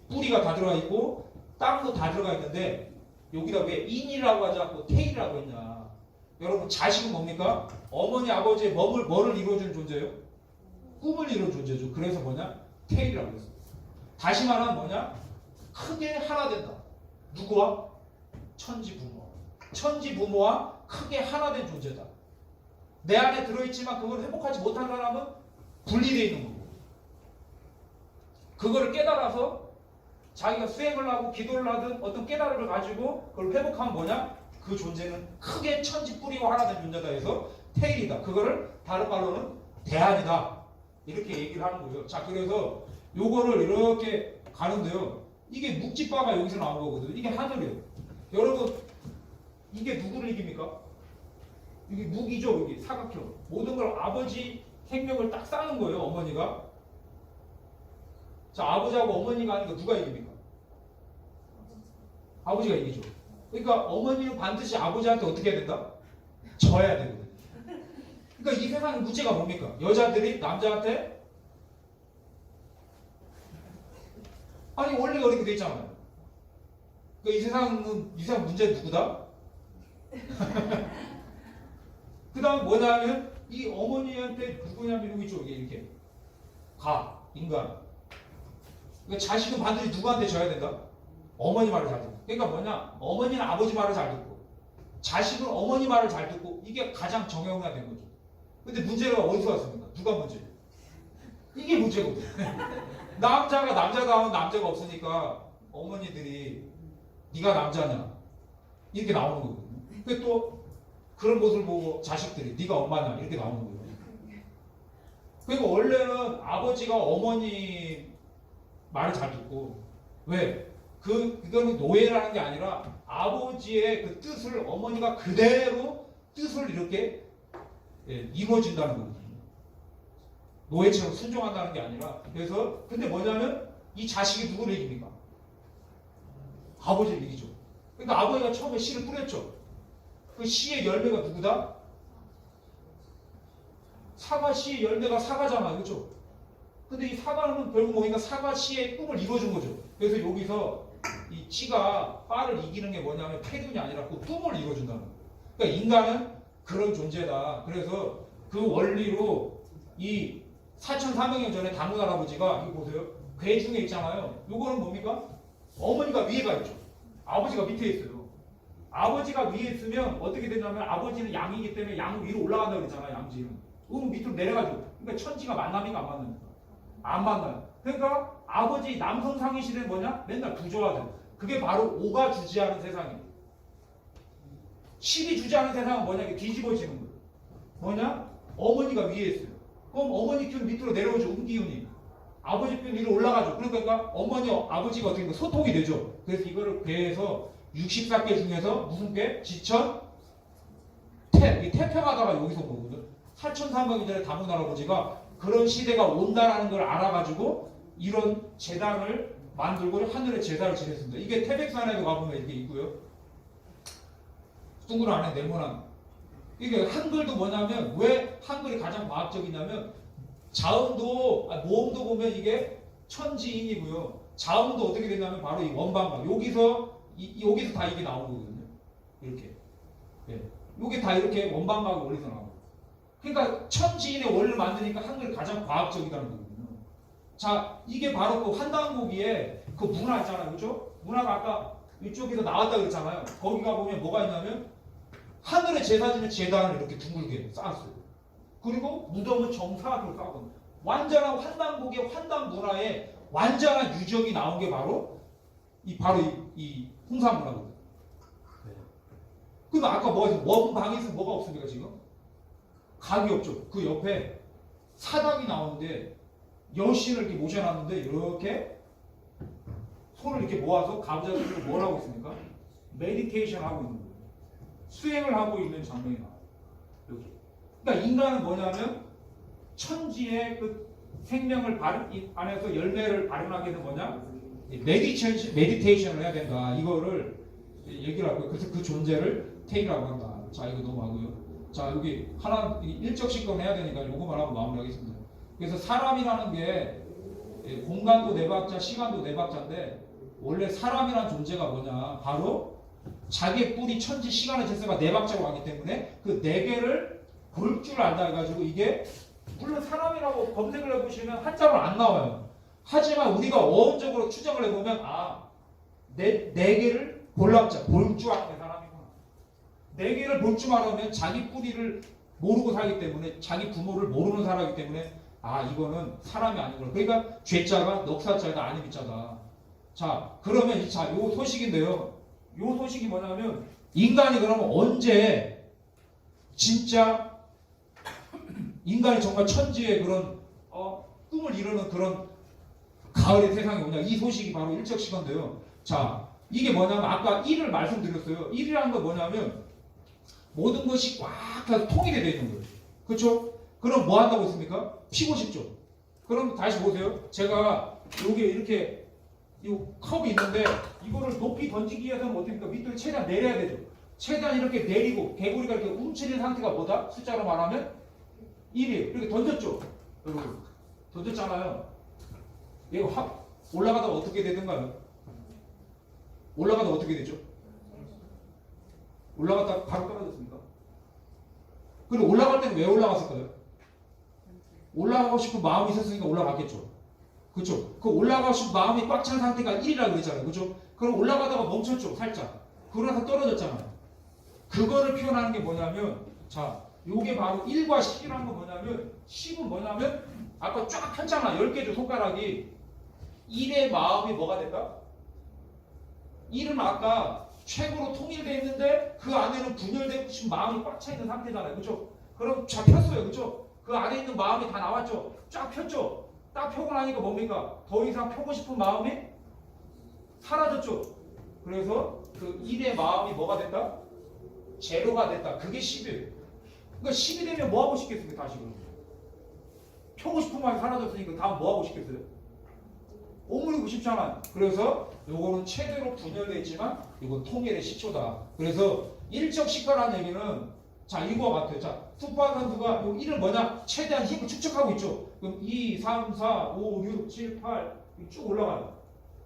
뿌리가 다 들어가 있고 땅도 다 들어가 있는데 여기다 왜 인이라고 하지 않고 태이라고 했냐? 여러분 자식은 뭡니까? 어머니 아버지의 뭐를 이루어주는 존재예요? 꿈을 이루는 존재죠. 그래서 뭐냐? 태이라고 했어요. 다시 말하면 뭐냐? 크게 하나 된다. 누구와? 천지 부모와. 천지 부모와 크게 하나 된 존재다. 내 안에 들어있지만 그걸 회복하지 못한 사람은 분리되어 있는 거고. 그거를 깨달아서 자기가 수행을 하고 기도를 하든 어떤 깨달음을 가지고 그걸 회복하면 뭐냐? 그 존재는 크게 천지 뿌리와 하나 된 존재다 해서 테일이다. 그거를 다른 말로는 대안이다. 이렇게 얘기를 하는 거예요. 자, 그래서 요거를 이렇게 가는데요. 이게 묵지바가 여기서 나온 거거든요. 이게 하늘이에요. 여러분, 이게 누구를 이깁니까? 이게 묵이죠. 여기 사각형. 모든 걸 아버지 생명을 딱 쌓는 거예요. 어머니가. 자, 아버지하고 어머니가 하니까 누가 이깁니까? 아버지가 이기죠. 그러니까 어머니는 반드시 아버지한테 어떻게 해야 된다? 져야 되거든요. 그러니까 이 세상의 문제가 뭡니까? 여자들이 남자한테 아니 원리가 이렇게 돼 있잖아요. 그러니까 이 세상 문제는 누구다? 그 다음 뭐냐면 이 어머니한테 누구냐면 여기 있죠. 이렇게 인간. 그러니까 자식은 반드시 누구한테 져야 된다? 어머니 말을 잘 듣고. 그러니까 뭐냐? 어머니는 아버지 말을 잘 듣고 자식은 어머니 말을 잘 듣고 이게 가장 정형화된 거죠. 근데 문제가 어디서 왔습니까? 누가 문제예요? 이게 문제거든요. 남자가 남자다운 남자가 없으니까 어머니들이 네가 남자냐 이렇게 나오는 거거든요. 근데 또 그런 모습을 보고 자식들이 네가 엄마냐 이렇게 나오는 거예요. 그러니까 원래는 아버지가 어머니 말을 잘 듣고 왜? 그거는 노예라는 게 아니라 아버지의 그 뜻을 어머니가 그대로 뜻을 이렇게 이루어진다는 거거든요. 노예처럼 순종한다는 게 아니라. 그래서 근데 뭐냐면 이 자식이 누구를 이깁니까? 아버지를 이기죠. 그러니까 아버지가 처음에 씨를 뿌렸죠. 그 씨의 열매가 누구다? 사과 씨의 열매가 사과잖아요. 그렇죠? 근데 이 사과는 결국 뭐니까 사과 씨의 꿈을 이루어준 거죠. 그래서 여기서 이 씨가 빠를 이기는 게 뭐냐면 태균이 아니라 그 꿈을 이루어준다는 거예요. 그러니까 인간은 그런 존재다. 그래서 그 원리로 이 4,400년 전에 당군 할아버지가 이거 보세요. 괴 중에 있잖아요. 요거는 뭡니까? 어머니가 위에가 있죠. 아버지가 밑에 있어요. 아버지가 위에 있으면 어떻게 되냐면 아버지는 양이기 때문에 양 위로 올라간다고 그랬잖아요. 양지는. 밑으로 내려가죠. 그러니까 천지가 만납니까 안 만납니까? 안 만나요. 그러니까 아버지 남성 상위시대는 뭐냐? 맨날 부조화돼. 그게 바로 오가 주지하는 세상이에요. 실이 주지하는 세상은 뭐냐? 이게 뒤집어지는 거예요. 뭐냐? 어머니가 위에 있어요. 그럼 어머니 기운 밑으로 내려오죠. 음기운이. 아버지 기운 위로 올라가죠. 그러니까 아버지가 어떻게 보면 소통이 되죠. 그래서 이거를 괴에서 64개 중에서 무슨 괴? 지천? 태평하다가 여기서 보거든. 4,300년 전에 당군 할아버지가 그런 시대가 온다라는 걸 알아가지고 이런 재단을 만들고 하늘에 제사를 지냈습니다. 이게 태백산에도 가보면 이렇게 있고요. 둥그런 안에 네모난. 이게 한글도 뭐냐면 왜 한글이 가장 과학적이냐면 자음도 모음도 보면 이게 천지인이고요. 자음도 어떻게 되냐면 바로 이 원방각 여기서 다 이게 나오거든요. 이렇게. 예. 요게 다 이렇게 원방각이 올려서 나오고. 그러니까 천지인의 원리를 만드니까 한글이 가장 과학적이라는 거거든요. 자, 이게 바로 그 환단고기에 그 문화 있잖아요. 그죠? 문화가 아까 이쪽에서 나왔다 그랬잖아요. 거기가 보면 뭐가 있냐면 하늘에 제사 지는 제단을 이렇게 둥글게 쌓았어요. 그리고 무덤은 정사각으로 쌓았거든요. 완전한 환단고기의 환단 문화에 완전한 유적이 나온 게 바로 이 홍산 문화거든요. 그럼 아까 뭐가 있어요? 원방에서 뭐가 없습니까 지금? 각이 없죠. 그 옆에 사각이 나오는데 여신을 이렇게 모셔놨는데 이렇게 손을 이렇게 모아서 가부좌들을 뭘 하고 있습니까? 메디테이션 하고 있는 거예요. 수행을 하고 있는 장면이 나와요. 이렇게. 그러니까 인간은 뭐냐면 천지의 그 생명을 안에서 열매를 발현하게 되는 뭐냐? 메디테이션을 해야 된다. 이거를 얘기를 하고요. 그래서 그 존재를 테이라고 한다. 자, 이거 넘어가고요. 자, 여기 하나 일적시권 해야 되니까 요거만 하고 마무리하겠습니다. 그래서 사람이라는 게 공간도 네 박자, 시간도 네 박자인데 원래 사람이라는 존재가 뭐냐? 바로 자기의 뿌리 천지 시간의 질서가 네 박자로 가기 때문에 그 네 개를 볼 줄 안다 해가지고 이게 물론 사람이라고 검색을 해보시면 한자로 안 나와요. 하지만 우리가 어원적으로 추정을 해보면 네 개를 볼랍자 볼 줄 아는 사람이구나. 네 개를 볼 줄 알으면 자기 뿌리를 모르고 살기 때문에 자기 부모를 모르는 사람이기 때문에 이거는 사람이 아니구나. 그러니까 죄자가 넉사자다 아니비자다. 자, 그러면 요 소식인데요. 요 소식이 뭐냐면 인간이 그러면 언제 진짜 인간이 정말 천지의 그런 꿈을 이루는 그런 가을의 세상이 오냐. 이 소식이 바로 일적시간인데요. 자, 이게 뭐냐면 아까 1을 말씀드렸어요. 1이라는 건 뭐냐면 모든 것이 꽉 다 통일이 되어 있는 거예요. 그렇죠? 그럼 뭐 한다고 했습니까? 피고 싶죠. 그럼 다시 보세요. 제가 여기에 이렇게 이 컵이 있는데 이거를 높이 던지기 위해서는 어떻게 합니까? 밑으로 최대한 내려야 되죠. 최대한 이렇게 내리고 개구리가 이렇게 움츠린 상태가 뭐다? 숫자로 말하면 1이에요. 이렇게 던졌죠. 여러분 던졌잖아요. 이거 확 올라가다가 어떻게 되던가요? 올라가다가 어떻게 되죠? 올라갔다가 바로 떨어졌습니까? 그리고 올라갈 때는 왜 올라갔을까요? 올라가고 싶은 마음이 있었으니까 올라갔겠죠. 그렇죠? 그 올라가고 싶은 마음이 꽉 찬 상태가 1이라고 그랬잖아요. 그렇죠? 그럼 올라가다가 멈췄죠. 살짝. 그러다가 떨어졌잖아요. 그거를 표현하는 게 뭐냐면 자, 요게 바로 1과 10이라는 건 뭐냐면 10은 뭐냐면 아까 쫙 폈잖아. 10개죠. 손가락이. 1의 마음이 뭐가 된다? 1은 아까 최고로 통일되어 있는데 그 안에는 분열되고 싶은 마음이 꽉 차 있는 상태잖아요. 그렇죠? 그럼 쫙 폈어요. 그렇죠? 그 안에 있는 마음이 다 나왔죠. 쫙 폈죠. 딱 펴고 나니까 뭡니까? 더 이상 펴고 싶은 마음이 사라졌죠. 그래서 그 1의 마음이 뭐가 된다? 제로가 됐다. 그게 10이에요. 그러니까 10이 되면 뭐 하고 싶겠습니까? 다시 그러면. 펴고 싶은 마음이 사라졌으니까 다음 뭐 하고 싶겠어요? 오므리고 싶잖아요. 그래서 요거는 최대로 분열되어 있지만 이건 통일의 시초다. 그래서 일적 시가라는 얘기는 자, 이거와 같아요. 자, 투파 선수가 요 1은 뭐냐? 최대한 힘을 축적하고 있죠. 그럼 2, 3, 4, 5, 6, 7, 8 쭉 올라가요.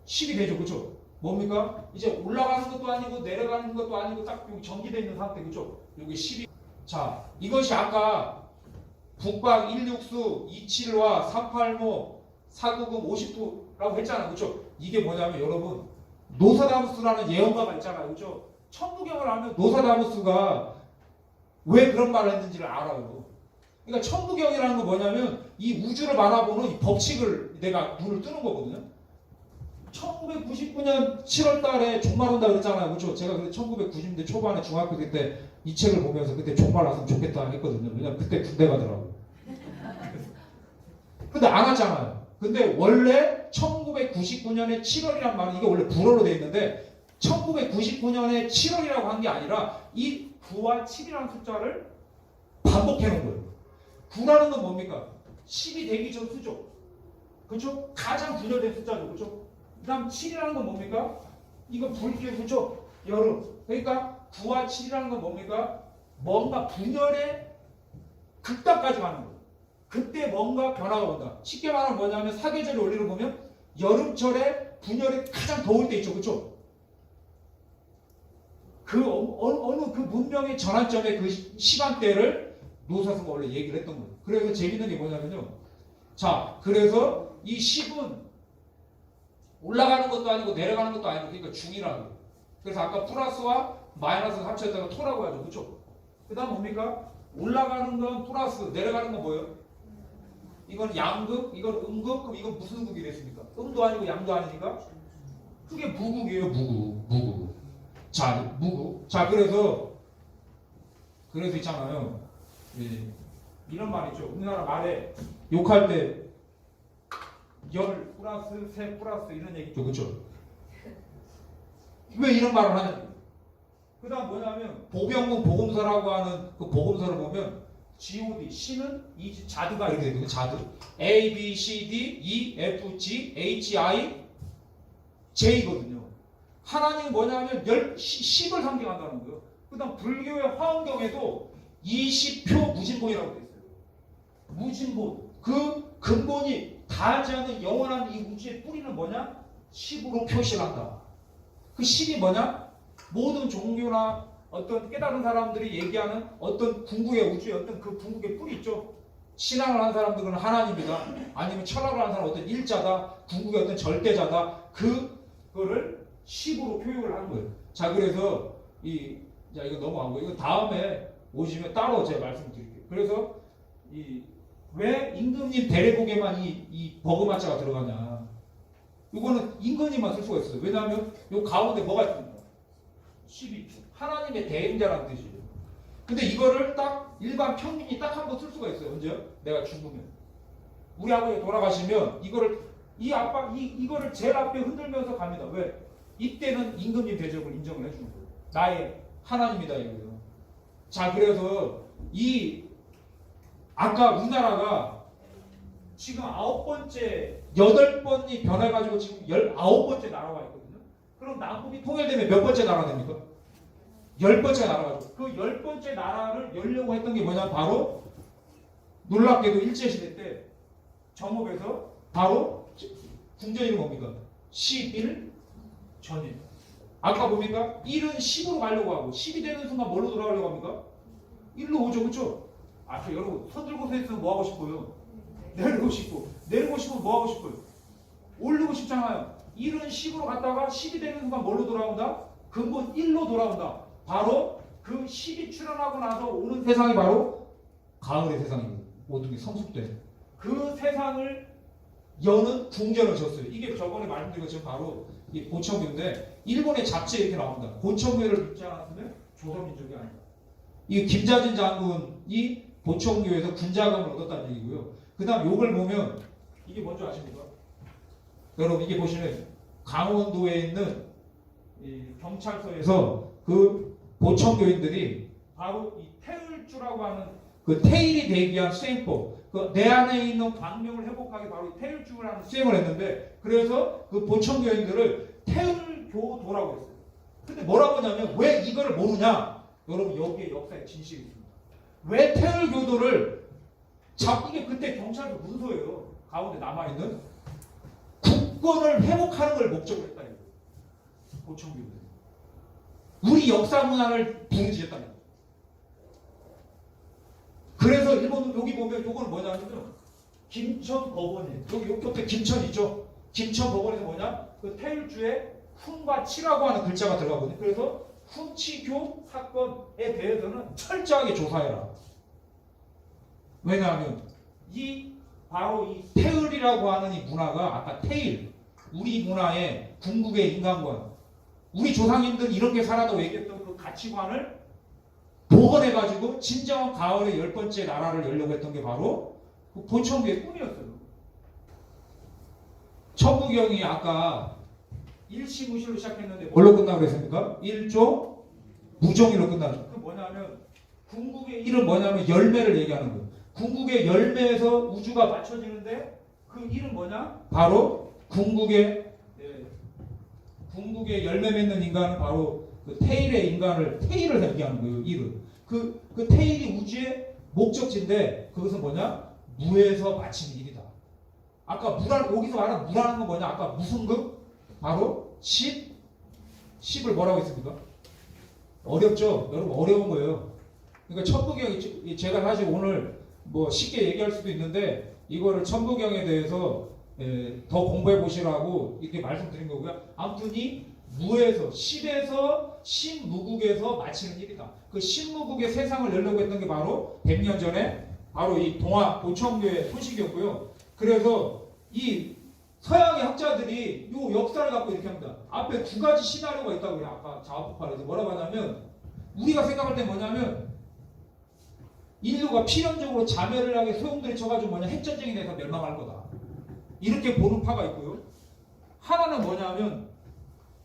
10이 되죠. 그렇죠? 뭡니까? 이제 올라가는 것도 아니고 내려가는 것도 아니고 딱 여기 정지되어 있는 상태. 그렇죠? 여기 10이. 자, 이것이 아까 북방 169, 27화, 385, 490, 50도라고 했잖아요. 그렇죠? 이게 뭐냐면 여러분 노사다무스라는 예언가가 있잖아요. 그렇죠? 천부경을 알면 노사다무스가 왜 그런 말을 했는지를 알아요. 그러니까 천부경이라는 건 뭐냐면 이 우주를 바라보는 이 법칙을 내가 눈을 뜨는 거거든요. 1999년 7월 달에 종말 온다 그랬잖아요. 그렇죠? 제가 그때 1990년대 초반에 중학교 때 이 책을 보면서 그때 종말 왔으면 좋겠다 했거든요. 왜냐면 그때 군대 가더라고요. 근데 안 왔잖아요. 근데 원래 1999년에 7월이란 말은 이게 원래 불어로 되어 있는데 1999년에 7월이라고 한 게 아니라 이 9와 7이라는 숫자를 반복해 놓은 거예요. 9라는 건 뭡니까? 10이 되기 전 수죠. 그렇죠? 가장 분열된 숫자죠. 그렇죠? 그 다음 7이라는 건 뭡니까? 이거 불길 그렇죠? 여름. 그러니까 9와 7이라는 건 뭡니까? 뭔가 분열의 극단까지 가는 거예요. 그때 뭔가 변화가 온다. 쉽게 말하면 뭐냐면 사계절 원리를 보면 여름철에 분열이 가장 더울 때 있죠, 그렇죠? 그 어느 그 문명의 전환점의 그 시간대를 노사스가 원래 얘기를 했던 거예요. 그래서 재밌는 게 뭐냐면요. 자, 그래서 이 10은 올라가는 것도 아니고 내려가는 것도 아니고 그러니까 중이라고. 그래서 아까 플러스와 마이너스를 합쳤다가 토라고 하죠, 그렇죠? 그다음 뭡니까? 올라가는 건 플러스, 내려가는 건 뭐예요? 이건 양극, 이건 음극, 그럼 이건 무슨 극이 됐습니까? 음도 아니고 양도 아니니까 그게 무극이에요, 무극. 자, 무극. 자, 그래서 있잖아요. 예, 이런 말 있죠. 우리나라 말에 욕할 때 열 플러스 세 플러스 이런 얘기 있죠, 그렇죠? 왜 이런 말을 하냐? 그다음 뭐냐면 보병군 보검서라고 하는 그 보검서를 보면 G.O.D. C는 이 자드가 이렇게 되거든요. 자드. A, B, C, D, E, F, G, H, I, J거든요. 하나님은 뭐냐면 10을 상징한다는 거예요. 그 다음 불교의 화엄경에도 20표 무진본이라고 되어 있어요. 무진본. 그 근본이 닿지 않는 영원한 이 우주의 뿌리는 뭐냐? 10으로 표시한다. 그 10이 뭐냐? 모든 종교나 어떤 깨달은 사람들이 얘기하는 어떤 궁극의 우주의 어떤 그 궁극의 뿌리 있죠. 신앙을 하는 사람들은 하나님이다. 아니면 철학을 하는 사람은 어떤 일자다. 궁극의 어떤 절대자다. 그거를 10으로 표현을 하는 거예요. 자, 그래서 자, 이거 넘어가고 이거 다음에 오시면 따로 제가 말씀드릴게요. 그래서 왜 임금님 대례복에만 이 버그마자가 들어가냐? 이거는 임금님만 쓸 수가 있어요. 왜냐하면 이 가운데 뭐가 있습니까? 12주. 하나님의 대행자라는 뜻이에요. 근데 이거를 딱 일반 평민이 딱 한 번 쓸 수가 있어요. 언제요? 내가 죽으면. 우리 아버지 돌아가시면 이거를 이거를 제일 앞에 흔들면서 갑니다. 왜? 이때는 임금님 대접을 인정을 해주는 거예요. 나의 하나님이다 이거예요. 자, 그래서 아까 우리나라가 지금 9번째 8번이 변해가지고 지금 19번째 나라가 있거든요. 그럼 남북이 통일되면 몇 번째 나라 됩니까? 10번째 나라가 죠. 그 10번째 나라를 열려고 했던 게 뭐냐? 바로 놀랍게도 일제시대 때 정읍에서 바로 궁전이 뭡니까? 11전이. 아까 뭡니까? 1은 10으로 가려고 하고 10이 되는 순간 뭘로 돌아가려고 합니까? 1로 오죠, 그렇죠? 여러분 손 들고 서 있으면 뭐 하고 싶어요? 내리고 싶고, 내리고 싶으면 뭐 하고 싶어요? 올리고 싶잖아요. 1은 10으로 갔다가 10이 되는 순간 뭘로 돌아온다? 근본 1로 돌아온다. 바로 그 10이 출현하고 나서 오는 세상이 바로 가을의 세상입니다. 모든 게 성숙된 그 세상을 여는 궁전을 졌어요. 이게 저번에 말씀드린 것처럼 바로 이 고청교인데 일본의 잡지에 이렇게 나옵니다. 고청교를 믿지 않았으면 조선민족이 아니다. 이 김자진 장군이 고청교에서 군자금을 얻었다는 얘기고요. 그 다음 요걸 보면 이게 뭔지 아십니까? 여러분 이게 보시면 강원도에 있는 이 경찰서에서 그 고청교인들이 바로 이 태을주라고 하는 그 태일이 대비한 수행법, 그 내 안에 있는 광명을 회복하기 바로 태일주라는 수행을 했는데 그래서 그 보청교인들을 태을교도라고 했어요. 근데 뭐라고 하냐면 왜 이거를 모르냐? 여러분 여기에 역사의 진실이 있습니다. 왜 태을교도를 이게 그때 경찰도 문서예요. 가운데 남아있는 국권을 회복하는 걸 목적으로 했다 이거예요. 보청교인들. 우리 역사 문화를 부르짖었다는 거예요. 그래서 일본은 여기 보면 요거는 뭐냐면요. 김천 법원이에요. 여기 옆에 김천 있죠. 김천 법원에서 뭐냐? 그 태일주에 훈과 치라고 하는 글자가 들어가거든요. 그래서 훈치교 사건에 대해서는 철저하게 조사해라. 왜냐하면 바로 이 태을이라고 하는 이 문화가 아까 태일, 우리 문화의 궁극의 인간관, 우리 조상님들 이렇게 살아도 얘기했던 그 가치관을 복원해가지고 진정한 가을의 10번째 나라를 열려고 했던 게 바로 그 보청교의 꿈이었어요. 천부경이 아까 일시무실로 시작했는데 뭘로 끝나고 그랬습니까? 1조 무종일로 끝나죠. 그 뭐냐면 궁극의 일은 뭐냐면 열매를 얘기하는 거예요. 궁극의 열매에서 우주가 맞춰지는데 그 일은 뭐냐? 바로 궁극의 열매 맺는 인간은 바로 그 테일을 얘기하는 거예요. 일은 그 테일이 우주의 목적지인데 그것은 뭐냐? 무에서 마치는 일이다. 아까 여기서 말하는 무라는 건 뭐냐? 아까 무슨 급? 바로 10을 뭐라고 했습니까? 어렵죠? 여러분 어려운 거예요. 그러니까 천부경이 제가 사실 오늘 뭐 쉽게 얘기할 수도 있는데 이거를 천부경에 대해서 더 공부해 보시라고 이렇게 말씀드린 거고요. 아무튼 이 무에서 10에서 신무국에서 마치는 일이다. 그 신무국의 세상을 열려고 했던 게 바로 100년 전에 바로 이 동아 보청교의 소식이었고요. 그래서 이 서양의 학자들이 이 역사를 갖고 이렇게 합니다. 앞에 두 가지 시나리오가 있다고 해요. 아까 자아폭발에서 뭐라고 하냐면 우리가 생각할 때 뭐냐면 인류가 필연적으로 자멸을 하게 소용돌이 쳐가지고 뭐냐 핵전쟁이 돼서 멸망할 거다. 이렇게 보는 파가 있고요. 하나는 뭐냐면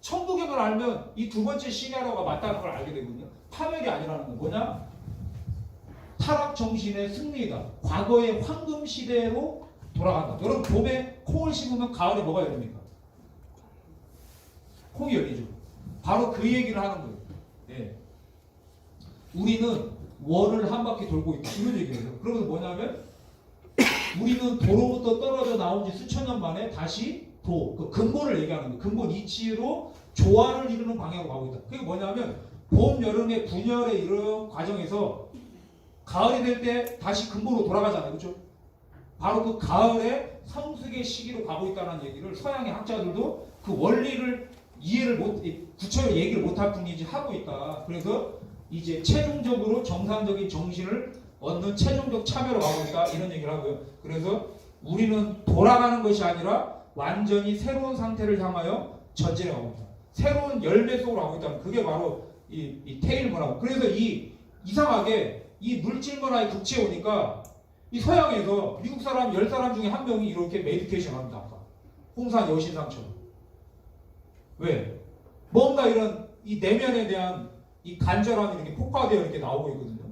천부경을 알면 이 두 번째 시나리오가 맞다는 걸 알게 되거든요. 파멸이 아니라는 건 뭐냐? 타락 정신의 승리다. 과거의 황금 시대로 돌아간다. 여러분 봄에 콩을 심으면 가을에 뭐가 열립니까? 콩이 열리죠. 바로 그 얘기를 하는 거예요. 예. 우리는 원을 한 바퀴 돌고 있다. 이런 얘기예요. 그러면 뭐냐면 우리는 도로부터 떨어져 나온 지 수천 년 만에 다시 그 근본을 얘기하는 거예요. 근본 이치로 조화를 이루는 방향으로 가고 있다. 그게 뭐냐면 봄, 여름의 분열에 이르는 과정에서 가을이 될 때 다시 근본으로 돌아가잖아요. 그렇죠? 바로 그 가을에 성숙의 시기로 가고 있다는 얘기를 서양의 학자들도 그 원리를 구체적으로 얘기를 못할 뿐이지 하고 있다. 그래서 이제 최종적으로 정상적인 정신을 얻는 최종적 참여로 가고 있다. 이런 얘기를 하고요. 그래서 우리는 돌아가는 것이 아니라 완전히 새로운 상태를 향하여 전진해 가고 있다. 새로운 열매 속으로 가고 있다. 그게 바로 이 테일 문화고. 그래서 이상하게 이 물질 문화의 극치에 오니까 이 서양에서 미국 사람 10사람 중에 한 명이 이렇게 메디테이션 합니다. 아까 홍산 여신상처럼. 왜? 뭔가 이런 이 내면에 대한 이 간절함이 이렇게 폭발되어 이렇게 나오고 있거든요.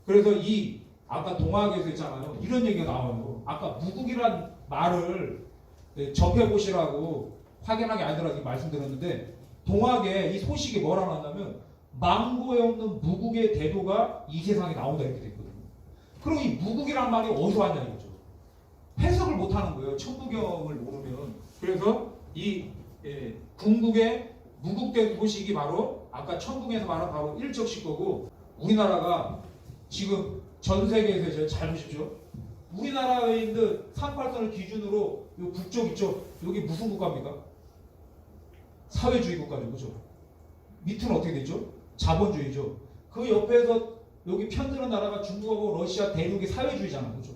그래서 이 아까 동학에서 있잖아요. 이런 얘기가 나와요. 아까 무국이란 말을 접해보시라고 확연하게 알더라도 말씀드렸는데 동학에 이 소식이 뭐라 나왔냐면 망고에 없는 무국의 대도가 이 세상에 나온다 이렇게 됐거든요. 그럼 이 무국이란 말이 어디서 왔냐 이거죠. 해석을 못하는 거예요. 천부경을 모르면. 그래서 이 궁극의 무국된 소식이 바로 아까 천궁에서 말한 바로 일적식 거고 우리나라가 지금 전 세계에서 이제 잘 보십시오. 우리나라에 있는 38선을 기준으로 요 북쪽 있죠. 여기 무슨 국가입니까? 사회주의 국가죠. 그죠? 밑은 어떻게 되죠? 자본주의죠. 그 옆에서 여기 편드는 나라가 중국하고 러시아 대륙이 사회주의잖아. 그죠?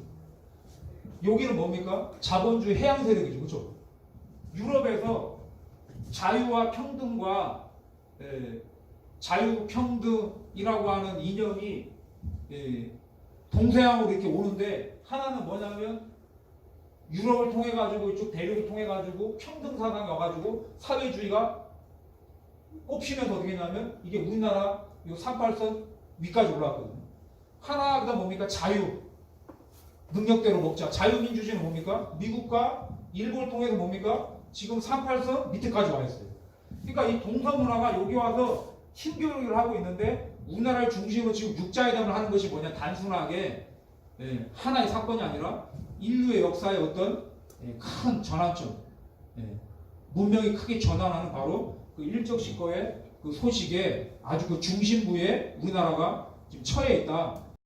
여기는 뭡니까? 자본주의 해양 세력이죠. 그죠? 유럽에서 자유와 평등과 자유평등이라고 하는 이념이 동서양으로 이렇게 오는데 하나는 뭐냐면 유럽을 통해 가지고 이쪽 대륙을 통해 가지고 평등 사상이 와가지고 사회주의가 꼽히면서 어떻게 했냐면 이게 우리나라 이 38선 위까지 올라왔거든요. 하나 그다음 뭡니까? 자유 능력대로 먹자. 자유민주주의는 뭡니까? 미국과 일본을 통해서 뭡니까? 지금 38선 밑에까지 와 있어요. 그러니까 이 동서문화가 여기 와서 힘교육을 하고 있는데 우리나라를 중심으로 지금 육자회담을 하는 것이 뭐냐? 단순하게 하나의 사건이 아니라 인류의 역사의 어떤 큰 전환점, 문명이 크게 전환하는 바로 그 일적식거의 그 소식에 아주 그 중심부에 우리나라가 지금 처해 있다.